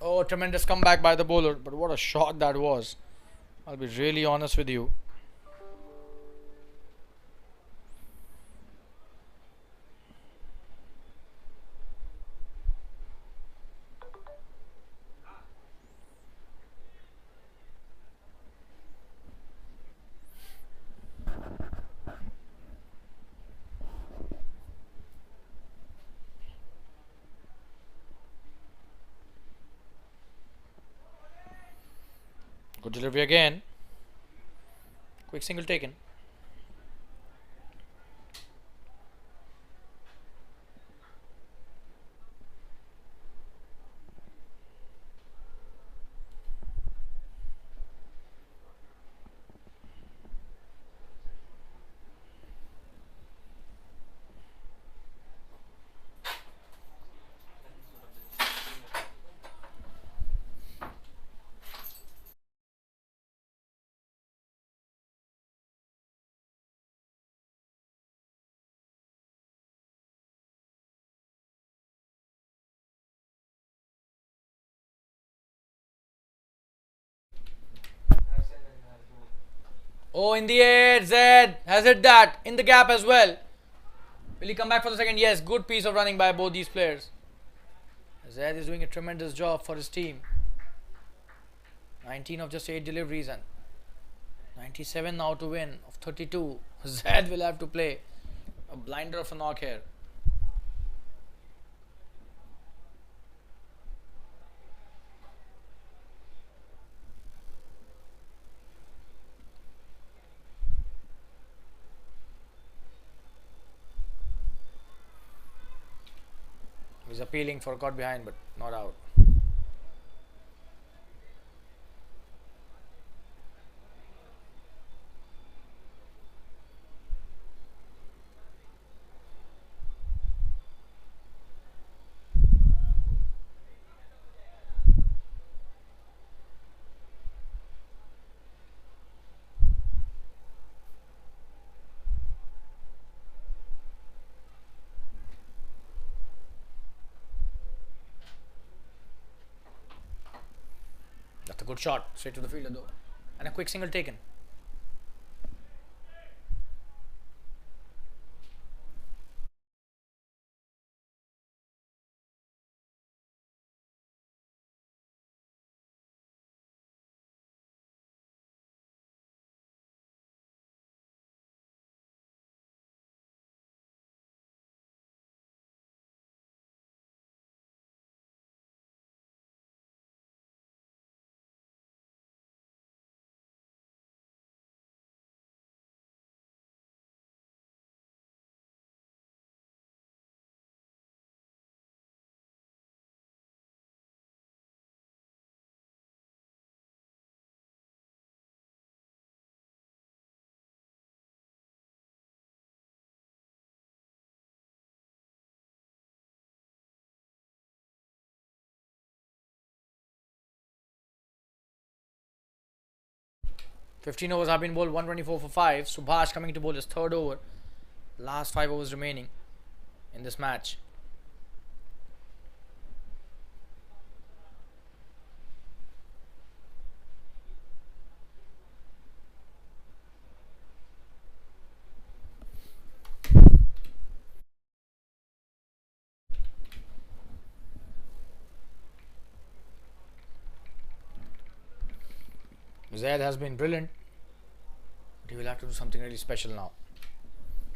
Oh, tremendous comeback by the bowler. But what a shot that was. I'll be really honest with you. Good delivery again. Quick single taken. Oh, in the air, Zed has hit that in the gap as well. Will he come back for the second? Yes, good piece of running by both these players. Zed is doing a tremendous job for his team. 19 of just 8 deliveries and 97 now to win of 32. Zed will have to play a blinder of a knock here. He's appealing for a caught behind, but not out. That's a good shot, straight to the fielder though. And a quick single taken. Fifteen overs have been bowled, 124 for 5. Subhash coming to bowl his third over. Last 5 overs remaining in this match. Zaid has been brilliant, but he will have to do something really special now.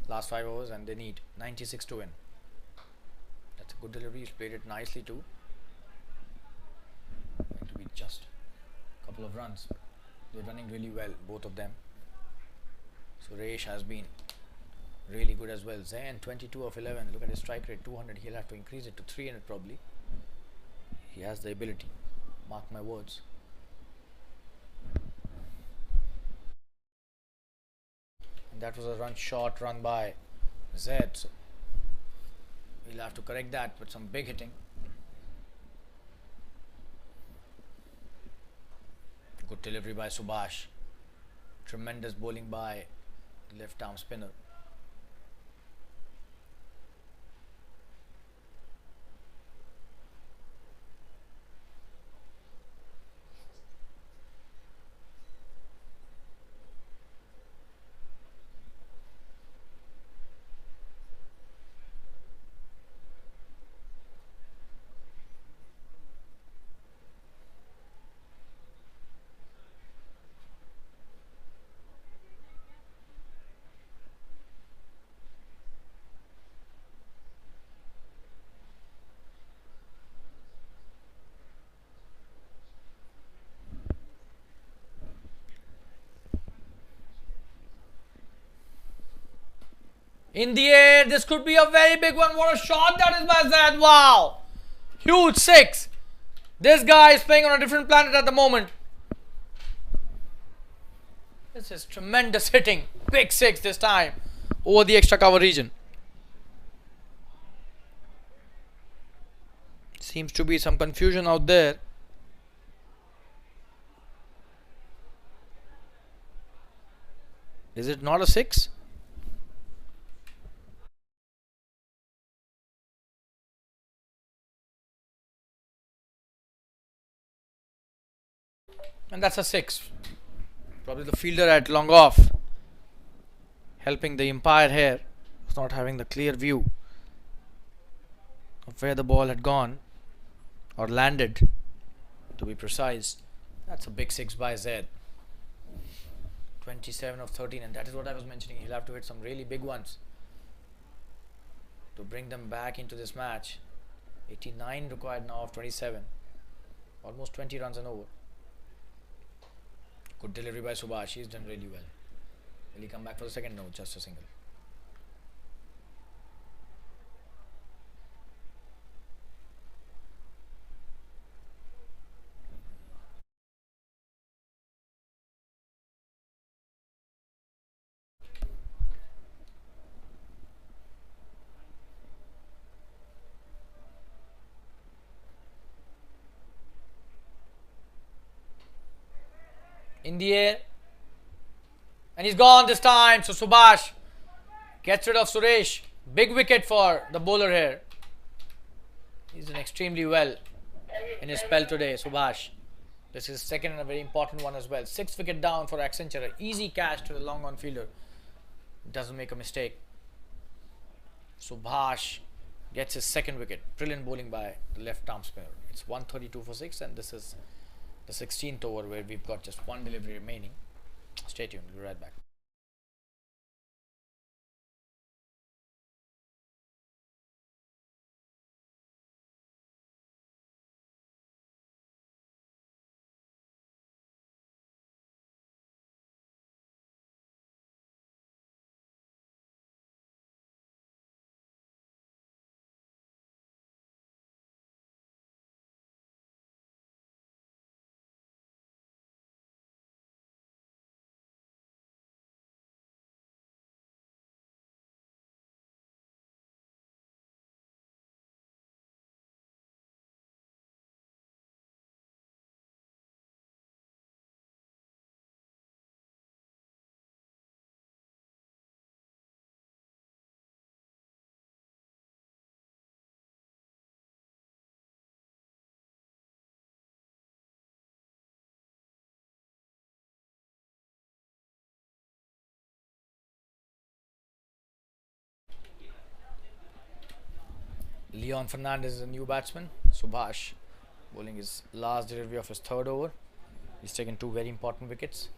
Last 5 overs and they need 96 to win. That's a good delivery. He's played it nicely too. Going to be just a couple of runs. They're running really well, both of them. Suresh has been really good as well. Zain 22 of 11. Look at his strike rate, 200. He'll have to increase it to 300 probably. He has the ability. Mark my words. And that was a short run by Zed. So he'll have to correct that with some big hitting. Good delivery by Subhash. Tremendous bowling by the left arm spinner. In the air, this could be a very big one. What a shot that is by Zed. Wow. Huge 6. This guy is playing on a different planet at the moment. This is tremendous hitting. Big 6 this time over the extra cover region. Seems to be some confusion out there. Is it not a 6? And that's a 6. Probably the fielder at long off, helping the umpire here, was not having the clear view of where the ball had gone or landed, to be precise. That's a big six by Zaid. 27 of 13, and that is what I was mentioning. He'll have to hit some really big ones to bring them back into this match. 89 required now of 27. Almost 20 runs and over. Good delivery by Subhash. He's done really well. Will he come back for the second? No, just a single. In the air, and he's gone this time. So Subhash gets rid of Suresh. Big wicket for the bowler here. He's done extremely well in his spell today, Subhash. This is second and a very important one as well. 6 wicket down for Accenture. Easy catch to the long on fielder. Doesn't make a mistake. Subhash gets his second wicket. Brilliant bowling by the left arm spinner. It's 132 for 6, and this is the 16th over where we've got just one delivery remaining. Stay tuned, we'll be right back. Leon Fernandez is a new batsman. Subhash bowling his last delivery of his third over. He's taken 2 very important wickets.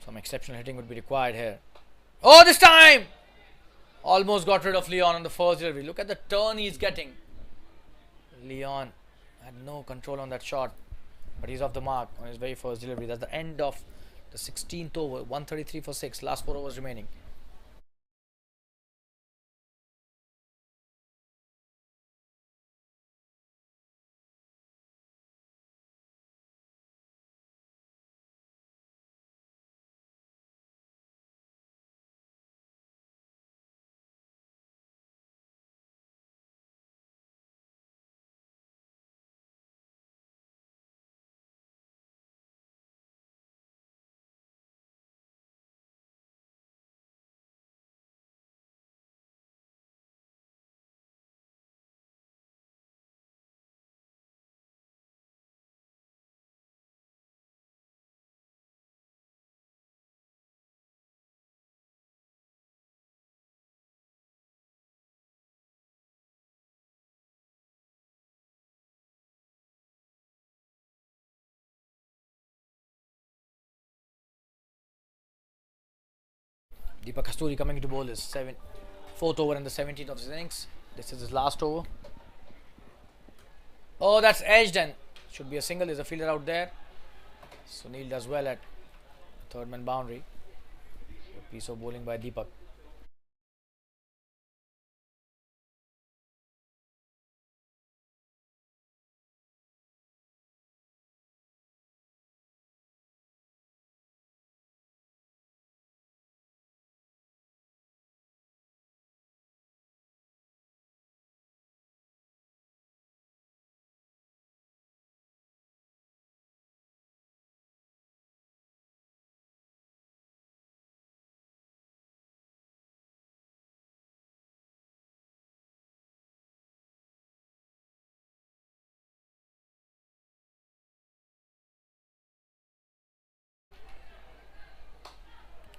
Some exceptional hitting would be required here. Oh, this time! Almost got rid of Leon on the first delivery. Look at the turn he's getting. Leon had no control on that shot, but he's off the mark on his very first delivery. That's the end of the 16th over. 133 for 6. Last 4 overs remaining. Deepak Kasturi coming to bowl his 4th over and the 17th of his innings. This is his last over. Oh, that's edged and should be a single. There's a fielder out there. Sunil does well at third man boundary. A piece of bowling by Deepak.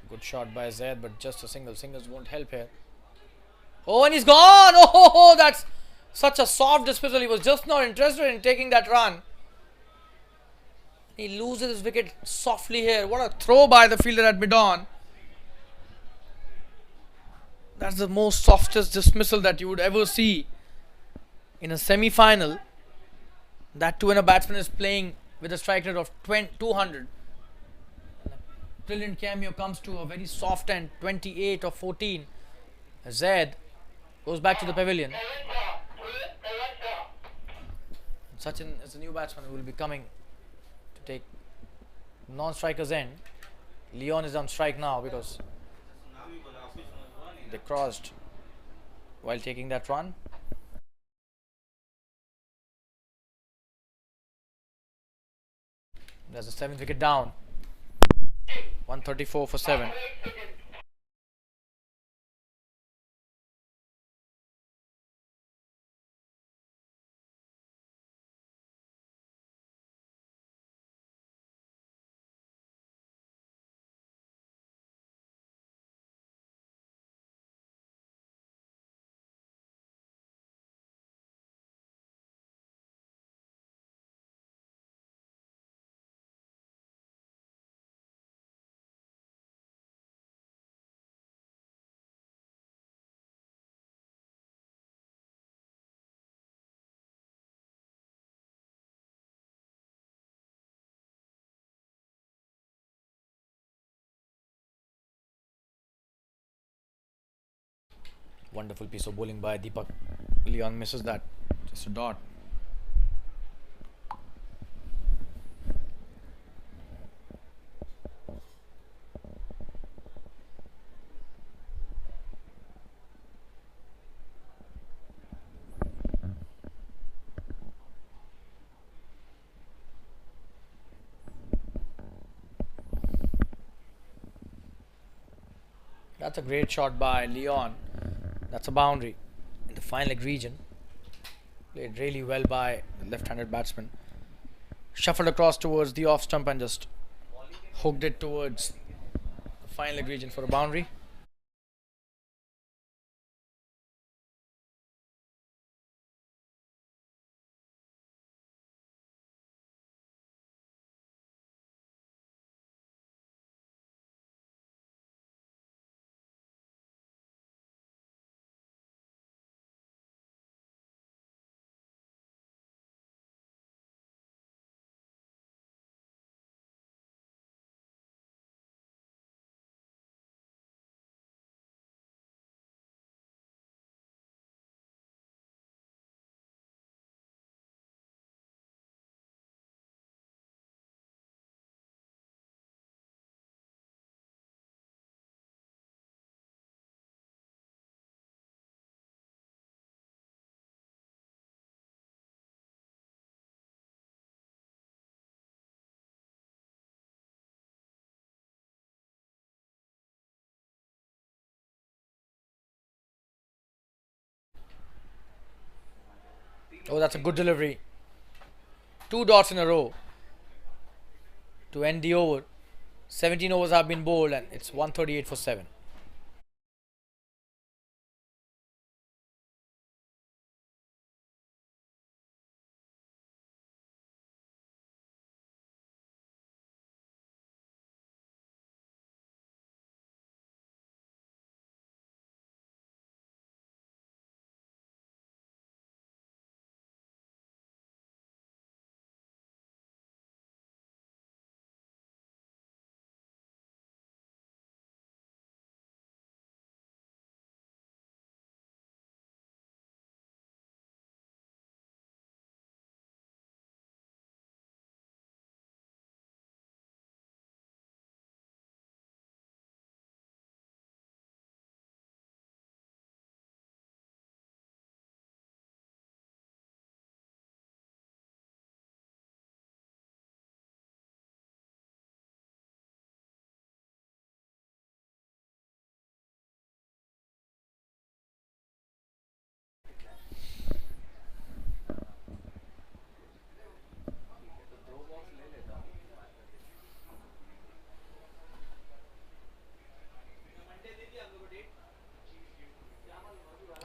Good shot by Zaid, but just a single. Singles won't help here. Oh, and he's gone! Oh, that's such a soft dismissal. He was just not interested in taking that run. He loses his wicket softly here. What a throw by the fielder at mid-on. That's the most softest dismissal that you would ever see in a semi-final. That too when a batsman is playing with a strike rate of 200. Brilliant cameo comes to a very soft end, 28 or 14. Zaid goes back to the pavilion. Sachin is the new batsman who will be coming to take non-striker's end. Leon is on strike now because they crossed while taking that run. There's a 7th wicket down. 134 for 7. Wonderful piece of bowling by Deepak. Leon misses that. Just a dot. That's a great shot by Leon. That's a boundary in the fine leg region. Played really well by the left-handed batsman. Shuffled across towards the off stump and just hooked it towards the fine leg region for a boundary. Oh, that's a good delivery. 2 dots in a row to end the over. 17 overs have been bowled and it's 138 for 7.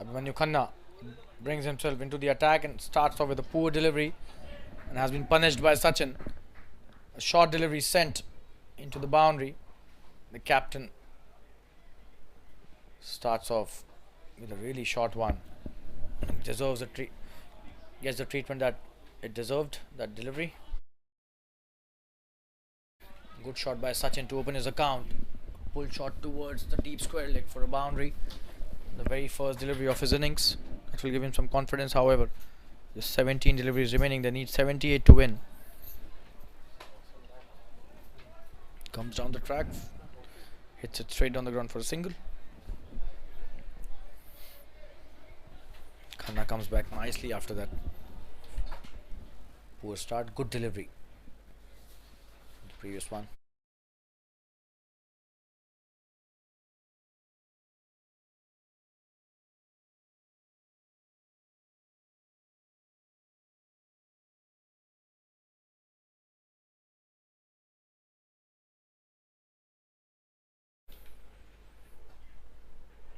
Abhimanyu Khanna brings himself into the attack and starts off with a poor delivery and has been punished by Sachin. A short delivery sent into the boundary. The captain starts off with a really short one. Deserves a gets the treatment that it deserved, that delivery. Good shot by Sachin to open his account. Pull shot towards the deep square leg for a boundary. The very first delivery of his innings. That will give him some confidence. However, just 17 deliveries remaining. They need 78 to win. Comes down the track. Hits it straight down the ground for a single. Khanna comes back nicely after that. Poor start. Good delivery. The previous one.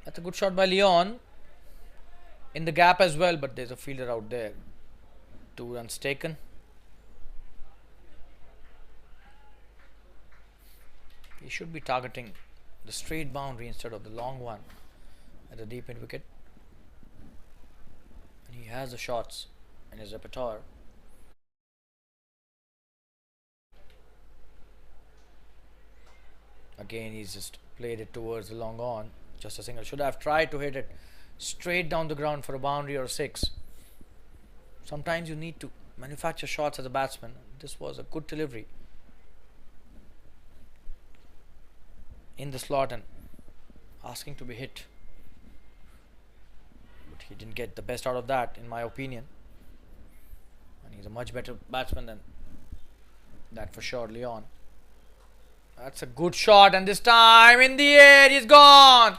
That's a good shot by Leon. In the gap as well, but there's a fielder out there. 2 runs taken. He should be targeting the straight boundary instead of the long one at the deep end wicket. And he has the shots in his repertoire. Again, he's just played it towards the long on. Just a single. Should have tried to hit it straight down the ground for a boundary or 6. Sometimes you need to manufacture shots as a batsman. This was a good delivery in the slot and asking to be hit. But he didn't get the best out of that, in my opinion. And he's a much better batsman than that for sure, Leon. That's a good shot, and this time in the air, he's gone.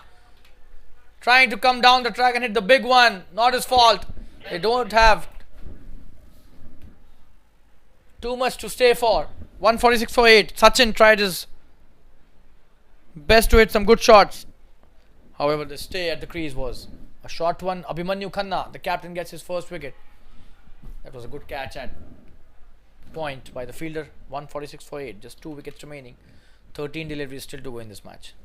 Trying to come down the track and hit the big one. Not his fault. They don't have too much to stay for. 146 for 8. Sachin tried his best to hit some good shots. However, the stay at the crease was a short one. Abhimanyu Khanna, the captain, gets his first wicket. That was a good catch at point by the fielder. 146 for 8. Just 2 wickets remaining. 13 deliveries still to go in this match.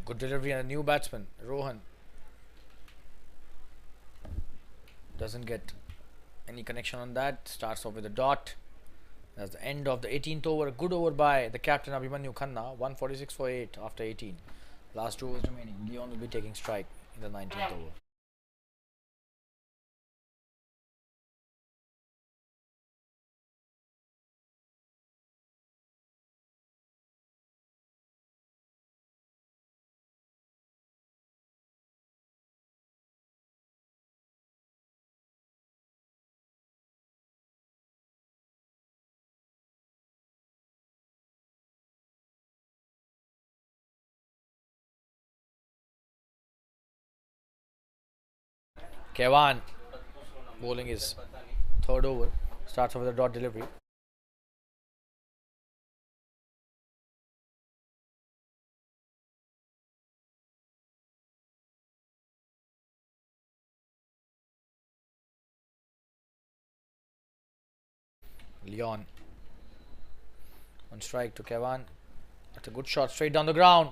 Good delivery and a new batsman, Rohan. Doesn't get any connection on that. Starts off with a dot. That's the end of the 18th over. A good over by the captain Abhimanyu Khanna. 146 for 8 after 18. Last 2 overs remaining. Leon will be taking strike in the 19th over. Kevan bowling his 3rd over. Starts off with a dot delivery. Leon on strike to Kevan. That's a good shot straight down the ground.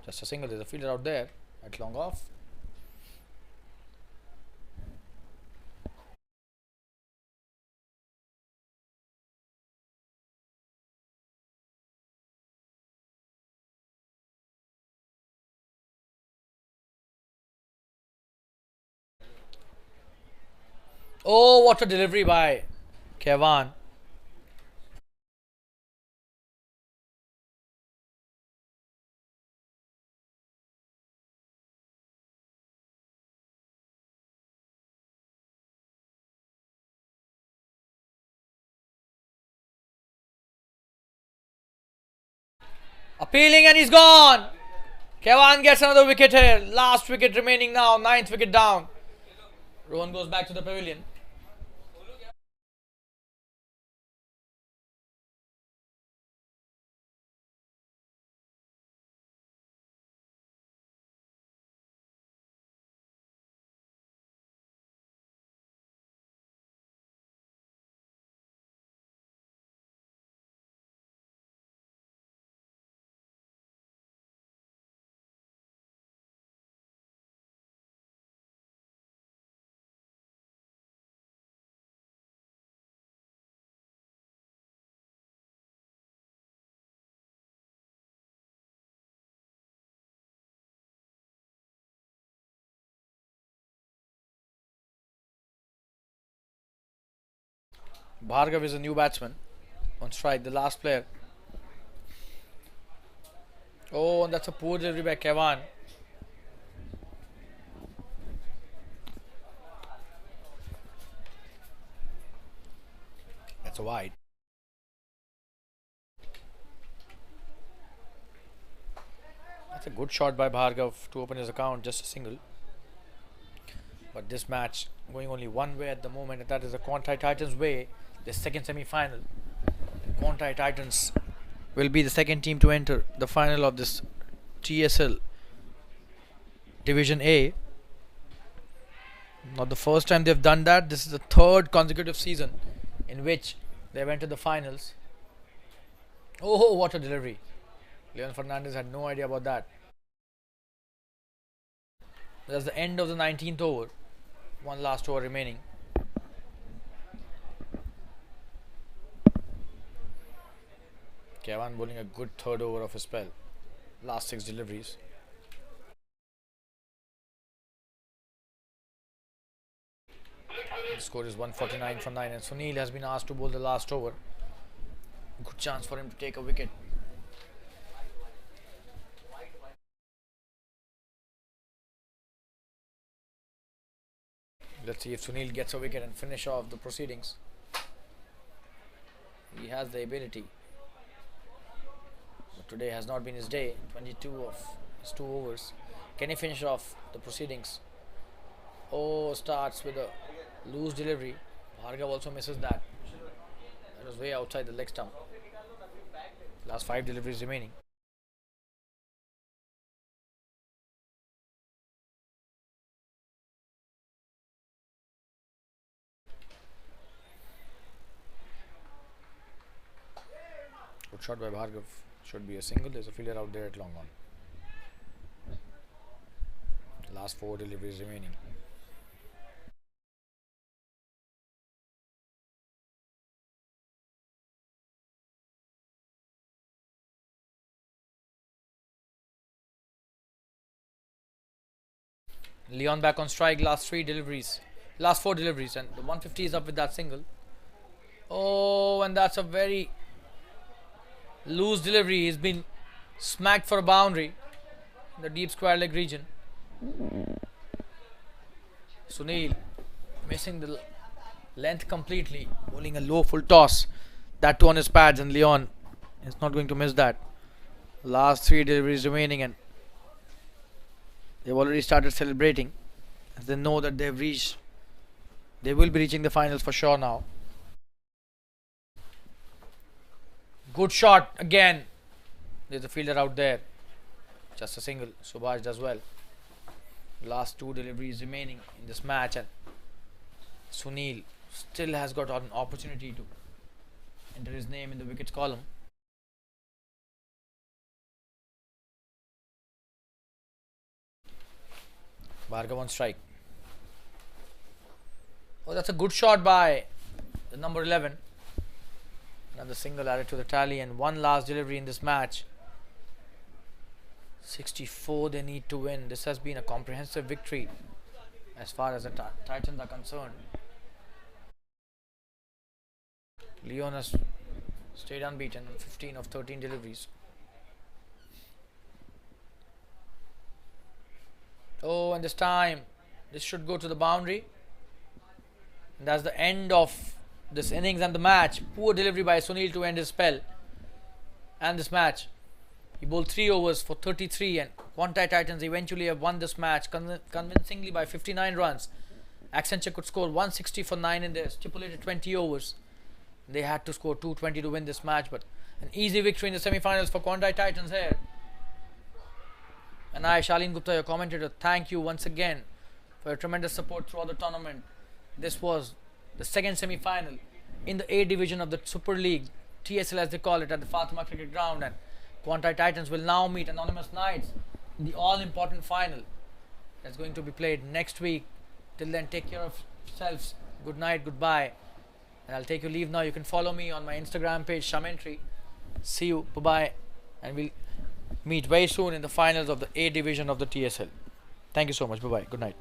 Just a single. There's a fielder out there at long off. Oh, what a delivery by Kevan. Appealing and he's gone. Kevan gets another wicket here. Last wicket remaining now. 9th wicket down. Rohan goes back to the pavilion. Bhargav is a new batsman on strike, the last player. Oh, and that's a poor delivery by Kevan. That's a wide. That's a good shot by Bhargav to open his account, just a single. But this match going only one way at the moment, and that is the Quantei Titans way. The second semi-final. Quantei Titans will be the second team to enter the final of this TSL Division A. Not the first time they've done that. This is the third consecutive season in which they've entered the finals. Oh, what a delivery. Leon Fernandez had no idea about that. That's the end of the 19th over. One last over remaining. Kevan bowling a good third over of his spell. Last 6 deliveries. The score is 149 for 9, and Sunil has been asked to bowl the last over. Good chance for him to take a wicket. Let's see if Sunil gets a wicket and finish off the proceedings. He has the ability. But today has not been his day. 22 of his 2 overs. Can he finish off the proceedings? Oh, starts with a loose delivery. Bhargav also misses that. That was way outside the leg stump. Last 5 deliveries remaining. Good shot by Bhargav. Should be a single. There's a fielder out there at long on. Last 4 deliveries remaining. Leon back on strike. Last 4 deliveries, and the 150 is up with that single. Oh, and that's a very loose delivery. He's been smacked for a boundary in the deep square leg region. Sunil missing the length completely, bowling a low full toss. That too on his pads, and Leon is not going to miss that. Last 3 deliveries remaining, and they've already started celebrating as they know that they will be reaching the finals for sure now. Good shot again. There's a fielder out there. Just a single. Subhash does well. Last 2 deliveries remaining in this match, and Sunil still has got an opportunity to enter his name in the wickets column. Bhargav on strike. Oh, that's a good shot by the number 11. Another single added to the tally, and one last delivery in this match. 64 they need to win. This has been a comprehensive victory as far as the Titans are concerned. Leon has stayed unbeaten on 15 of 13 deliveries. Oh, and this time this should go to the boundary. And that's the end of this innings and the match. Poor delivery by Sunil to end his spell and this match. He bowled 3 overs for 33, and Quantei Titans eventually have won this match convincingly by 59 runs. Accenture could score 160 for 9 in their stipulated 20 overs. They had to score 220 to win this match, but an easy victory in the semi-finals for Quantei Titans here. And I, Shalin Gupta, your commentator, thank you once again for your tremendous support throughout the tournament. This was the second semi-final in the A division of the Super League, TSL as they call it, at the Fatima Cricket Ground, and Quantei Titans will now meet Anonymous Knights in the all-important final that's going to be played next week. Till then, take care of yourselves. Good night, goodbye, and I'll take your leave now. You can follow me on my Instagram page, Shamentry. See you, bye-bye, and we'll meet very soon in the finals of the A division of the TSL. Thank you so much, bye-bye, good night.